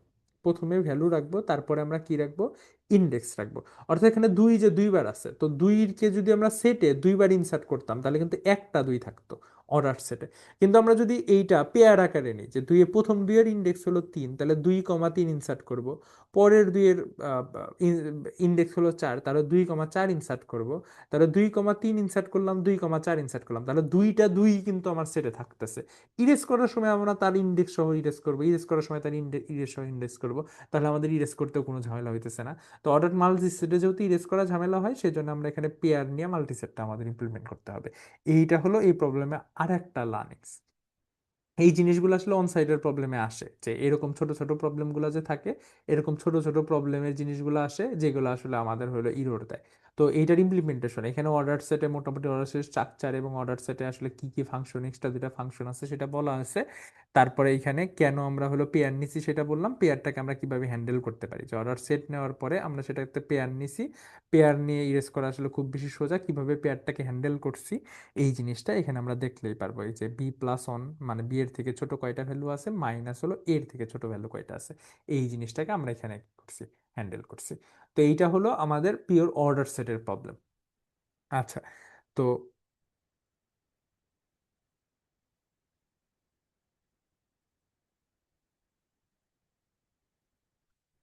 প্রথমে ভ্যালু রাখবো, তারপরে আমরা কি রাখবো? ইন্ডেক্স রাখবো। অর্থাৎ এখানে 2 যে 2 বার আছে, তো 2-কে যদি আমরা সেটে 2 বার ইনসার্ট করতাম তাহলে কিন্তু একটা 2 থাকতো অর্ডার সেটে। কিন্তু আমরা যদি এইটা পেয়ার আকারে নিই, যে প্রথম 2-এর ইন্ডেক্স হলো 3, তাহলে 2,3 ইনসার্ট করব। পরের 2-এর ইন্ডেক্স হলো 4, তাহলে 2,4 ইনসার্ট করব। তাহলে 2,3 ইনসার্ট করলাম, 2,4 ইনসার্ট করলাম, তাহলে 2টা 2 কিন্তু আমার সেটে থাকতেছে। ইরেজ করার সময় আমরা তার ইন্ডেক্স সহ ইরেজ করবো, ইরেজ করার সময় তার ইরেজ সহ ইন্ডেক্স করবো। তাহলে আমাদের ইরেজ করতেও কোনো ঝামেলা হইতেছে না। তো অর্ডার মাল্টি সেটে যেহেতু ইরেজ করা ঝামেলা হয়, সেজন্য আমরা এখানে পেয়ার নিয়ে মাল্টি সেটটা আমাদের ইমপ্লিমেন্ট করতে হবে। এইটা হলো এই প্রবলেমে আর একটা লার্নিংস। এই জিনিসগুলো আসলে অন সাইডের প্রবলেমে আসে, যে এরকম ছোট ছোট প্রবলেমগুলো যে থাকে, এরকম ছোট ছোট প্রবলেমের জিনিসগুলো আসে যেগুলো আসলে আমাদের হলো ইরর দেয়। তো এইটার ইমপ্লিমেন্টেশন এখানে অর্ডার সেটে, মোটামুটি অর্ডার সেট স্ট্রাকচার এবং অর্ডার সেটে আসলে কি কি ফাংশন, এক্সট্রা দুটা ফাংশন আছে সেটা বলা আছে। তারপরে এখানে কেন আমরা হলো পেয়ার নিছি সেটা বললাম, পেয়ারটাকে আমরা কিভাবে হ্যান্ডেল করতে পারি। যে অর্ডার সেট নেওয়ার পরে আমরা সেটাতে পেয়ার নিছি, পেয়ার নিয়ে ইরেজ করা আসলে খুব বেশি সোজা, কিভাবে পেয়ারটাকে হ্যান্ডেল করছি এই জিনিসটা এখানে আমরা দেখলেই পারবো। এই যে বি+1, মানে বি এর থেকে ছোট কয়টা ভ্যালু আছে, মাইনাস হলো এর থেকে ছোট ভ্যালু কয়টা আছে, এই জিনিসটাকে আমরা এখানে কি করছি, হ্যান্ডেল করছি। তো এইটা হলো আমাদের পিওর অর্ডার সেটের প্রবলেম। আচ্ছা, তো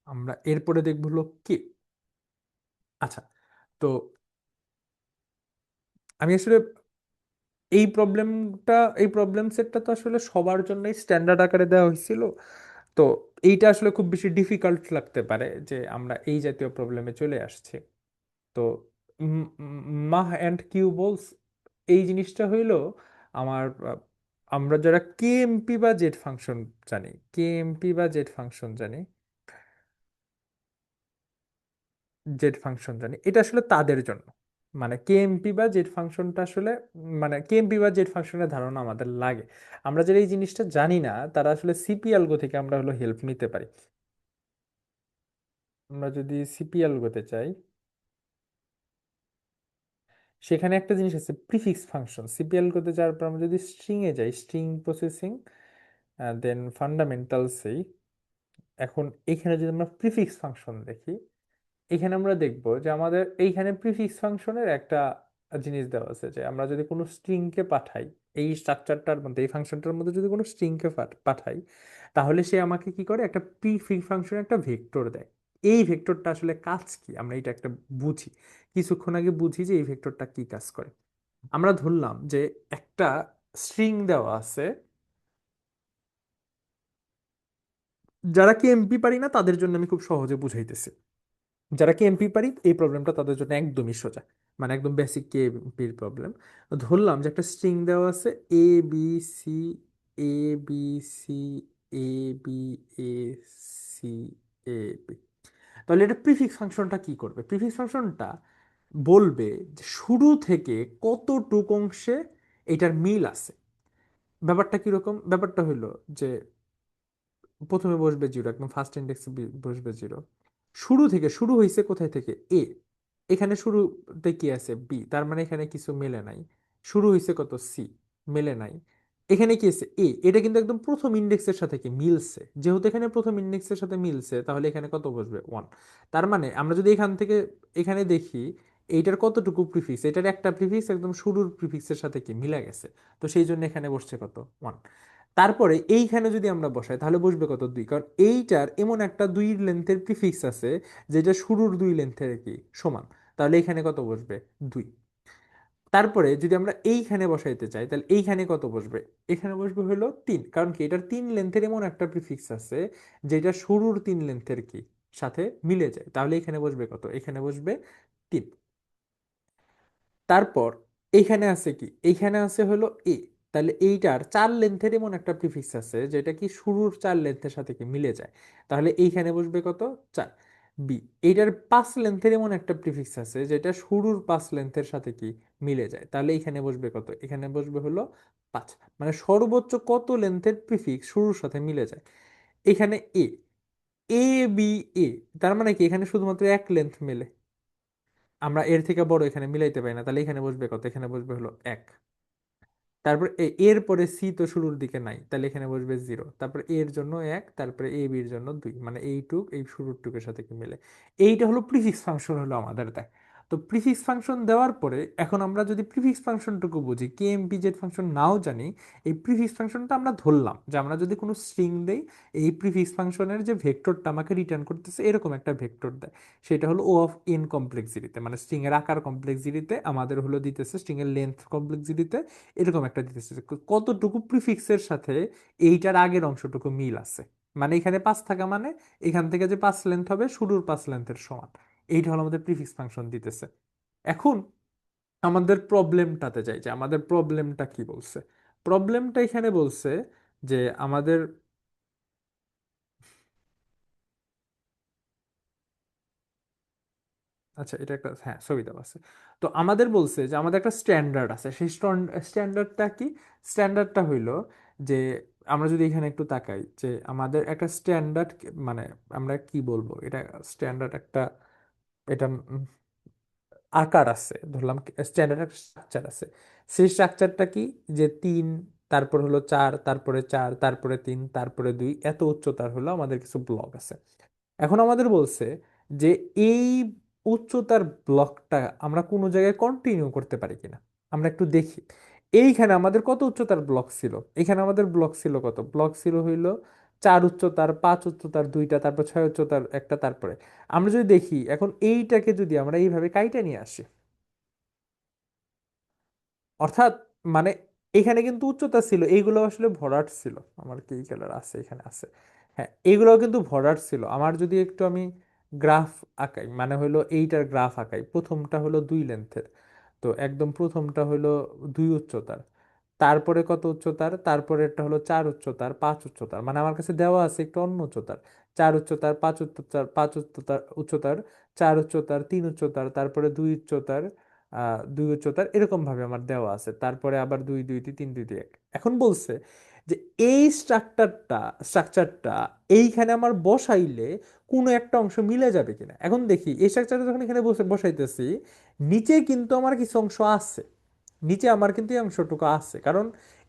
আমরা এরপরে দেখবো হলো কি। আচ্ছা, তো আমি আসলে এই এই প্রবলেম সেটটা তো আসলে সবার জন্যই স্ট্যান্ডার্ড আকারে দেওয়া হয়েছিল। তো এইটা আসলে খুব বেশি ডিফিকাল্ট লাগতে পারে যে আমরা এই জাতীয় প্রবলেমে চলে আসছি। তো মাহ অ্যান্ড কিউবলস এই জিনিসটা হইলো আমার আমরা যারা কেএমপি বা জেড ফাংশন জানি, কেএমপি বা জেড ফাংশন জানি, জেড ফাংশন জানি, এটা আসলে তাদের জন্য। মানে কেএমপি বা জেড ফাংশনটা আসলে, মানে কেএমপি বা জেড ফাংশনের ধারণা আমাদের লাগে। আমরা যারা এই জিনিসটা জানি না, তারা আসলে সিপি অ্যালগো থেকে আমরা হলো হেল্প নিতে পারি। আমরা যদি সিপি অ্যালগোতে চাই, সেখানে একটা জিনিস আছে প্রিফিক্স ফাংশন। সিপিএল করতে যাওয়ার পর আমরা যদি স্ট্রিং এ যাই, স্ট্রিং প্রসেসিং, দেন ফান্ডামেন্টালসেই, এখন এখানে যদি আমরা প্রিফিক্স ফাংশন দেখি, এখানে আমরা দেখব যে আমাদের এইখানে প্রিফিক্স ফাংশনের একটা জিনিস দেওয়া আছে, যে আমরা যদি কোনো স্ট্রিংকে পাঠাই, এই স্ট্রাকচারটার মধ্যে, এই ফাংশনটার মধ্যে যদি কোনো স্ট্রিংকে পাঠাই, তাহলে সে আমাকে কি করে, একটা প্রিফিক্স ফাংশনে একটা ভেক্টর দেয়। এই ভেক্টরটা আসলে কাজ কি আমরা এটা একটা বুঝি, কিছুক্ষণ আগে বুঝি যে এই ভেক্টরটা কি কাজ করে। আমরা ধরলাম যে একটা স্ট্রিং দেওয়া আছে, যারা কি এমপি পারি না তাদের জন্য আমি খুব সহজে বুঝাইতেছি। যারা কি এমপি পারি এই প্রবলেমটা তাদের জন্য একদমই সোজা, মানে একদম বেসিক কে এমপির প্রবলেম। ধরলাম যে একটা স্ট্রিং দেওয়া আছে A B C, A B C, A B, A C, A B. তাহলে এটা প্রিফিক্স ফাংশনটা কি করবে? প্রিফিক্স ফাংশনটা বলবে যে শুরু থেকে কতটুক অংশে এটার মিল আছে। ব্যাপারটা কিরকম? ব্যাপারটা হইলো যে প্রথমে বসবে জিরো, একদম ফার্স্ট ইন্ডেক্সে বসবে জিরো। শুরু থেকে, শুরু হয়েছে কোথায় থেকে? এ। এখানে শুরুতে কি আছে? বি, তার মানে এখানে কিছু মেলে নাই। শুরু হয়েছে কত? সি, মেলে নাই। এখানে কি আছে এ, এটা কিন্তু একদম প্রথম ইন্ডেক্সের সাথে কি মিলছে, যেহেতু এখানে প্রথম ইন্ডেক্সের সাথে মিলছে তাহলে এখানে কত বসবে ওয়ান। তার মানে আমরা যদি এখান থেকে এখানে দেখি এইটার কতটুকু প্রিফিক্স, এটার একটা প্রিফিক্স একদম শুরুর প্রিফিক্সের সাথে কি মিলে গেছে, তো সেই জন্য এখানে বসছে কত ওয়ান। তারপরে এইখানে যদি আমরা বসাই তাহলে বসবে কত দুই, কারণ এইটার এমন একটা দুই লেন্থের প্রিফিক্স আছে যেটা শুরুর দুই লেন্থের কি সমান, তাহলে এখানে কত বসবে দুই। তারপরে যদি আমরা এইখানে বসাইতে চাই তাহলে এইখানে কত বসবে, এখানে বসবে হলো তিন, কারণ কি এটার তিন লেন্থের এমন একটা প্রিফিক্স আছে যেটা শুরুর তিন লেন্থের কি সাথে মিলে যায়, তাহলে এখানে বসবে কত, এখানে বসবে তিন। তারপর এইখানে আছে কি, এইখানে আছে হলো এ, তাহলে এইটার চার লেন্থের এমন একটা প্রিফিক্স আছে যেটা কি শুরুর চার লেন্থের সাথে কি মিলে যায়, তাহলে এইখানে বসবে কত চার। বি, এইটার পাঁচ লেন্থের এমন একটা প্রিফিক্স আছে যেটা শুরুর পাঁচ লেন্থের সাথে কি মিলে যায়, তাহলে এইখানে বসবে কত, এখানে বসবে হলো পাঁচ। মানে সর্বোচ্চ কত লেন্থের প্রিফিক্স শুরুর সাথে মিলে যায়। এখানে এ, এ বি এ, তার মানে কি এখানে শুধুমাত্র এক লেন্থ মেলে, আমরা এর থেকে বড় এখানে মিলাইতে পারি না, তাহলে এখানে বসবে কত, এখানে বসবে হলো এক। তারপর এর পরে সি তো শুরুর দিকে নাই, তাহলে এখানে বসবে জিরো, তারপর এর জন্য এক, তারপরে এ বির জন্য দুই, মানে এইটুক এই শুরুর টুকের সাথে কি মিলে। এইটা হলো প্রিফিক্স ফাংশন হলো আমাদের দেয়। তো প্রিফিক্স ফাংশন দেওয়ার পরে এখন আমরা যদি প্রিফিক্স ফাংশনটুকু বুঝি, K M P Z function নাও জানি, এই প্রিফিক্স ফাংশনটা আমরা ধরলাম যে আমরা যদি কোনো স্ট্রিং দেই, এই প্রিফিক্স ফাংশনের যে ভেক্টরটা আমাকে রিটার্ন করতেছে এরকম একটা ভেক্টর দেয়, সেটা হলো ও অফ এন কমপ্লেক্সিটিতে, মানে স্ট্রিং এর আকার কমপ্লেক্সিটিতে আমাদের হলো দিতেছে স্ট্রিং এর লেন্থ কমপ্লেক্সিটিতে, এরকম একটা দিতেছে যে কতটুকু প্রিফিক্সের সাথে এইটার আগের অংশটুকু মিল আছে। মানে এখানে পাঁচ থাকা মানে এখান থেকে যে পাঁচ লেন্থ হবে শুরুর পাঁচ লেন্থের সমান, এইটা হলো আমাদের প্রিফিক্স ফাংশন দিতেছে। এখন আমাদের প্রবলেমটাতে যাই যে আমাদের প্রবলেমটা কি বলছে। প্রবলেমটা এখানে বলছে যে আমাদের, আচ্ছা এটা একটা হ্যাঁ ছবি দেওয়া আছে। তো আমাদের বলছে যে আমাদের একটা স্ট্যান্ডার্ড আছে, সেই স্ট্যান্ডার্ডটা কি, স্ট্যান্ডার্ডটা হইলো যে আমরা যদি এখানে একটু তাকাই যে আমাদের একটা স্ট্যান্ডার্ড, মানে আমরা কি বলবো এটা, স্ট্যান্ডার্ড একটা, এটা আকার আছে ধরলাম, স্ট্যান্ডার্ড একটা স্ট্রাকচার আছে। সেই স্ট্রাকচারটা কি, যে তিন, তারপর হলো চার, তারপরে চার, তারপরে তিন, তারপরে দুই, এত উচ্চতার হলো আমাদের কিছু ব্লক আছে। এখন আমাদের বলছে যে এই উচ্চতার ব্লকটা আমরা কোনো জায়গায় কন্টিনিউ করতে পারি কিনা, আমরা একটু দেখি। এইখানে আমাদের কত উচ্চতার ব্লক ছিল, এখানে আমাদের ব্লক ছিল কত, ব্লক ছিল হইলো চার উচ্চতার, পাঁচ উচ্চতার দুইটা, তারপর ছয় উচ্চতার একটা, তারপরে আমরা যদি দেখি এখন এইটাকে যদি আমরা এইভাবে কাইটা নিয়ে আসি, অর্থাৎ মানে এখানে কিন্তু উচ্চতা ছিল, এইগুলো আসলে ভরাট ছিল, আমার কি কালার আছে এখানে আছে, হ্যাঁ এইগুলো কিন্তু ভরাট ছিল। আমার যদি একটু আমি গ্রাফ আঁকাই, মানে হলো এইটার গ্রাফ আঁকাই, প্রথমটা হলো দুই লেন্থের, তো একদম প্রথমটা হলো দুই উচ্চতার, তারপরে কত উচ্চতার, তারপরে একটা হলো চার উচ্চতার, পাঁচ উচ্চতার, মানে আমার কাছে দেওয়া আছে একটা অন্য উচ্চতার, চার উচ্চতার, পাঁচ উচ্চতার, পাঁচ উচ্চতার উচ্চতার, চার উচ্চতার, তিন উচ্চতার, তারপরে দুই উচ্চতার, দুই উচ্চতার, এরকম ভাবে আমার দেওয়া আছে, তারপরে আবার দুই দুই দুই তিন দুই দুই এক। এখন বলছে যে এই স্ট্রাকচারটা এইখানে আমার বসাইলে কোনো একটা অংশ মিলে যাবে কিনা। এখন দেখি এই স্ট্রাকচারটা যখন এখানে বসাইতেছি, নিচে কিন্তু আমার কিছু অংশ আছে, নিচে আমার কিন্তু এই অংশটুকু আছে, কারণ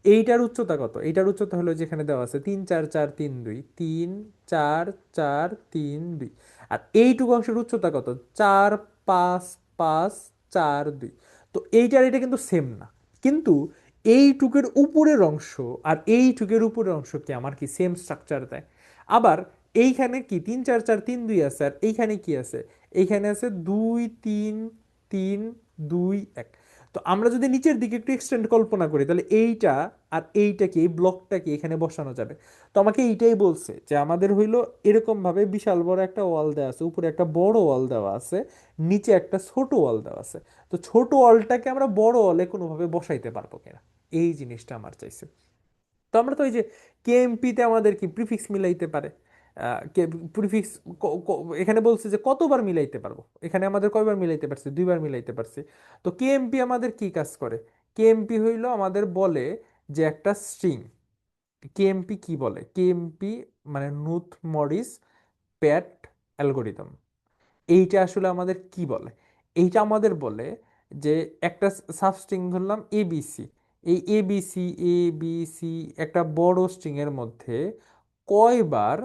এইটার উচ্চতা কত, এইটার উচ্চতা হলো যেখানে দেওয়া আছে তিন চার চার তিন দুই, তিন চার চার তিন দুই, আর এইটুকু অংশের উচ্চতা কত, চার পাঁচ পাঁচ চার দুই। তো এইটার এটা কিন্তু সেম না, কিন্তু এইটুকের উপরের অংশ আর এইটুকের উপরের অংশ কি আমার কি সেম স্ট্রাকচার দেয়। আবার এইখানে কি তিন চার চার তিন দুই আছে, আর এইখানে কি আছে, এইখানে আছে দুই তিন তিন দুই এক। তো আমরা যদি নিচের দিকে একটু এক্সটেন্ড কল্পনা করি তাহলে এইটা আর এইটাকে, এই ব্লকটাকে এখানে বসানো যাবে। তো আমাকে এইটাই বলছে যে আমাদের হইলো এরকম ভাবে বিশাল বড় একটা ওয়াল দেওয়া আছে, উপরে একটা বড় ওয়াল দেওয়া আছে, নিচে একটা ছোট ওয়াল দেওয়া আছে, তো ছোট ওয়ালটাকে আমরা বড় ওয়ালে কোনোভাবে বসাইতে পারবো কিনা, এই জিনিসটা আমার চাইছে। তো আমরা তো এই যে কেএমপি তে আমাদের কি প্রিফিক্স মিলাইতে পারে, প্রিফিক্স এখানে বলছে যে কতবার মিলাইতে পারবো, এখানে আমাদের কয়বার মিলাইতে পারছি, দুইবার মিলাইতে পারছি। তো কেএমপি আমাদের কি কাজ করে, কেএমপি হইলো আমাদের বলে যে একটা স্ট্রিং, কেএমপি কি বলে, কেএমপি মানে নুথ মরিস প্যাট অ্যালগোরিদম, এইটা আসলে আমাদের কি বলে, এইটা আমাদের বলে যে একটা সাবস্ট্রিং ধরলাম এবিসি, এই এ B C, A B C একটা বড় স্ট্রিং এর মধ্যে কয়বার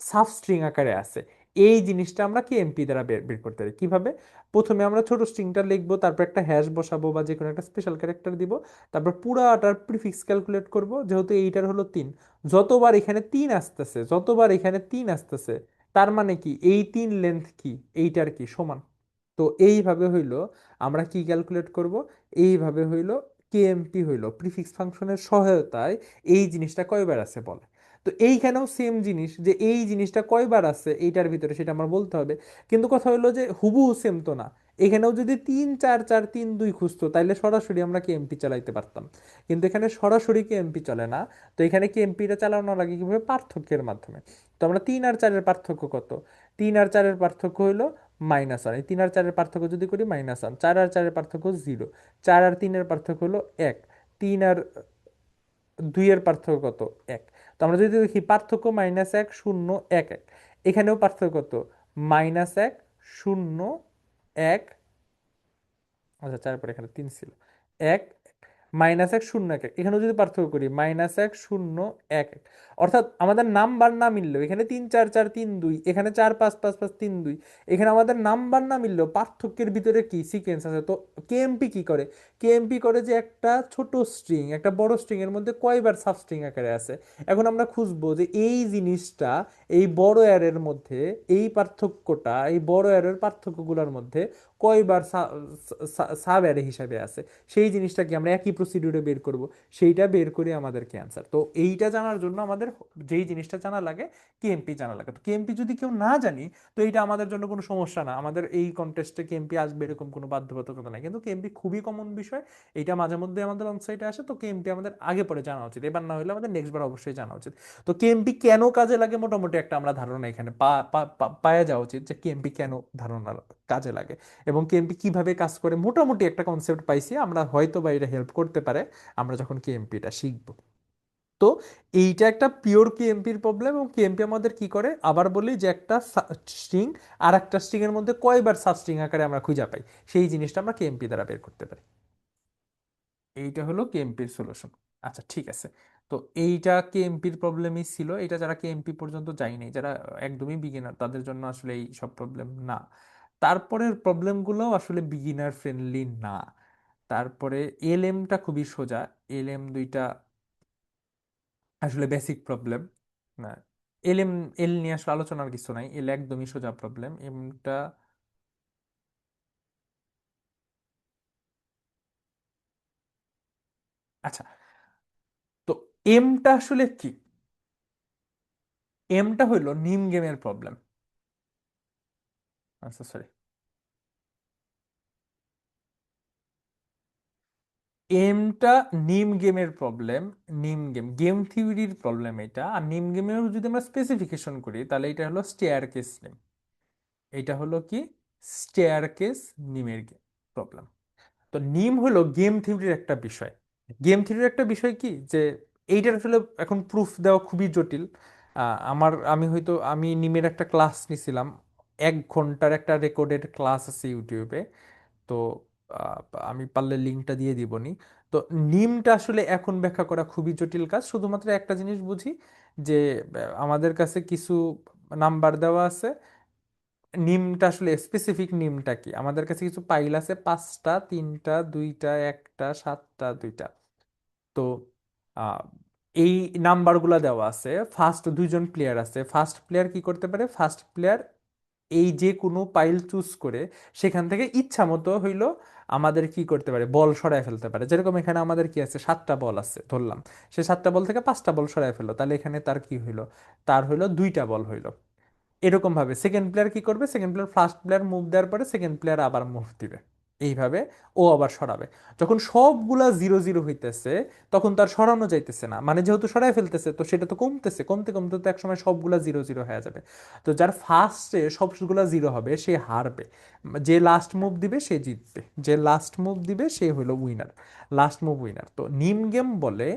সাব স্ট্রিং আকারে আছে, এই জিনিসটা আমরা কেএমপি দ্বারা বের বের করতে পারি কিভাবে। প্রথমে আমরা ছোট স্ট্রিংটা লিখবো, তারপর একটা হ্যাশ বসাবো বা যে কোনো একটা স্পেশাল ক্যারেক্টার দিব, তারপর পুরাটার প্রিফিক্স ক্যালকুলেট করব, যেহেতু এইটার হলো 3, যতবার এখানে 3 আসতেছে, যতবার এখানে 3 আসতেছে, তার মানে কি এই 3 লেন্থ কি এইটার কি সমান। তো এইভাবে হইলো আমরা কি ক্যালকুলেট করব, এইভাবে হইলো কেএমপি হইলো প্রিফিক্স ফাংশনের সহায়তায় এই জিনিসটা কয়বার আছে বলে। তো এইখানেও সেম জিনিস, যে এই জিনিসটা কয়বার আছে এইটার ভিতরে সেটা আমার বলতে হবে। কিন্তু কথা হলো যে হুবহু সেম তো না, এখানেও যদি 3 4 4 3 2 খুঁজতো তাইলে সরাসরি আমরা কেএমপি চালাইতে পারতাম, কিন্তু এখানে সরাসরি কেএমপি চলে না। তো এখানে কেএমপিটা চালানো লাগে কিভাবে, পার্থক্যের মাধ্যমে। তো আমরা 3 আর 4-এর পার্থক্য কত, 3 আর 4-এর পার্থক্য হইলো -1, এই 3 আর 4-এর পার্থক্য যদি করি -1, 4 আর 4-এর পার্থক্য 0, 4 আর 3-এর পার্থক্য হলো 1, 3 আর 2-এর পার্থক্য কত, 1। তো আমরা যদি দেখি পার্থক্য -1 0 1 1, এখানেও পার্থক্য কত, -1 0 1, আচ্ছা 4 পরে এখানে 3 ছিল, 1 -1 0 1 1, এখানেও যদি পার্থক্য করি -1 0 1 1, অর্থাৎ আমাদের নাম্বার না মিললেও এখানে 3 4 4 3 2, এখানে 4 5 5 5 3 2, এখানে আমাদের নাম্বার না মিললেও পার্থক্যের ভিতরে কি সিকোয়েন্স আছে। তো কেএমপি কি করে, কেএমপি করে যে একটা ছোট স্ট্রিং একটা বড় স্ট্রিং এর মধ্যে কয়বার সাব স্ট্রিং আকারে আছে। এখন আমরা খুঁজবো যে এই জিনিসটা এই বড় অ্যারের মধ্যে, এই পার্থক্যটা এই বড় অ্যারের পার্থক্যগুলোর মধ্যে কয়বার সাব অ্যারে হিসাবে আছে, সেই জিনিসটাকে আমরা একই প্রসিডিউরে বের করব, সেইটা বের করে আমাদেরকে অ্যান্সার। তো এইটা জানার জন্য আমাদের যেই জিনিসটা জানা লাগে কেএমপি জানা লাগে। তো কেএমপি যদি কেউ না জানি, তো এইটা আমাদের জন্য কোনো সমস্যা না, আমাদের এই কন্টেস্টে কেএমপি আসবে এরকম কোনো বাধ্যবাধকতা নাই। কিন্তু কেএমপি খুবই কমন বিষয়, এইটা মাঝে মধ্যে আমাদের অনসাইটে আসে, তো কেএমপি আমাদের আগে পরে জানা উচিত, এবার না হলে আমাদের নেক্সট বার অবশ্যই জানা উচিত। তো কেএমপি কেন কাজে লাগে মোটামুটি একটা আমরা ধারণা এখানে পাওয়া যাওয়া উচিত, যে কেএমপি কেন ধারণা কাজে লাগে এবং কেএমপি কিভাবে কাজ করে, মোটামুটি একটা কনসেপ্ট পাইছি আমরা, হয়তো বা এটা হেল্প করতে পারে আমরা যখন কেএমপিটা শিখবো। তো এইটা একটা পিওর কেএমপির প্রবলেম, এবং কেএমপি আমাদের কি করে আবার বলি, যে একটা স্ট্রিং আর একটা স্ট্রিং এর মধ্যে কয়বার সাব স্ট্রিং আকারে আমরা খুঁজে পাই, সেই জিনিসটা আমরা কেএমপি দ্বারা বের করতে পারি। এইটা হলো কেএমপির সলিউশন। আচ্ছা ঠিক আছে। তো এইটা কেএমপির প্রবলেমই ছিল, এটা যারা কেএমপি পর্যন্ত যায়নি, যারা একদমই বিগিনার, তাদের জন্য আসলে এই সব প্রবলেম না। তারপরের প্রবলেমগুলো আসলে বিগিনার ফ্রেন্ডলি না। তারপরে এলএমটা খুবই সোজা, এলএম দুইটা আসলে বেসিক প্রবলেম না। এলএম, এল নিয়ে আসলে আলোচনার কিছু নাই, এল একদমই সোজা প্রবলেম। এমটা আচ্ছা, তো এমটা আসলে কি, এমটা হইলো নিম গেমের প্রবলেম। আচ্ছা সরি, এমটা নিম গেমের প্রবলেম। নিম গেম গেম থিওরির প্রবলেম এটা, আর নিম গেমের যদি আমরা স্পেসিফিকেশন করি তাহলে এটা হলো স্টেয়ার কেস নেম। এটা হলো কি, স্টেয়ার কেস নিমের প্রবলেম। তো নিম হলো গেম থিওরির একটা বিষয়। গেম থিওরির একটা বিষয় কি, যে এইটার আসলে এখন প্রুফ দেওয়া খুবই জটিল। আমি নিমের একটা ক্লাস নিছিলাম, 1 ঘন্টার একটা রেকর্ডেড ক্লাস আছে ইউটিউবে। তো আহ, আমি পারলে লিঙ্কটা দিয়ে দিবনি। তো নিমটা আসলে এখন ব্যাখ্যা করা খুবই জটিল কাজ, শুধুমাত্র একটা জিনিস বুঝি, যে আমাদের কাছে কিছু নাম্বার দেওয়া আছে, নিমটা আসলে স্পেসিফিক নিমটা কি, আমাদের কাছে কিছু পাইল আছে 5টা, 3টা, 2টা, 1টা, 7টা, 2টা। তো আহ, এই নাম্বারগুলো দেওয়া আছে, ফার্স্ট 2জন প্লেয়ার আছে, ফার্স্ট প্লেয়ার কি করতে পারে, ফার্স্ট প্লেয়ার এই যে কোনো পাইল চুজ করে সেখান থেকে ইচ্ছা মতো হইলো আমাদের কি করতে পারে, বল সরায় ফেলতে পারে। যেরকম এখানে আমাদের কি আছে, 7টা বল আছে ধরলাম, সে 7টা বল থেকে 5টা বল সরায় ফেললো, তাহলে এখানে তার কি হইলো, তার হইলো 2টা বল হইলো। এরকম ভাবে সেকেন্ড প্লেয়ার কি করবে, second player first player move দেওয়ার পরে সেকেন্ড প্লেয়ার আবার মুভ দিবে, এইভাবে ও আবার সরাবে। যখন সবগুলা 0 0 হইতেছে, তখন তার সরানো যাইতেছে না, মানে যেহেতু সরাই ফেলতেছে, তো সেটা তো কমতেছে, কমতে কমতে তো একসময় সবগুলা 0 0 হয়ে যাবে। তো যার ফার্স্টে সবগুলা 0 হবে সে হারবে, যে লাস্ট মুভ দিবে সে জিতবে, যে লাস্ট মুভ দিবে সে হলো উইনার, লাস্ট মুভ উইনার। তো নিম গেম বলে,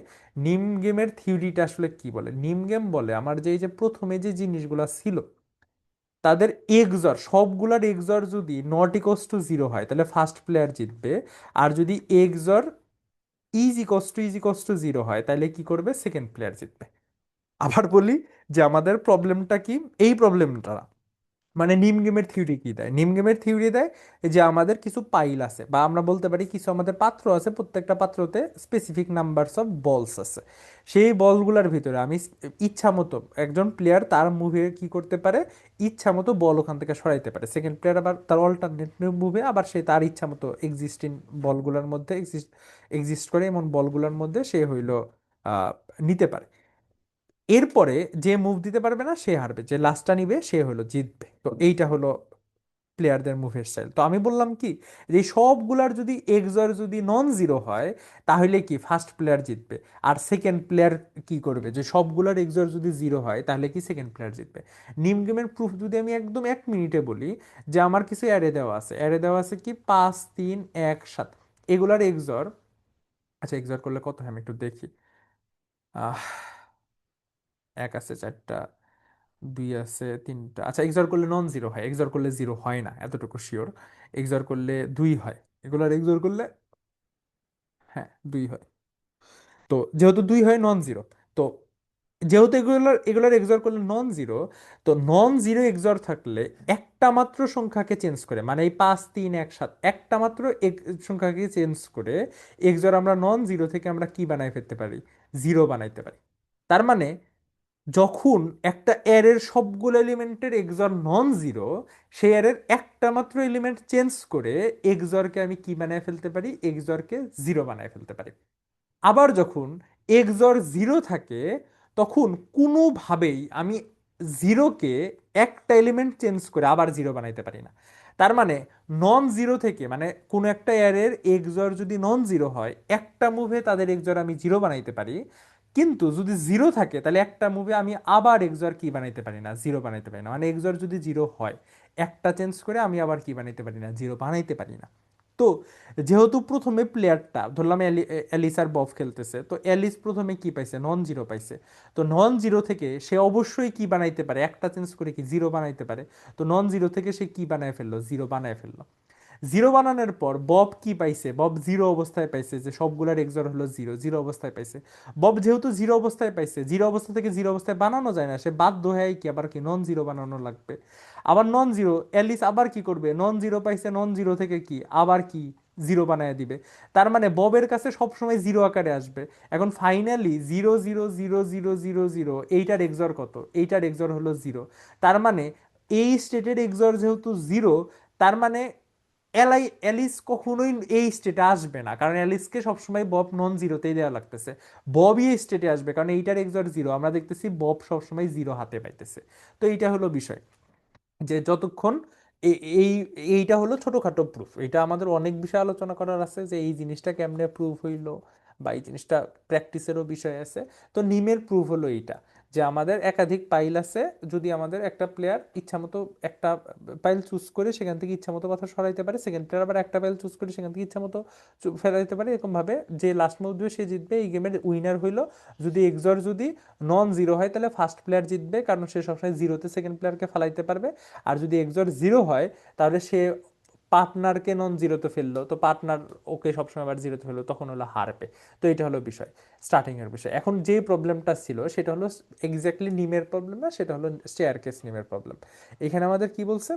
নিম গেমের থিওরিটা আসলে কি বলে, নিম গেম বলে আমার যে এই যে প্রথমে যে জিনিসগুলা ছিল তাদের এক্সর, সবগুলার এক্সর যদি নট ইকোয়াস টু 0 হয় তাহলে ফার্স্ট প্লেয়ার জিতবে। আর যদি XOR is equals two zero হয়, তাহলে কি করবে? সেকেন্ড প্লেয়ার জিতবে। আবার বলি যে আমাদের প্রবলেমটা কি, এই প্রবলেমটা মানে নিম গেমের থিওরি কি দেয়? নিম গেমের থিওরি দেয় যে আমাদের কিছু পাইল আছে, বা আমরা বলতে পারি কিছু আমাদের পাত্র আছে, প্রত্যেকটা পাত্রতে স্পেসিফিক নাম্বারস অফ বলস আছে। সেই বলগুলোর ভিতরে আমি ইচ্ছা মতো একজন প্লেয়ার তার মুভে কি করতে পারে, ইচ্ছা মতো বল ওখান থেকে সরাইতে পারে। সেকেন্ড প্লেয়ার আবার তার অল্টারনেট মুভে আবার সে তার ইচ্ছা মতো এক্সিস্টিং বলগুলোর মধ্যে এক্সিস্ট করে এমন বলগুলোর মধ্যে সে হইলো আহ, নিতে পারে। এরপরে যে মুভ দিতে পারবে না সে হারবে, যে লাস্টটা নিবে সে হলো জিতবে। তো এইটা হলো প্লেয়ারদের মুভের স্টাইল। তো আমি বললাম কি, যে এই সবগুলার যদি এক্সর যদি নন জিরো হয়, তাহলে কি ফার্স্ট প্লেয়ার জিতবে। আর সেকেন্ড প্লেয়ার কি করবে, যে সবগুলার এক্সর যদি জিরো হয় তাহলে কি সেকেন্ড প্লেয়ার জিতবে। নিম গেমের প্রুফ যদি আমি একদম 1 মিনিটে বলি, যে আমার কিছু অ্যারে দেওয়া আছে, অ্যারে দেওয়া আছে কি 5 3 1 7, এগুলার এক্সর, আচ্ছা এক্সর করলে কত হয় আমি একটু দেখি। আহ এক আছে 4টা, দুই আছে 3টা। আচ্ছা এক্সর করলে নন জিরো হয়, এক্সর করলে জিরো হয় না এতটুকু শিওর। এক্সর করলে 2 হয়, এগুলার এক্সর করলে, হ্যাঁ 2 হয়। তো যেহেতু 2 হয় নন জিরো, তো যেহেতু এগুলোর এক্সর করলে নন জিরো, তো নন জিরো এক্সর থাকলে একটা মাত্র সংখ্যাকে চেঞ্জ করে, মানে এই 5 3 1 7 একটা মাত্র সংখ্যাকে চেঞ্জ করে এক্সর আমরা নন জিরো থেকে আমরা কি বানাই ফেলতে পারি, জিরো বানাইতে পারি। তার মানে যখন একটা অ্যারের সবগুলো এলিমেন্টের এক্সর নন জিরো, সেই অ্যারের একটা মাত্র এলিমেন্ট চেঞ্জ করে এক্সরকে আমি কি বানায় ফেলতে পারি, এক্সরকে জিরো বানায় ফেলতে পারি। আবার যখন এক্সর জিরো থাকে, তখন কোনোভাবেই আমি জিরোকে একটা এলিমেন্ট চেঞ্জ করে আবার জিরো বানাইতে পারি না। তার মানে নন জিরো থেকে, মানে কোনো একটা অ্যারের এক্সর যদি নন জিরো হয়, একটা মুভে তাদের এক্সর আমি জিরো বানাইতে পারি। কিন্তু যদি জিরো থাকে তাহলে একটা মুভে আমি আবার এক্সর কি বানাইতে পারি না, জিরো বানাইতে পারি না। মানে এক্সর যদি জিরো হয়, একটা চেঞ্জ করে আমি আবার কি বানাইতে পারি না, জিরো বানাইতে পারি না। তো যেহেতু প্রথমে প্লেয়ারটা ধরলাম অ্যালিস আর বব খেলতেছে, তো অ্যালিস প্রথমে কি পাইছে, নন জিরো পাইছে। তো নন জিরো থেকে সে অবশ্যই কি বানাইতে পারে, একটা চেঞ্জ করে কি জিরো বানাইতে পারে। তো নন জিরো থেকে সে কি বানায় ফেললো, জিরো বানায় ফেললো। জিরো বানানোর পর বব কি পাইছে, বব জিরো অবস্থায় পাইছে, যে সবগুলার এক্সর হলো জিরো, জিরো অবস্থায় পাইছে। বব যেহেতু জিরো অবস্থায় পাইছে, জিরো অবস্থা থেকে জিরো অবস্থায় বানানো যায় না, সে বাধ্য হয়ে কি আবার কি নন জিরো বানানো লাগবে। আবার নন জিরো অ্যালিস আবার কি করবে, নন জিরো পাইছে, নন জিরো থেকে কি আবার কি জিরো বানায় দিবে। তার মানে ববের কাছে সবসময় জিরো আকারে আসবে। এখন ফাইনালি 0 0 0 0 0 0 এইটার এক্সর কত, এইটার এক্সর হলো জিরো। তার মানে এই স্টেটের এক্সর যেহেতু জিরো, তার মানে অ্যালিস কখনোই এই স্টেটে আসবে না, কারণ অ্যালিসকে সবসময় বব নন জিরোতেই দেওয়া লাগতেছে। ববই এই স্টেটে আসবে কারণ এইটার এক্সর জিরো, আমরা দেখতেছি বব সবসময় জিরো হাতে পাইতেছে। তো এইটা হলো বিষয়, যে যতক্ষণ এই এইটা হলো ছোটখাটো প্রুফ। এটা আমাদের অনেক বিষয় আলোচনা করার আছে, যে এই জিনিসটা কেমনে প্রুফ হইলো, বা এই জিনিসটা প্র্যাকটিসেরও বিষয় আছে। তো নিমের প্রুফ হলো এইটা, যে আমাদের একাধিক পাইল আছে, যদি আমাদের একটা প্লেয়ার ইচ্ছামতো একটা পাইল চুজ করে সেখান থেকে ইচ্ছামতো কথা সরাইতে পারে, সেকেন্ড প্লেয়ার আবার একটা পাইল চুজ করে সেখান থেকে ইচ্ছামতো ফেরাইতে পারে, এরকম ভাবে যে লাস্ট মুভ দিবে সে জিতবে, এই গেমের উইনার হইলো। যদি এক্সর যদি নন জিরো হয় তাহলে ফার্স্ট প্লেয়ার জিতবে, কারণ সে সবসময় জিরোতে সেকেন্ড প্লেয়ারকে ফালাইতে পারবে। আর যদি এক্সর জিরো হয়, তাহলে সে পার্টনারকে নন জিরোতে ফেললো, তো পার্টনার ওকে সবসময় আবার জিরোতে ফেললো, তখন হলো হারবে। তো এটা হলো বিষয়, স্টার্টিং এর বিষয়। এখন যে প্রবলেমটা ছিল সেটা হলো এক্স্যাক্টলি নিমের প্রবলেম না, সেটা হলো স্টেয়ার কেস নিমের প্রবলেম। এখানে আমাদের কি বলছে,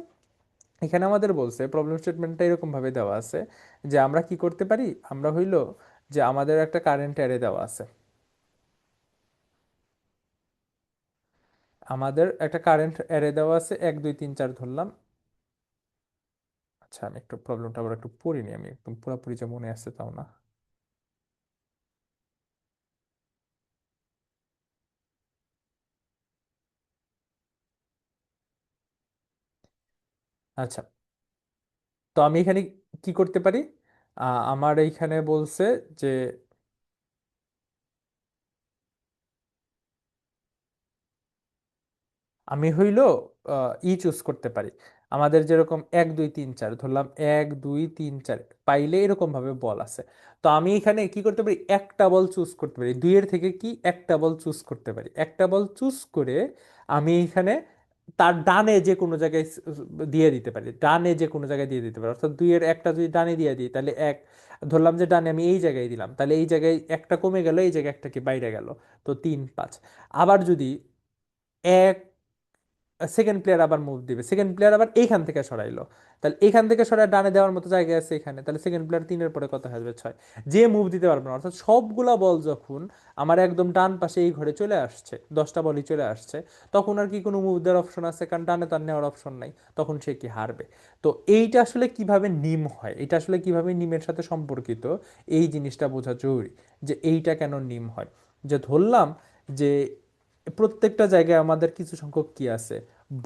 এখানে আমাদের বলছে প্রবলেম স্টেটমেন্টটা এরকম ভাবে দেওয়া আছে, যে আমরা কি করতে পারি, আমরা হইলো যে আমাদের একটা কারেন্ট অ্যারে দেওয়া আছে, আমাদের একটা কারেন্ট অ্যারে দেওয়া আছে 1 2 3 4 ধরলাম। আচ্ছা আমি একটু প্রবলেমটা আবার একটু পড়িনি, আমি একদম পুরোপুরি যে মনে আছে তাও না। আচ্ছা, তো আমি এখানে কি করতে পারি, আমার এইখানে বলছে যে আমি হইলো চুজ করতে পারি। আমাদের যেরকম 1 2 3 4 ধরলাম, 1 2 3 4 পাইলে এরকম ভাবে বল আছে। তো আমি এখানে কি করতে পারি, একটা বল চুজ করতে পারি, দুইয়ের থেকে কি একটা বল চুজ করতে পারি, একটা বল চুজ করে আমি এখানে তার ডানে যে কোনো জায়গায় দিয়ে দিতে পারি, ডানে যে কোনো জায়গায় দিয়ে দিতে পারি। অর্থাৎ দুইয়ের একটা যদি ডানে দিয়ে দিই তাহলে এক, ধরলাম যে ডানে আমি এই জায়গায় দিলাম, তাহলে এই জায়গায় একটা কমে গেল, এই জায়গায় একটা কি বাইরে গেল, তো 3 5। আবার যদি এক, সেকেন্ড প্লেয়ার আবার মুভ দিবে, সেকেন্ড প্লেয়ার আবার এইখান থেকে সরাইলো, তাহলে এখান থেকে সরাই ডানে দেওয়ার মতো জায়গা আছে এখানে, তাহলে সেকেন্ড প্লেয়ার 3-এর পরে কত আসবে? 6। যে মুভ দিতে পারবে না, অর্থাৎ সবগুলা বল যখন আমার একদম ডান পাশে এই ঘরে চলে আসছে, 10টা বলই চলে আসছে, তখন আর কি কোনো মুভ দেওয়ার অপশন আছে? কারণ ডানে তার নেওয়ার অপশন নাই, তখন সে কি হারবে। তো এইটা আসলে কিভাবে নিম হয়, এটা আসলে কিভাবে নিমের সাথে সম্পর্কিত, এই জিনিসটা বোঝা জরুরি, যে এইটা কেন নিম হয়। যে ধরলাম যে প্রত্যেকটা জায়গায় আমাদের কিছু সংখ্যক কি আছে,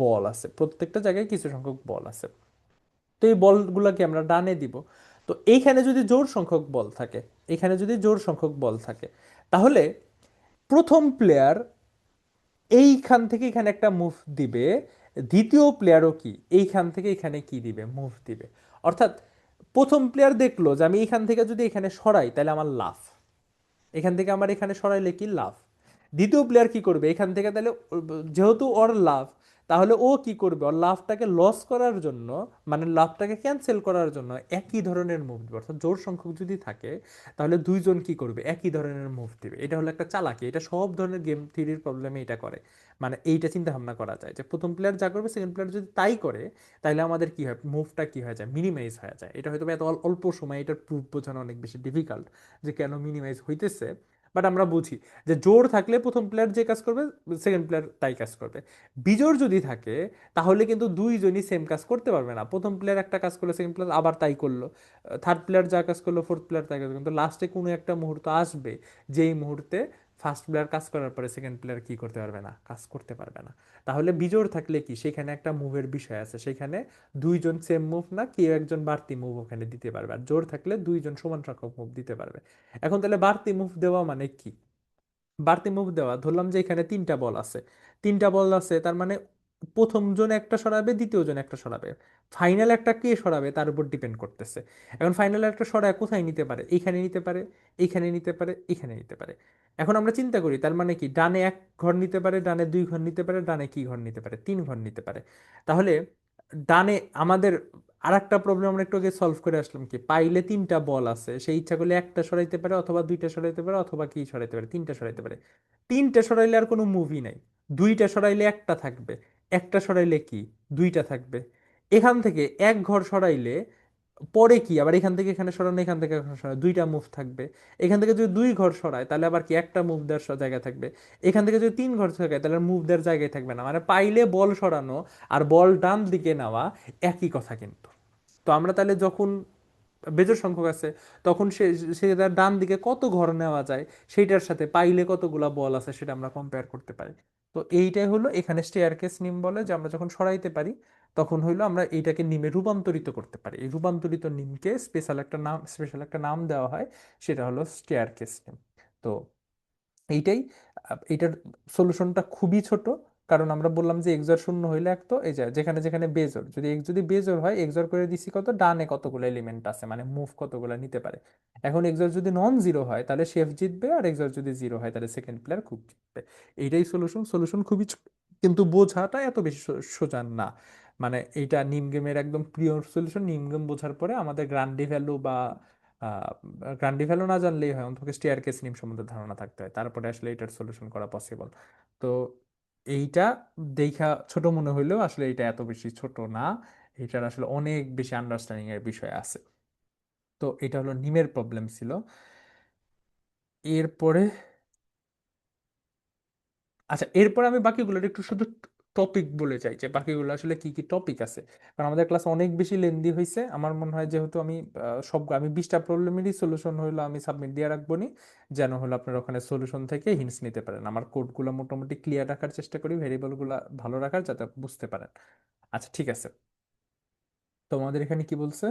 বল আছে, প্রত্যেকটা জায়গায় কিছু সংখ্যক বল আছে, তো এই বলগুলোকে আমরা ডানে দিব। তো এইখানে যদি জোড় সংখ্যক বল থাকে, এখানে যদি জোড় সংখ্যক বল থাকে, তাহলে প্রথম প্লেয়ার এইখান থেকে এখানে একটা মুভ দিবে, দ্বিতীয় প্লেয়ারও কি এইখান থেকে এখানে কি দিবে, মুভ দিবে। অর্থাৎ প্রথম প্লেয়ার দেখলো যে আমি এইখান থেকে যদি এখানে সরাই তাহলে আমার লাভ, এখান থেকে আমার এখানে সরাইলে কি লাভ। দ্বিতীয় প্লেয়ার কি করবে এখান থেকে, তাহলে যেহেতু ওর লাভ, তাহলে ও কি করবে, ওর লাভটাকে লস করার জন্য, মানে লাভটাকে ক্যান্সেল করার জন্য একই ধরনের মুভ দিবে। অর্থাৎ জোড় সংখ্যক যদি থাকে তাহলে দুইজন কি করবে, একই ধরনের মুভ দিবে। এটা হলো একটা চালাকি, এটা সব ধরনের গেম থিওরির প্রবলেমে এটা করে। মানে এইটা চিন্তা ভাবনা করা যায় যে প্রথম প্লেয়ার যা করবে সেকেন্ড প্লেয়ার যদি তাই করে, তাহলে আমাদের কি হয়, মুভটা কি হয়ে যায়, মিনিমাইজ হয়ে যায়। এটা হয়তো এত অল্প সময় এটার প্রুফ বোঝানো অনেক বেশি ডিফিকাল্ট যে কেন মিনিমাইজ হইতেছে, বাট আমরা বুঝি যে জোড় থাকলে প্রথম প্লেয়ার যে কাজ করবে সেকেন্ড প্লেয়ার তাই কাজ করবে। বিজোড় যদি থাকে তাহলে কিন্তু দুইজনই সেম কাজ করতে পারবে না, প্রথম প্লেয়ার একটা কাজ করলো সেকেন্ড প্লেয়ার আবার তাই করলো, থার্ড প্লেয়ার যা কাজ করলো ফোর্থ প্লেয়ার তাই কাজ করলো, কিন্তু লাস্টে কোনো একটা মুহূর্ত আসবে যেই মুহূর্তে ফার্স্ট প্লেয়ার কাজ করার পরে সেকেন্ড প্লেয়ার কি করতে পারবে না, কাজ করতে পারবে না। তাহলে বিজোড় থাকলে কি সেখানে একটা মুভের বিষয় আছে, সেখানে দুইজন সেম মুভ না, কেউ একজন বাড়তি মুভ ওখানে দিতে পারবে, আর জোড় থাকলে দুইজন সমান সংখ্যক মুভ দিতে পারবে। এখন তাহলে বাড়তি মুভ দেওয়া মানে কি, বাড়তি মুভ দেওয়া, ধরলাম যে এখানে 3টা বল আছে, 3টা বল আছে, তার মানে প্রথম জন একটা সরাবে, দ্বিতীয় জন একটা সরাবে, ফাইনাল একটা কে সরাবে তার উপর ডিপেন্ড করতেছে। এখন ফাইনাল একটা সরায় কোথায় নিতে পারে, এইখানে নিতে পারে, এইখানে নিতে পারে, এইখানে নিতে পারে। এখন আমরা চিন্তা করি তার মানে কি, ডানে 1 ঘর নিতে পারে, ডানে 2 ঘর নিতে পারে, ডানে কি ঘর নিতে পারে, 3 ঘর নিতে পারে। তাহলে ডানে আমাদের আর একটা প্রবলেম আমরা একটু আগে সলভ করে আসলাম, কি পাইলে 3টা বল আছে, সেই ইচ্ছা করলে একটা সরাইতে পারে, অথবা 2টা সরাইতে পারে, অথবা কি সরাইতে পারে, 3টা সরাইতে পারে। 3টে সরাইলে আর কোনো মুভি নাই, 2টা সরাইলে একটা থাকবে, একটা সরাইলে কি 2টা থাকবে। এখান থেকে 1 ঘর সরাইলে পরে কি আবার এখান থেকে এখানে সরানো, এখান থেকে এখানে সরানো, 2টা মুভ থাকবে। এখান থেকে যদি 2 ঘর সরায় তাহলে আবার কি একটা মুভ দেওয়ার জায়গা থাকবে। এখান থেকে যদি 3 ঘর সরায় তাহলে মুভ দেওয়ার জায়গায় থাকবে না। মানে পাইলে বল সরানো আর বল ডান দিকে নেওয়া একই কথা কিন্তু। তো আমরা তাহলে যখন বেজোড় সংখ্যক আছে তখন সে তার ডান দিকে কত ঘর নেওয়া যায় সেইটার সাথে পাইলে কতগুলা বল আছে সেটা আমরা কম্পেয়ার করতে পারি। তো এইটাই হলো এখানে স্টেয়ারকেস নিম বলে, যে আমরা যখন সরাইতে পারি তখন হইলো আমরা এইটাকে নিমে রূপান্তরিত করতে পারি। এই রূপান্তরিত নিমকে স্পেশাল একটা নাম দেওয়া হয়, সেটা হলো স্টেয়ারকেস নিম। তো এইটাই, এইটার সলিউশনটা খুবই ছোট। কারণ আমরা বললাম যে এক্সর শূন্য হইলে এক, তো এই যে যেখানে যেখানে বেজোর, যদি এক্স যদি বেজোর হয় এক্সর করে দিছি কত, ডানে কতগুলো এলিমেন্ট আছে মানে মুভ কতগুলো নিতে পারে। এখন এক্সর যদি নন জিরো হয় তাহলে শেফ জিতবে, আর এক্সর যদি জিরো হয় তাহলে সেকেন্ড প্লেয়ার খুব জিতবে। এইটাই সলিউশন, সলিউশন খুবই কিন্তু বোঝাটা এত বেশি সোজা না। মানে এইটা নিম গেমের একদম প্রিয় সলিউশন, নিম গেম বোঝার পরে আমাদের গ্রান্ডি ভ্যালু বা গ্রান্ডি ভ্যালু না জানলেই হয়, অন্তত স্টেয়ার কেস নিম সম্বন্ধে ধারণা থাকতে হয়, তারপরে আসলে এটার সলিউশন করা পসিবল। তো এইটা দেখা ছোট মনে হইলেও আসলে এটা এত বেশি ছোট না, এটার আসলে অনেক বেশি আন্ডারস্ট্যান্ডিং এর বিষয় আছে। তো এটা হলো নিমের প্রবলেম ছিল। এরপরে, আচ্ছা এরপরে আমি বাকিগুলোর একটু শুধু টপিক বলে চাই যে বাকিগুলো আসলে কি কি টপিক আছে, কারণ আমাদের ক্লাস অনেক বেশি লেন্দি হয়েছে আমার মনে হয়। যেহেতু আমি আমি 20টা প্রবলেমেরই সলিউশন হইলো আমি সাবমিট দিয়ে রাখবো নি, যেন হলো আপনার ওখানে সলিউশন থেকে হিন্টস নিতে পারেন। আমার কোডগুলো মোটামুটি ক্লিয়ার রাখার চেষ্টা করি, ভেরিয়েবলগুলো ভালো রাখার, যাতে বুঝতে পারেন। আচ্ছা ঠিক আছে, তো আমাদের এখানে কি বলছে?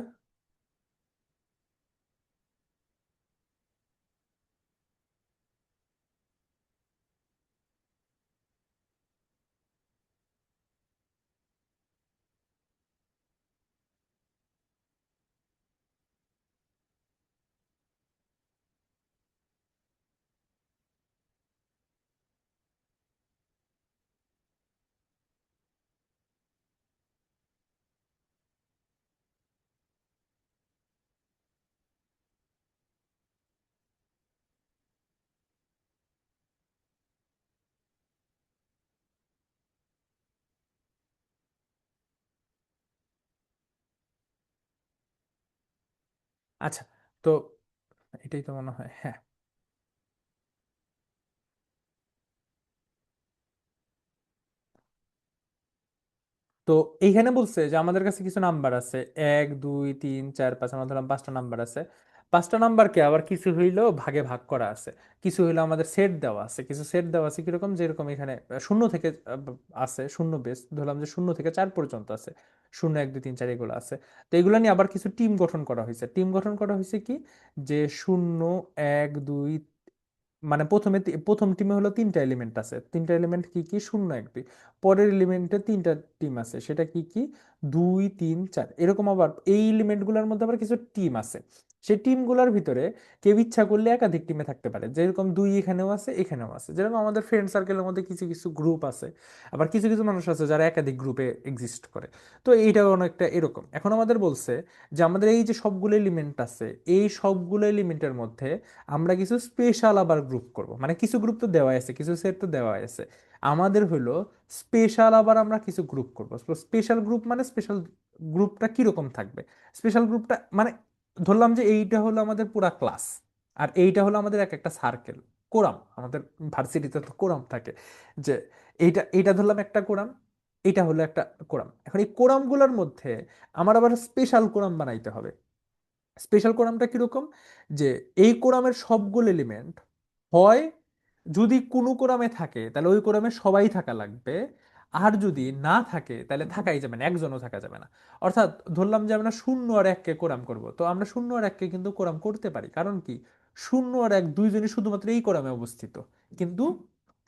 আচ্ছা, তো এটাই তো মনে হয়, হ্যাঁ। তো এইখানে বলছে যে আমাদের কাছে কিছু নাম্বার আছে, 1 2 3 4 5, আমরা ধরলাম 5টা নাম্বার আছে। 5টা নাম্বারকে আবার কিছু হইলেও ভাগে ভাগ করা আছে, কিছু হইলো আমাদের সেট দেওয়া আছে, কিছু সেট দেওয়া আছে কিরকম, যেরকম এখানে শূন্য থেকে আছে, শূন্য বেস ধরলাম যে 0 থেকে 4 পর্যন্ত আছে, 0 1 2 3 4 এগুলো আছে। তো এগুলো নিয়ে আবার কিছু টিম গঠন করা হয়েছে। টিম গঠন করা হয়েছে কি, যে 0 1 2, মানে প্রথম টিমে হলো 3টা এলিমেন্ট আছে, 3টা এলিমেন্ট কি কি, 0 1 2। পরের এলিমেন্টে 3টা টিম আছে, সেটা কি কি, 2 3 4, এরকম। আবার এই এলিমেন্ট গুলোর মধ্যে আবার কিছু টিম আছে, সেই টিমগুলোর ভিতরে কেউ ইচ্ছা করলে একাধিক টিমে থাকতে পারে, যেরকম 2 এখানেও আছে এখানেও আছে, যেরকম আমাদের ফ্রেন্ড সার্কেলের মধ্যে কিছু কিছু গ্রুপ আছে, আবার কিছু কিছু মানুষ আছে যারা একাধিক গ্রুপে এক্সিস্ট করে। তো এইটাও অনেকটা এরকম। এখন আমাদের বলছে যে আমাদের এই যে সবগুলো এলিমেন্ট আছে, এই সবগুলো এলিমেন্টের মধ্যে আমরা কিছু স্পেশাল আবার গ্রুপ করব, মানে কিছু গ্রুপ তো দেওয়াই আছে, কিছু সেট তো দেওয়াই আছে, আমাদের হলো স্পেশাল আবার আমরা কিছু গ্রুপ করব। স্পেশাল গ্রুপ মানে স্পেশাল গ্রুপটা কিরকম থাকবে, স্পেশাল গ্রুপটা মানে ধরলাম যে এইটা হলো আমাদের পুরা ক্লাস, আর এইটা হলো আমাদের এক একটা সার্কেল, কোরাম, আমাদের ভার্সিটিতে তো কোরাম থাকে, যে এইটা এইটা ধরলাম একটা কোরাম, এটা হলো একটা কোরাম। এখন এই কোরামগুলোর মধ্যে আমার আবার স্পেশাল কোরাম বানাইতে হবে। স্পেশাল কোরামটা কিরকম, যে এই কোরামের সবগুলো এলিমেন্ট হয়, যদি কোনো কোরামে থাকে তাহলে ওই কোরামে সবাই থাকা লাগবে, আর যদি না থাকে তাহলে থাকাই যাবে না, একজনও থাকা যাবে না। অর্থাৎ ধরলাম যে আমরা 0 আর 1কে কোরাম করব, তো আমরা 0 আর 1কে কিন্তু কোরাম করতে পারি, কারণ কি, 0 আর 1 দুইজনই শুধুমাত্র এই কোরামে অবস্থিত, কিন্তু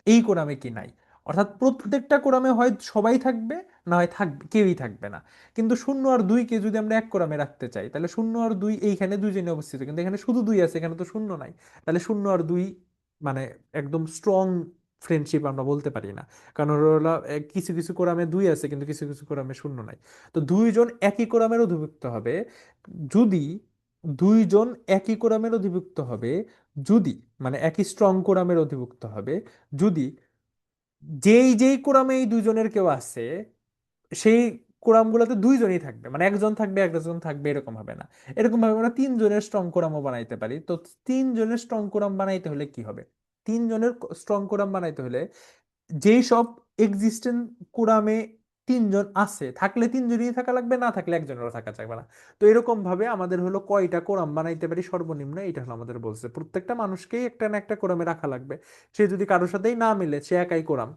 এই কোরামে কি নাই। অর্থাৎ প্রত্যেকটা কোরামে হয় সবাই থাকবে, না হয় থাকবে কেউই থাকবে না। কিন্তু 0 আর 2কে যদি আমরা এক কলামে রাখতে চাই, তাহলে 0 আর 2 এইখানে দুইজনে অবস্থিত, কিন্তু এখানে শুধু 2 আছে, এখানে তো শূন্য নাই। তাহলে 0 আর 2 মানে একদম স্ট্রং ফ্রেন্ডশিপ আমরা বলতে পারি না, কারণ ওরা কিছু কিছু কোরামে 2 আছে কিন্তু কিছু কিছু কোরামে শূন্য নাই। তো দুইজন একই কোরামের অধিভুক্ত হবে যদি, দুইজন একই কোরামের অধিভুক্ত হবে যদি, মানে একই স্ট্রং কোরামের অধিভুক্ত হবে যদি যেই যেই কোরামে এই দুইজনের কেউ আছে, সেই কোরামগুলোতে দুইজনই থাকবে, মানে একজন থাকবে একজন থাকবে, এরকম হবে না। এরকম ভাবে আমরা 3 জনের স্ট্রং কোরামও বানাইতে পারি। তো 3 জনের স্ট্রং কোরাম বানাইতে হলে কি হবে, 3 জনের স্ট্রং কোরাম বানাইতে হলে যেই সব এক্সিস্টেন্ট কোরামে 3 জন আছে, থাকলে 3 জনই থাকা লাগবে, না থাকলে একজনেরও থাকা যাবে না। তো এরকম ভাবে আমাদের হলো কয়টা কোরাম বানাইতে পারি সর্বনিম্ন, এটা হলো আমাদের বলছে প্রত্যেকটা মানুষকেই একটা না একটা কোরামে রাখা লাগবে। সে যদি কারোর সাথেই না মিলে, সে একাই কোরাম।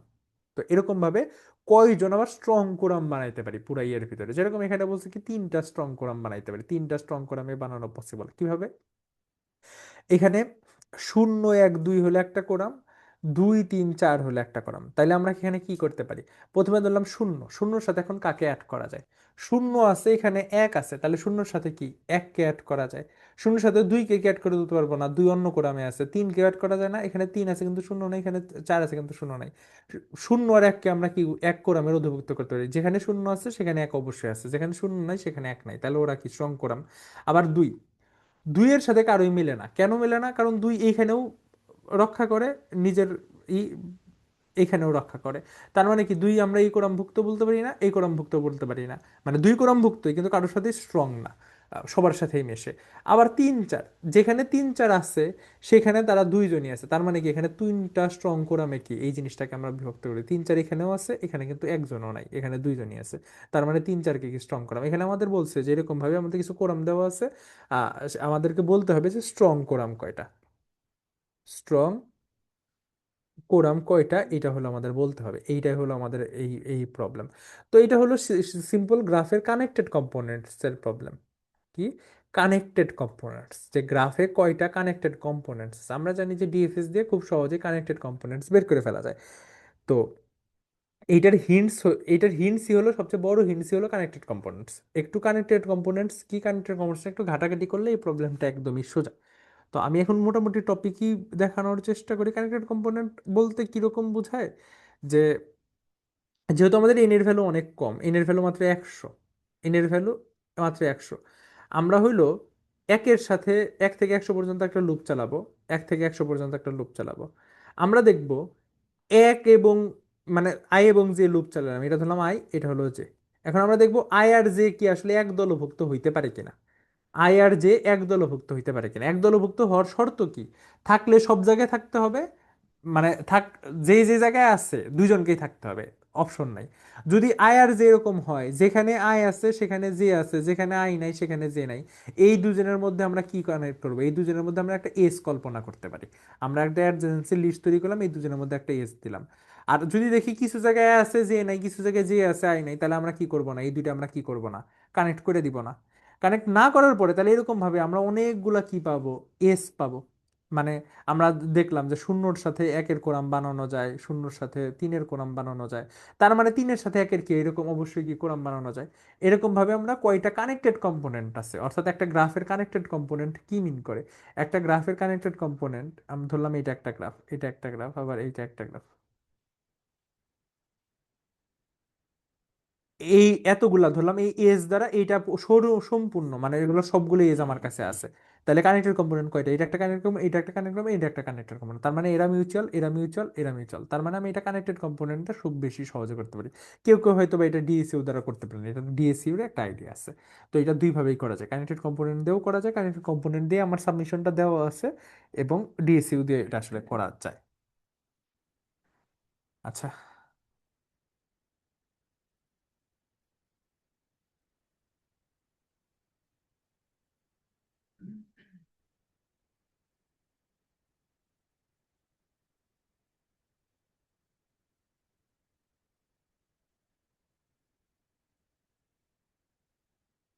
তো এরকম ভাবে কয়জন আবার স্ট্রং কোরাম বানাইতে পারি পুরা ইয়ের ভিতরে, যেরকম এখানে বলছে কি 3টা স্ট্রং কোরাম বানাইতে পারি, 3টা স্ট্রং কোরামে বানানো পসিবল কিভাবে। এখানে 0 1 2 হলো একটা কোরাম, 2 3 4 হলো একটা কোরাম। তাইলে আমরা এখানে কি করতে পারি, প্রথমে ধরলাম শূন্য, শূন্যর সাথে এখন কাকে অ্যাড করা যায়, শূন্য আছে এখানে, 1 আছে, তাহলে শূন্যর সাথে কি 1কে অ্যাড করা যায়। শূন্যের সাথে 2কে কি অ্যাড করে দিতে পারবো না, 2 অন্য কোরামে আছে, 3কে অ্যাড করা যায় না, এখানে 3 আছে কিন্তু শূন্য নাই, এখানে 4 আছে কিন্তু শূন্য নাই। 0 আর 1কে আমরা কি এক কোরামের অধিভুক্ত করতে পারি, যেখানে শূন্য আছে সেখানে 1 অবশ্যই আছে, যেখানে শূন্য নাই সেখানে 1 নাই, তাহলে ওরা কি স্ট্রং কোরাম। আবার 2, 2 এর সাথে কারোই মিলে না, কেন মিলে না, কারণ 2 এইখানেও রক্ষা করে নিজের ই, এইখানেও রক্ষা করে। তার মানে কি 2 আমরা এই কোরাম ভুক্ত বলতে পারি না, এই কোরাম ভুক্ত বলতে পারি না, মানে 2 কোরাম ভুক্তই কিন্তু কারোর সাথে স্ট্রং না, সবার সাথেই মেশে। আবার 3 4, যেখানে 3 4 আছে সেখানে তারা 2 জনই আছে, তার মানে কি এখানে 3টা স্ট্রং কোরামে কি এই জিনিসটাকে আমরা বিভক্ত করি, 3 4 এখানেও আছে, এখানে কিন্তু একজনও নাই, এখানে 2 জনই আছে। তার মানে 3 4কে কি স্ট্রং কোরাম। এখানে আমাদের বলছে যে এরকম ভাবে আমাদের কিছু কোরাম দেওয়া আছে, আহ, আমাদেরকে বলতে হবে যে স্ট্রং কোরাম কয়টা, স্ট্রং কোরাম কয়টা, এটা হলো আমাদের বলতে হবে, এইটাই হলো আমাদের এই এই প্রবলেম। তো এটা হলো সিম্পল গ্রাফের কানেক্টেড কম্পোনেন্টস এর প্রবলেম। কি, কানেক্টেড কম্পোনেন্টস, যে গ্রাফে কয়টা কানেক্টেড কম্পোনেন্টস, আমরা জানি যে ডিএফএস দিয়ে খুব সহজে কানেক্টেড কম্পোনেন্টস বের করে ফেলা যায়। তো এইটার হিন্টস, এইটার হিন্টসই হলো সবচেয়ে বড় হিন্টসই হলো কানেক্টেড কম্পোনেন্টস। একটু কানেক্টেড কম্পোনেন্টস কি, কানেক্টেড কম্পোনেন্টস একটু ঘাটাঘাটি করলে এই প্রবলেমটা একদমই সোজা। তো আমি এখন মোটামুটি টপিকই দেখানোর চেষ্টা করি। কানেক্টেড কম্পোনেন্ট বলতে কিরকম বোঝায়, যে যেহেতু আমাদের এনের ভ্যালু অনেক কম, এনের ভ্যালু মাত্র 100, এনের ভ্যালু মাত্র 100, আমরা হইলো একের সাথে 1 থেকে 100 পর্যন্ত একটা লুপ চালাবো, 1 থেকে 100 পর্যন্ত একটা লুপ চালাবো। আমরা দেখব এক এবং, মানে আই এবং জে লুপ চালালাম, এটা ধরলাম আই, এটা হলো জে। এখন আমরা দেখবো আই আর জে কি আসলে এক দলভুক্ত হইতে পারে কিনা। আই আর জে এক দলভুক্ত হইতে পারে কিনা, এক দলভুক্ত হওয়ার শর্ত কি, থাকলে সব জায়গায় থাকতে হবে, মানে থাক, যে যে জায়গায় আছে দুইজনকেই থাকতে হবে, অপশন নাই। যদি আই আর জে এরকম হয় যেখানে আই আছে সেখানে জে আছে, যেখানে আই নাই সেখানে জে নাই, এই দুজনের মধ্যে আমরা কি কানেক্ট করবো, এই দুজনের মধ্যে আমরা একটা এস কল্পনা করতে পারি। আমরা একটা অ্যাডজেন্সি লিস্ট তৈরি করলাম, এই দুজনের মধ্যে একটা এস দিলাম। আর যদি দেখি কিছু জায়গায় আছে জে নাই, কিছু জায়গায় জে আছে আই নাই, তাহলে আমরা কি করব না, এই দুইটা আমরা কি করব না, কানেক্ট করে দিব না। কানেক্ট না করার পরে তাহলে এরকম ভাবে আমরা অনেকগুলা কি পাবো, এস পাবো। মানে আমরা দেখলাম যে শূন্যর সাথে একের কোরাম বানানো যায়, শূন্যর সাথে তিনের কোরাম বানানো যায়, তার মানে তিনের সাথে একের কি এরকম অবশ্যই কি কোরাম বানানো যায়। এরকম ভাবে আমরা কয়টা কানেক্টেড কম্পোনেন্ট আছে, অর্থাৎ একটা গ্রাফের কানেক্টেড কম্পোনেন্ট কি মিন করে। একটা গ্রাফের কানেক্টেড কম্পোনেন্ট আমি ধরলাম এটা একটা গ্রাফ, এটা একটা গ্রাফ, আবার এইটা একটা গ্রাফ, এই এতগুলা ধরলাম, এই এজ দ্বারা এইটা সরু সম্পূর্ণ, মানে এগুলো সবগুলো এজ আমার কাছে আছে। তাহলে কানেক্টেড কম্পোনেন্ট কয়টা, এটা একটা কানেক্ট এটা একটা কানেক্ট এটা একটা কানেক্টেড কম্পোনেন্ট, তার মানে এরা মিউচুয়াল, এরা মিউচুয়াল, এরা মিউচুয়াল, তার মানে আমি এটা কানেক্টেড কম্পোনেন্টটা খুব বেশি সহজে করতে পারি। কেউ কেউ হয়তো বা এটা ডিএসইউ দ্বারা করতে পারেন, এটা ডিএসইউ এর একটা আইডিয়া আছে। তো এটা দুই ভাবেই করা যায়, কানেক্টেড কম্পোনেন্ট দিয়েও করা যায়, কানেক্টেড কম্পোনেন্ট দিয়ে আমার সাবমিশনটা দেওয়া আছে, এবং ডিএসইউ দিয়ে এটা আসলে করা যায়। আচ্ছা।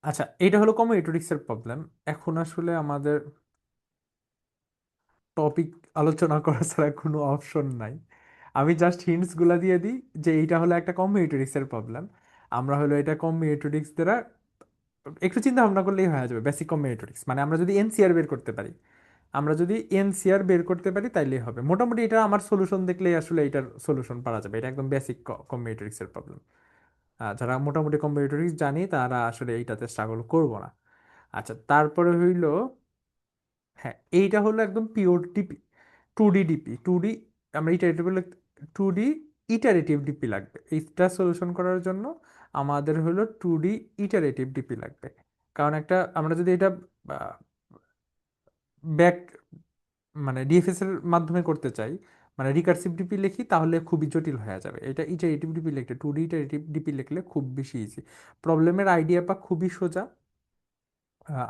আচ্ছা, এটা হলো কমিউটেটিক্স এর প্রবলেম। এখন আসলে আমাদের টপিক আলোচনা করা ছাড়া কোনো অপশন নাই। আমি জাস্ট হিন্টস গুলা দিয়ে দিই যে এইটা হলো একটা কম্বিনেটরিক্স এর প্রবলেম। আমরা হলো এটা কম্বিনেটরিক্স দ্বারা একটু চিন্তা ভাবনা করলেই হয়ে যাবে, বেসিক কম্বিনেটরিক্স মানে আমরা যদি এনসিআর বের করতে পারি, আমরা যদি এনসিআর বের করতে পারি তাইলেই হবে মোটামুটি। এটা আমার সলিউশন দেখলেই আসলে এটার সলিউশন পাওয়া যাবে, এটা একদম বেসিক কম্বিনেটরিক্স এর প্রবলেম। যারা মোটামুটি কম্বিনেটরিক্স জানি তারা আসলে এইটাতে স্ট্রাগল করবো না। আচ্ছা, তারপরে হইলো, হ্যাঁ এইটা হলো একদম pure DP, two D DP, two D, আমরা iterative, two D iterative DP লাগবে এইটা সলিউশন করার জন্য। আমাদের হলো টু ডি ইটারেটিভ ডিপি লাগবে। কারণ একটা আমরা যদি এটা ব্যাক মানে ডিএফএস এর মাধ্যমে করতে চাই, মানে রিকার্সিভ ডিপি লিখি, তাহলে খুবই জটিল হয়ে যাবে। এটা ইটারেটিভ ডিপি লিখলে, টু ডি ইটারেটিভ ডিপি লিখলে খুব বেশি ইজি। প্রবলেমের আইডিয়া পা খুবই সোজা।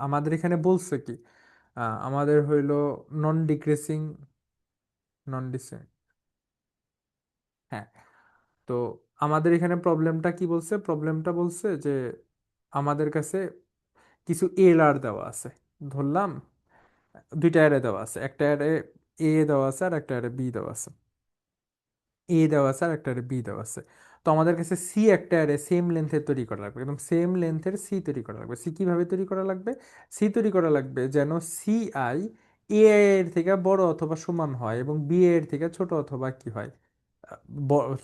আমাদের এখানে বলছে কি, আমাদের হইলো নন ডিক্রেসিং, নন ডিসেন্ট, হ্যাঁ। তো আমাদের এখানে প্রবলেমটা কি বলছে, প্রবলেমটা বলছে যে আমাদের কাছে কিছু এল আর দেওয়া আছে, ধরলাম দুইটা অ্যারে দেওয়া আছে, একটা অ্যারে এ দেওয়া আছে আর একটা অ্যারে বি দেওয়া আছে, এ দেওয়া আছে আর একটা অ্যারে বি দেওয়া আছে। তো আমাদের কাছে সি একটা অ্যারে সেম লেন্থের তৈরি করা লাগবে, একদম সেম লেন্থের সি তৈরি করা লাগবে। সি কিভাবে তৈরি করা লাগবে, সি তৈরি করা লাগবে যেন সি আই এ এর থেকে বড় অথবা সমান হয়, এবং বি এর থেকে ছোট অথবা কি হয়,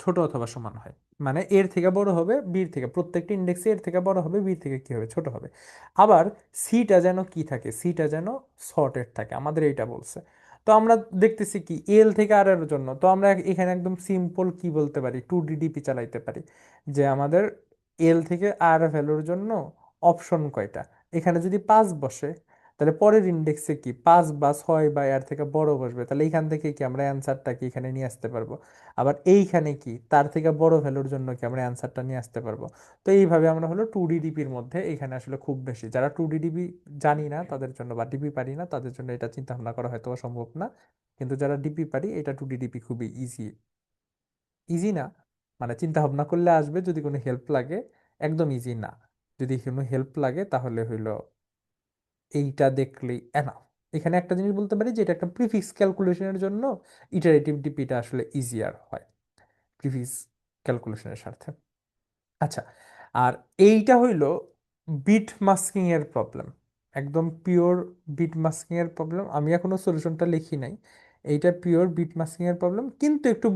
ছোট অথবা সমান হয়। মানে এর থেকে বড় হবে বির থেকে, প্রত্যেকটা ইন্ডেক্সে এর থেকে বড় হবে বির থেকে কি হবে, ছোট হবে। আবার সিটা যেন কি থাকে, সিটা যেন সর্টেড থাকে, আমাদের এইটা বলছে। তো আমরা দেখতেছি কি এল থেকে আর এর জন্য, তো আমরা এখানে একদম সিম্পল কি বলতে পারি, টু ডিডিপি চালাইতে পারি, যে আমাদের এল থেকে আর ভ্যালুর জন্য অপশন কয়টা, এখানে যদি 5 বসে, তাহলে পরের ইন্ডেক্সে কি 5 বা 6 বা এর থেকে বড় বসবে, তাহলে এইখান থেকে কি আমরা অ্যান্সারটা কি এখানে নিয়ে আসতে পারবো। আবার এইখানে কি তার থেকে বড় ভ্যালুর জন্য কি আমরা অ্যান্সারটা নিয়ে আসতে পারবো। তো এইভাবে আমরা হলো টু ডিডিপির মধ্যে এখানে আসলে খুব বেশি, যারা টু ডিডিপি জানি না তাদের জন্য বা ডিপি পারি না তাদের জন্য এটা চিন্তা ভাবনা করা হয়তো সম্ভব না। কিন্তু যারা ডিপি পারি এটা টু ডিডিপি খুবই ইজি, ইজি না, মানে চিন্তা ভাবনা করলে আসবে, যদি কোনো হেল্প লাগে একদম ইজি না, যদি কোনো হেল্প লাগে তাহলে হইলো এইটা দেখলেই এনাফ। এখানে একটা জিনিস বলতে পারি যে এটা একটা প্রিফিক্স ক্যালকুলেশনের জন্য ইটারেটিভ ডিপিটা আসলে ইজিয়ার হয় প্রিফিক্স ক্যালকুলেশনের সাথে। আচ্ছা, আর এইটা হইল বিট মাস্কিং এর প্রবলেম, একদম পিওর বিট মাস্কিং এর প্রবলেম। আমি এখনো সলিউশনটা লিখি নাই। এইটা পিওর বিট মাস্কিং এর প্রবলেম, কিন্তু একটু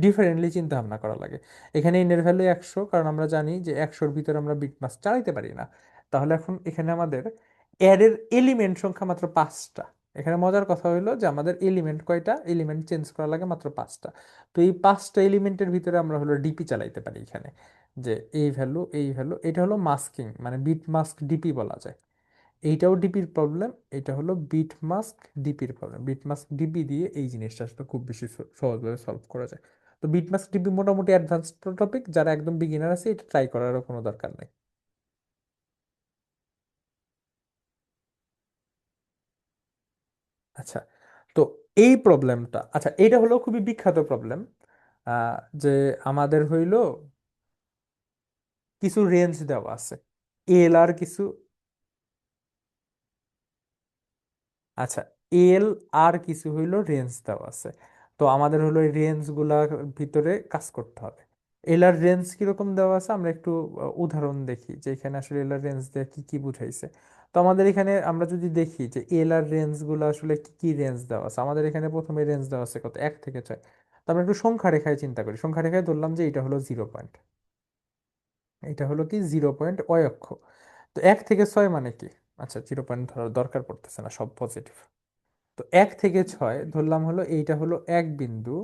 ডিফারেন্টলি চিন্তা ভাবনা করা লাগে। এখানে ইনের ভ্যালু 100, কারণ আমরা জানি যে 100-র ভিতরে আমরা বিট মাস্ক চালাইতে পারি না। তাহলে এখন এখানে আমাদের অ্যারের এলিমেন্ট সংখ্যা মাত্র 5টা। এখানে মজার কথা হলো যে আমাদের এলিমেন্ট কয়টা, এলিমেন্ট চেঞ্জ করা লাগে মাত্র 5টা। তো এই 5টা এলিমেন্টের ভিতরে আমরা হলো ডিপি চালাইতে পারি এখানে, যে এই ভ্যালু এই ভ্যালু, এটা হলো মাস্কিং, মানে বিট মাস্ক ডিপি বলা যায়। এইটাও ডিপির প্রবলেম। এটা হলো বিট মাস্ক ডিপির প্রবলেম। বিট মাস্ক ডিপি দিয়ে এই জিনিসটা আসলে খুব বেশি সহজভাবে সলভ করা যায়। তো বিট মাস্ক ডিপি মোটামুটি অ্যাডভান্স টপিক, যারা একদম বিগিনার আছে এটা ট্রাই করারও কোনো দরকার নেই। আচ্ছা, তো এই প্রবলেমটা, আচ্ছা এটা হলো খুবই বিখ্যাত প্রবলেম, যে আমাদের হইলো কিছু রেঞ্জ দেওয়া আছে, এল আর কিছু, আচ্ছা এল আর কিছু হইলো রেঞ্জ দেওয়া আছে। তো আমাদের হলো এই রেঞ্জ গুলার ভিতরে কাজ করতে হবে। এল আর রেঞ্জ কিরকম দেওয়া আছে আমরা একটু উদাহরণ দেখি যে এখানে আসলে এল আর রেঞ্জ দিয়ে কি কি বুঝাইছে। তো আমাদের এখানে আমরা যদি দেখি যে এল আর রেঞ্জ গুলো আসলে কি কি রেঞ্জ দেওয়া আছে, আমাদের এখানে প্রথমে রেঞ্জ দেওয়া আছে কত, 1 থেকে 6। তো আমরা একটু সংখ্যা রেখায় চিন্তা করি, সংখ্যা রেখায় ধরলাম যে এটা হলো 0 পয়েন্ট, এটা হলো কি 0 পয়েন্ট অক্ষ। তো 1 থেকে 6 মানে কি, আচ্ছা 0 পয়েন্ট ধরার দরকার পড়তেছে না, সব পজিটিভ। তো 1 থেকে 6 ধরলাম হলো এইটা হলো 1 বিন্দু,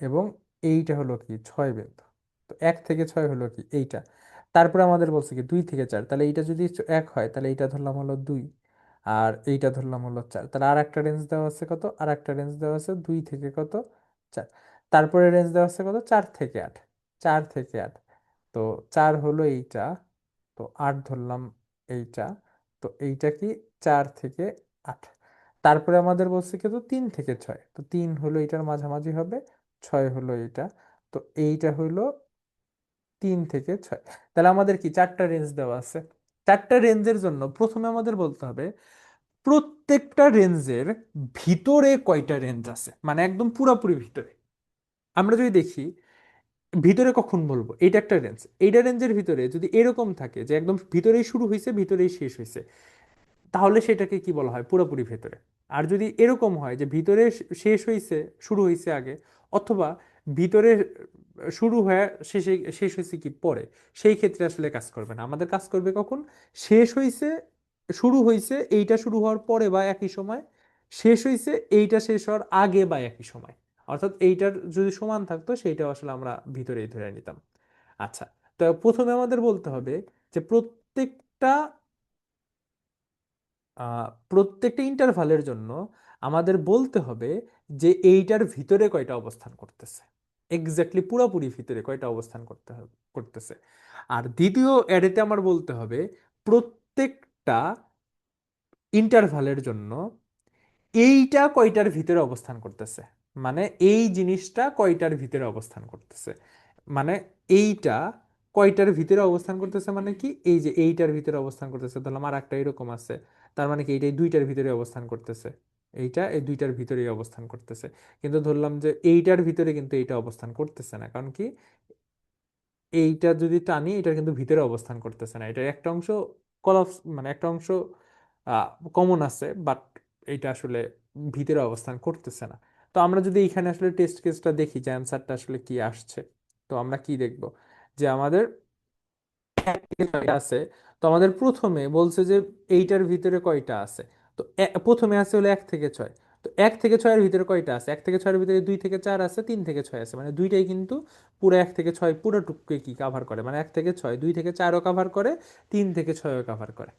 এবং এইটা হলো কি 6 বিন্দু। তো 1 থেকে 6 হলো কি এইটা। তারপরে আমাদের বলছে কি 2 থেকে 4, তাহলে এইটা যদি 1 হয় তাহলে এইটা ধরলাম হলো 2, আর এইটা ধরলাম হলো 4। তাহলে আর একটা রেঞ্জ দেওয়া আছে কত, আর একটা রেঞ্জ দেওয়া আছে 2 থেকে কত, 4। তারপরে রেঞ্জ দেওয়া আছে কত, 4 থেকে 8, 4 থেকে 8। তো 4 হলো এইটা, তো 8 ধরলাম এইটা, তো এইটা কি 4 থেকে 8। তারপরে আমাদের বলছে কিন্তু 3 থেকে 6, তো 3 হলো এটার মাঝামাঝি হবে, 6 হলো এটা। তো এইটা হলো 3 থেকে 6। তাহলে আমাদের কি 4টা রেঞ্জ দেওয়া আছে। 4টা রেঞ্জের জন্য প্রথমে আমাদের বলতে হবে প্রত্যেকটা রেঞ্জের ভিতরে কয়টা রেঞ্জ আছে, মানে একদম পুরোপুরি ভিতরে। আমরা যদি দেখি ভিতরে কখন বলবো, এটা একটা রেঞ্জ, এইটা রেঞ্জের ভিতরে যদি এরকম থাকে যে একদম ভিতরেই শুরু হয়েছে ভিতরেই শেষ হয়েছে, তাহলে সেটাকে কি বলা হয়, পুরোপুরি ভেতরে। আর যদি এরকম হয় যে ভিতরে শেষ হয়েছে শুরু হয়েছে আগে, অথবা ভিতরে শুরু হয়ে শেষে শেষ হয়েছে কি পরে, সেই ক্ষেত্রে আসলে কাজ করবে না। আমাদের কাজ করবে কখন, শেষ হয়েছে শুরু হয়েছে এইটা শুরু হওয়ার পরে বা একই সময়, শেষ হয়েছে এইটা শেষ হওয়ার আগে বা একই সময়। অর্থাৎ এইটার যদি সমান থাকতো সেইটা আসলে আমরা ভিতরেই ধরে নিতাম। আচ্ছা, তো প্রথমে আমাদের বলতে হবে যে প্রত্যেকটা ইন্টারভালের জন্য আমাদের বলতে হবে যে এইটার ভিতরে কয়টা অবস্থান করতেছে, এক্স্যাক্টলি পুরোপুরি ভিতরে কয়টা অবস্থান করতেছে। আর দ্বিতীয় অ্যারেতে আমার বলতে হবে প্রত্যেকটা ইন্টারভালের জন্য এইটা কয়টার ভিতরে অবস্থান করতেছে, মানে এই জিনিসটা কয়টার ভিতরে অবস্থান করতেছে, মানে এইটা কয়টার ভিতরে অবস্থান করতেছে, মানে কি এই যে এইটার ভিতরে অবস্থান করতেছে, ধরলাম আর একটা এরকম আছে, তার মানে কি এইটাই দুইটার ভিতরে অবস্থান করতেছে, এইটা এই দুইটার ভিতরেই অবস্থান করতেছে। কিন্তু ধরলাম যে এইটার ভিতরে কিন্তু এইটা অবস্থান করতেছে না, কারণ কি এইটা যদি টানি এটা কিন্তু ভিতরে অবস্থান করতেছে না, এটার একটা অংশ কলাপস, মানে একটা অংশ কমন আছে, বাট এইটা আসলে ভিতরে অবস্থান করতেছে না। তো আমরা যদি এখানে আসলে টেস্ট কেসটা দেখি যে অ্যান্সারটা আসলে কি আসছে, তো আমরা কি দেখব যে আমাদের আছে। তো আমাদের প্রথমে বলছে যে এইটার ভিতরে কয়টা আছে। তো প্রথমে আছে হলো 1 থেকে 6। তো 1 থেকে 6-এর ভিতরে কয়টা আছে, 1 থেকে 6-এর ভিতরে 2 থেকে 4 আছে, 3 থেকে 6 আছে, মানে দুইটাই কিন্তু পুরো 1 থেকে 6 পুরো টুককে কি কাভার করে, মানে 1 থেকে 6 2 থেকে 4ও কাভার করে, 3 থেকে 6ও কাভার করে।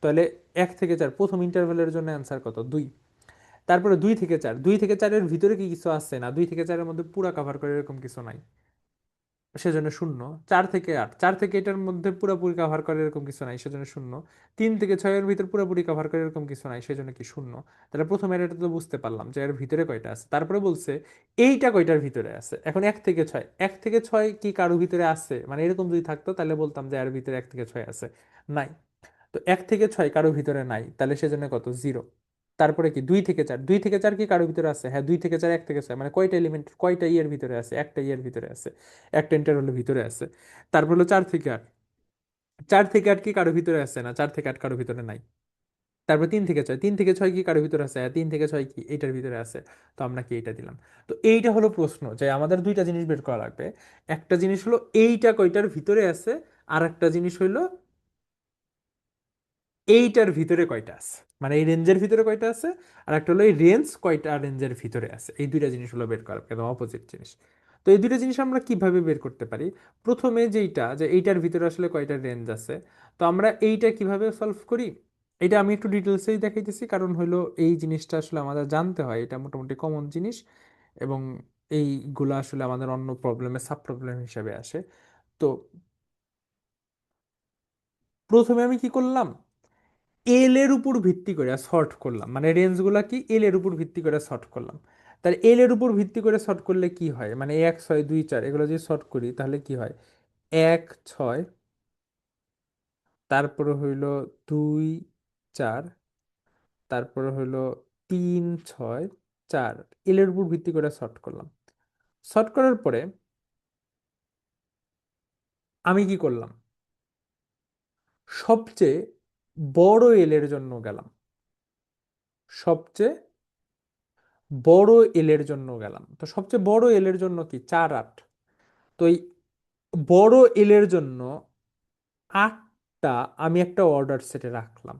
তাহলে 1 থেকে 4 প্রথম ইন্টারভেলের জন্য অ্যান্সার কত, 2। তারপরে 2 থেকে 4, 2 থেকে 4-এর ভিতরে কি কিছু আছে না, 2 থেকে 4-এর মধ্যে পুরা কাভার করে এরকম কিছু নাই, সেজন্য শূন্য। 4 থেকে 8, 4 থেকে এটার মধ্যে পুরোপুরি কাভার করে এরকম কিছু নাই, সেজন্য শূন্য। 3 থেকে 6-এর ভিতর পুরোপুরি কাভার করে এরকম কিছু নাই, সেজন্য কি শূন্য। তাহলে প্রথমে এটা তো বুঝতে পারলাম যে এর ভিতরে কয়টা আছে। তারপরে বলছে এইটা কয়টার ভিতরে আছে। এখন 1 থেকে 6, 1 থেকে 6 কি কারো ভিতরে আছে, মানে এরকম যদি থাকতো তাহলে বলতাম যে এর ভিতরে 1 থেকে 6 আছে, নাই। তো 1 থেকে 6 কারো ভিতরে নাই, তাহলে সেজন্য কত, 0। তারপরে কি 2 থেকে 4, 2 থেকে 4 কি কারো ভিতরে আছে, হ্যাঁ 2 থেকে 4 1 থেকে 6, মানে কয়টা এলিমেন্ট কয়টা ইয়ের ভিতরে আছে, একটা ইয়ের ভিতরে আছে, একটা ইন্টারভ্যালের ভিতরে আছে। তারপর হলো 4 থেকে 8, 4 থেকে 8 কি কারো ভিতরে আছে না, 4 থেকে 8 কারো ভিতরে নাই। তারপর 3 থেকে 6, 3 থেকে 6 কি কারো ভিতরে আছে, হ্যাঁ 3 থেকে 6 কি এটার ভিতরে আছে। তো আমরা কি এটা দিলাম। তো এইটা হলো প্রশ্ন যে আমাদের দুইটা জিনিস বের করা লাগবে। একটা জিনিস হলো এইটা কয়টার ভিতরে আছে, আর একটা জিনিস হলো এইটার ভিতরে কয়টা আছে, মানে এই রেঞ্জের ভিতরে কয়টা আছে, আর একটা হলো এই রেঞ্জ কয়টা রেঞ্জের ভিতরে আছে, এই দুইটা জিনিস হলো বের করা, একদম অপোজিট জিনিস। তো এই দুইটা জিনিস আমরা কিভাবে বের করতে পারি, প্রথমে যেইটা যে এইটার ভিতরে আসলে কয়টা রেঞ্জ আছে, তো আমরা এইটা কিভাবে সলভ করি, এটা আমি একটু ডিটেলসেই দেখাইতেছি, কারণ হইলো এই জিনিসটা আসলে আমাদের জানতে হয়, এটা মোটামুটি কমন জিনিস। এবং এইগুলো আসলে আমাদের অন্য প্রবলেমে সাব প্রবলেম হিসেবে আসে। তো প্রথমে আমি কি করলাম, এল এর উপর ভিত্তি করে সর্ট করলাম, মানে রেঞ্জগুলো কি এল এর উপর ভিত্তি করে সর্ট করলাম। তাহলে এল এর উপর ভিত্তি করে সর্ট করলে কি হয়, মানে 1 6 2 4 এগুলো যদি সর্ট করি তাহলে কি হয়, 1 6, তারপরে হইলো 2 4, তারপরে হইলো 3 6 4, এল এর উপর ভিত্তি করে সর্ট করলাম। সর্ট করার পরে আমি কি করলাম, সবচেয়ে বড় এল এর জন্য গেলাম, সবচেয়ে বড় এল এর জন্য গেলাম। তো সবচেয়ে বড় এল এর জন্য কি 4 8। তো এই বড় এল এর জন্য 8টা আমি একটা অর্ডার সেটে রাখলাম,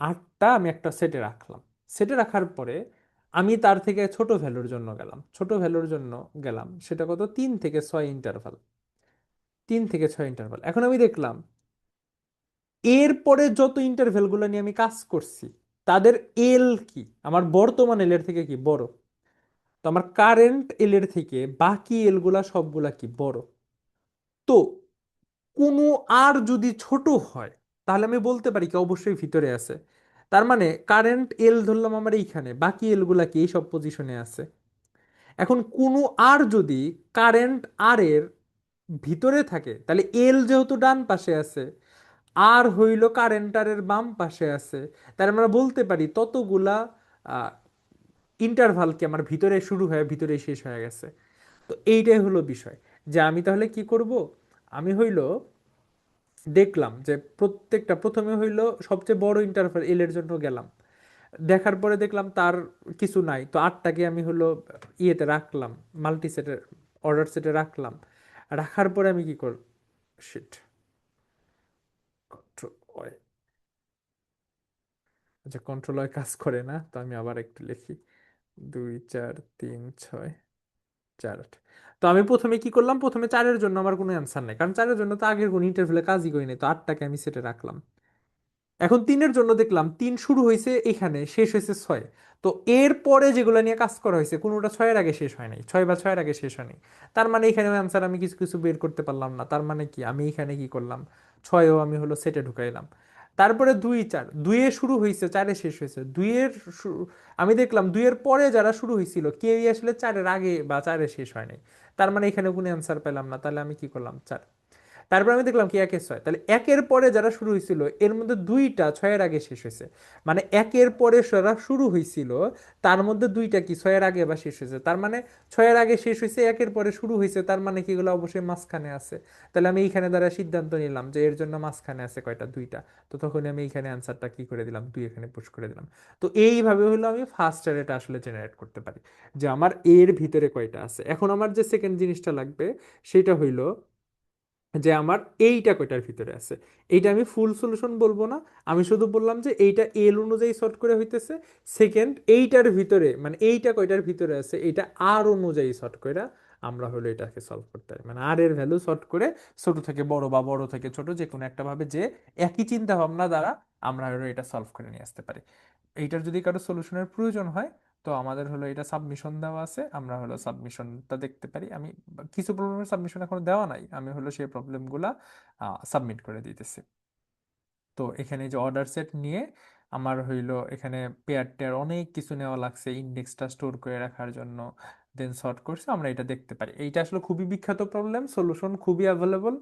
8টা আমি একটা সেটে রাখলাম। সেটে রাখার পরে আমি তার থেকে ছোট ভ্যালুর জন্য গেলাম, ছোট ভ্যালুর জন্য গেলাম, সেটা কত, 3 থেকে 6 ইন্টারভাল, 3 থেকে 6 ইন্টারভাল। এখন আমি দেখলাম এরপরে যত ইন্টারভ্যাল গুলো নিয়ে আমি কাজ করছি তাদের এল কি আমার বর্তমান এল এর থেকে কি বড়। তো আমার কারেন্ট এল এর থেকে বাকি এল গুলা সবগুলা কি বড়। তো কোনো আর যদি ছোট হয় তাহলে আমি বলতে পারি কি অবশ্যই ভিতরে আছে। তার মানে কারেন্ট এল ধরলাম আমার এইখানে, বাকি এল গুলা কি এই সব পজিশনে আছে। এখন কোনো আর যদি কারেন্ট আর এর ভিতরে থাকে তাহলে এল যেহেতু ডান পাশে আছে, আর হইল কারেন্টারের বাম পাশে আছে, তার আমরা বলতে পারি ততগুলা ইন্টারভাল কি আমার ভিতরে শুরু হয়ে ভিতরে শেষ হয়ে গেছে। তো এইটাই হলো বিষয়, যে আমি তাহলে কি করব, আমি হইল দেখলাম যে প্রত্যেকটা, প্রথমে হইল সবচেয়ে বড় ইন্টারভাল এল এর জন্য গেলাম, দেখার পরে দেখলাম তার কিছু নাই, তো 8টাকে আমি হলো ইয়েতে রাখলাম, মাল্টি সেটে, অর্ডার সেটে রাখলাম। রাখার পরে আমি কি করব, শিট, কন্ট্রোল, আচ্ছা কন্ট্রোল হয় কাজ করে না, তো আমি আবার একটু লিখি, 2 4 3 6 4 8। তো আমি প্রথমে কি করলাম, প্রথমে 4-এর জন্য আমার কোনো অ্যান্সার নেই, কারণ 4-এর জন্য তো আগের কোনো ইন্টারভিউলে কাজই করিনি, তো 8টাকে আমি সেটে রাখলাম। এখন 3-এর জন্য দেখলাম 3 শুরু হয়েছে এখানে, শেষ হয়েছে 6। তো এর পরে যেগুলো নিয়ে কাজ করা হয়েছে কোনোটা 6-এর আগে শেষ হয় নাই, 6 বা 6-এর আগে শেষ হয়নি। তার মানে এখানে অ্যান্সার আমি কিছু কিছু বের করতে পারলাম না। তার মানে কি, আমি এখানে কি করলাম, 6-ও আমি হলো সেটে ঢুকাইলাম। তারপরে 2 4, 2-এ শুরু হয়েছে 4-এ শেষ হয়েছে, 2-এর আমি দেখলাম 2-এর পরে যারা শুরু হয়েছিল কেউই আসলে 4-এর আগে বা 4-এ শেষ হয় নাই। তার মানে এখানে কোনো অ্যান্সার পেলাম না, তাহলে আমি কি করলাম, 4। তারপর আমি দেখলাম কি 1-6, তাহলে 1-এর পরে যারা শুরু হয়েছিল এর মধ্যে 2টা 6-এর আগে শেষ হয়েছে। মানে 1-এর পরে যারা শুরু হয়েছিল তার মধ্যে 2টা কি 6-এর আগে বা শেষ হয়েছে। তার মানে 6-এর আগে শেষ হয়েছে, 1-এর পরে শুরু হয়েছে, তার মানে কি এগুলো অবশ্যই মাঝখানে আছে। তাহলে আমি এইখানে দ্বারা সিদ্ধান্ত নিলাম যে এর জন্য মাঝখানে আছে কয়টা, 2টা। তো তখন আমি এইখানে অ্যান্সারটা কি করে দিলাম, 2 এখানে পুশ করে দিলাম। তো এইভাবে হলো আমি ফার্স্ট অ্যারেটা আসলে জেনারেট করতে পারি, যে আমার এর ভিতরে কয়টা আছে। এখন আমার যে সেকেন্ড জিনিসটা লাগবে সেটা হইলো যে আমার এইটা কয়টার ভিতরে আছে। এইটা আমি ফুল সলিউশন বলবো না, আমি শুধু বললাম যে এইটা এল অনুযায়ী সর্ট করে হইতেছে। সেকেন্ড, এইটার ভিতরে মানে এইটা কয়টার ভিতরে আছে এটা আর অনুযায়ী সর্ট করে আমরা হলো এটাকে সলভ করতে পারি, মানে আর এর ভ্যালু সর্ট করে ছোট থেকে বড় বা বড় থেকে ছোট যে কোনো একটা ভাবে যে একই চিন্তা ভাবনা দ্বারা আমরা হলো এটা সলভ করে নিয়ে আসতে পারি। এইটার যদি কারো সলিউশনের প্রয়োজন হয় তো আমাদের হলো এটা সাবমিশন দেওয়া আছে, আমরা হলো সাবমিশনটা দেখতে পারি। আমি কিছু প্রবলেমের সাবমিশন এখনো দেওয়া নাই, আমি হলো সেই প্রবলেমগুলা সাবমিট করে দিতেছি। তো এখানে যে অর্ডার সেট নিয়ে আমার হইলো এখানে পেয়ার টেয়ার অনেক কিছু নেওয়া লাগছে ইন্ডেক্সটা স্টোর করে রাখার জন্য, দেন সর্ট করছে, আমরা এটা দেখতে পারি। এইটা আসলে খুবই বিখ্যাত প্রবলেম, সলিউশন খুবই অ্যাভেলেবল।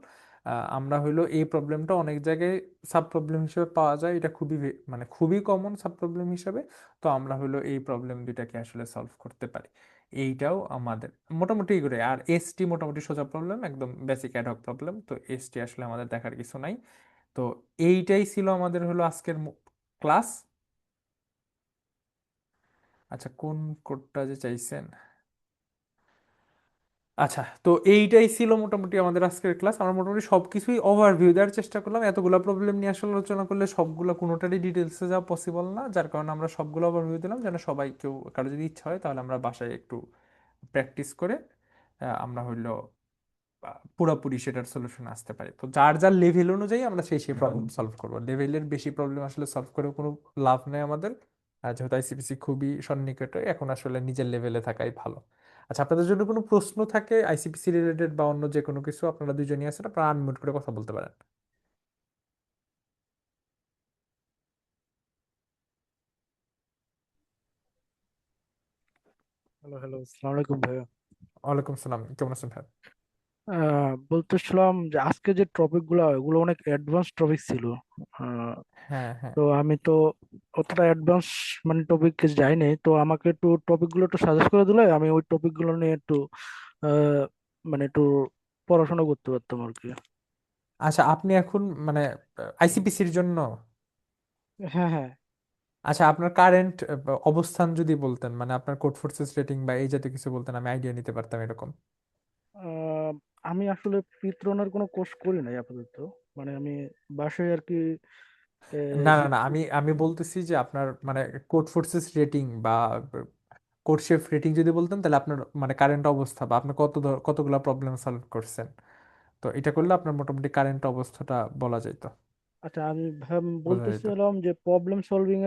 আমরা হইলো এই প্রবলেমটা অনেক জায়গায় সাব প্রবলেম হিসেবে পাওয়া যায়, এটা খুবই মানে খুবই কমন সাব প্রবলেম হিসেবে। তো আমরা হইলো এই প্রবলেম দুইটাকে আসলে সলভ করতে পারি। এইটাও আমাদের মোটামুটি করে, আর এসটি মোটামুটি সোজা প্রবলেম, একদম বেসিক অ্যাডহক প্রবলেম, তো এসটি আসলে আমাদের দেখার কিছু নাই। তো এইটাই ছিল আমাদের হলো আজকের ক্লাস। আচ্ছা কোন কোডটা যে চাইছেন, আচ্ছা তো এইটাই ছিল মোটামুটি আমাদের আজকের ক্লাস। আমরা মোটামুটি সবকিছুই ওভারভিউ দেওয়ার চেষ্টা করলাম, এতগুলো প্রবলেম নিয়ে আসলে আলোচনা করলে সবগুলো কোনোটারই ডিটেলসে যাওয়া পসিবল না, যার কারণে আমরা সবগুলো ওভারভিউ দিলাম যেন সবাই, কেউ কারো যদি ইচ্ছা হয় তাহলে আমরা বাসায় একটু প্র্যাকটিস করে আমরা হইলো পুরোপুরি সেটার সলিউশন আসতে পারে। তো যার যার লেভেল অনুযায়ী আমরা সেই সেই প্রবলেম সলভ করবো। লেভেলের বেশি প্রবলেম আসলে সলভ করে কোনো লাভ নেই আমাদের। আর যেহেতু আইসিপিসি খুবই সন্নিকটে, এখন আসলে নিজের লেভেলে থাকাই ভালো। আচ্ছা, আপনাদের জন্য কোনো প্রশ্ন থাকে আইসিপিসি রিলেটেড বা অন্য যে কোনো কিছু, আপনারা দুজনই আছেন, আপনারা আনমিউট করে কথা বলতে পারেন। হ্যালো হ্যালো, আসসালামু আলাইকুম ভাইয়া। ওয়ালাইকুম সালাম, কেমন আছেন ভাই? বলতেছিলাম যে আজকে যে টপিক গুলো ওগুলো অনেক অ্যাডভান্স টপিক ছিল। আহ, হ্যাঁ, হ্যাঁ। তো আমি তো অতটা অ্যাডভান্স মানে টপিক যাইনি, তো আমাকে একটু টপিক গুলো একটু সাজেস্ট করে দিলে আমি ওই টপিক গুলো নিয়ে একটু আহ, মানে একটু পড়াশোনা করতে পারতাম আর কি। আচ্ছা, আপনি এখন মানে আইসিপিসির জন্য, হ্যাঁ হ্যাঁ। আচ্ছা আপনার কারেন্ট অবস্থান যদি বলতেন, মানে আপনার কোড ফোর্সেস রেটিং বা এই জাতীয় কিছু বলতেন, আমি আইডিয়া নিতে পারতাম এরকম। আহ, আমি আসলে পিত্রনার কোনো কোর্স করি নাই আপাতত। মানে আমি বাসায় আর কি না, না, যে না, আমি আমি বলতেছি যে আপনার মানে কোড ফোর্সেস রেটিং বা কোড শেফ রেটিং যদি বলতেন, তাহলে আপনার মানে কারেন্ট অবস্থা বা আপনি কতগুলা প্রবলেম সলভ করছেন, তো এটা করলে আপনার মোটামুটি কারেন্ট অবস্থাটা বলা যেত, আচ্ছা আমি বোঝা যেত। বলতেছিলাম যে প্রবলেম সলভিং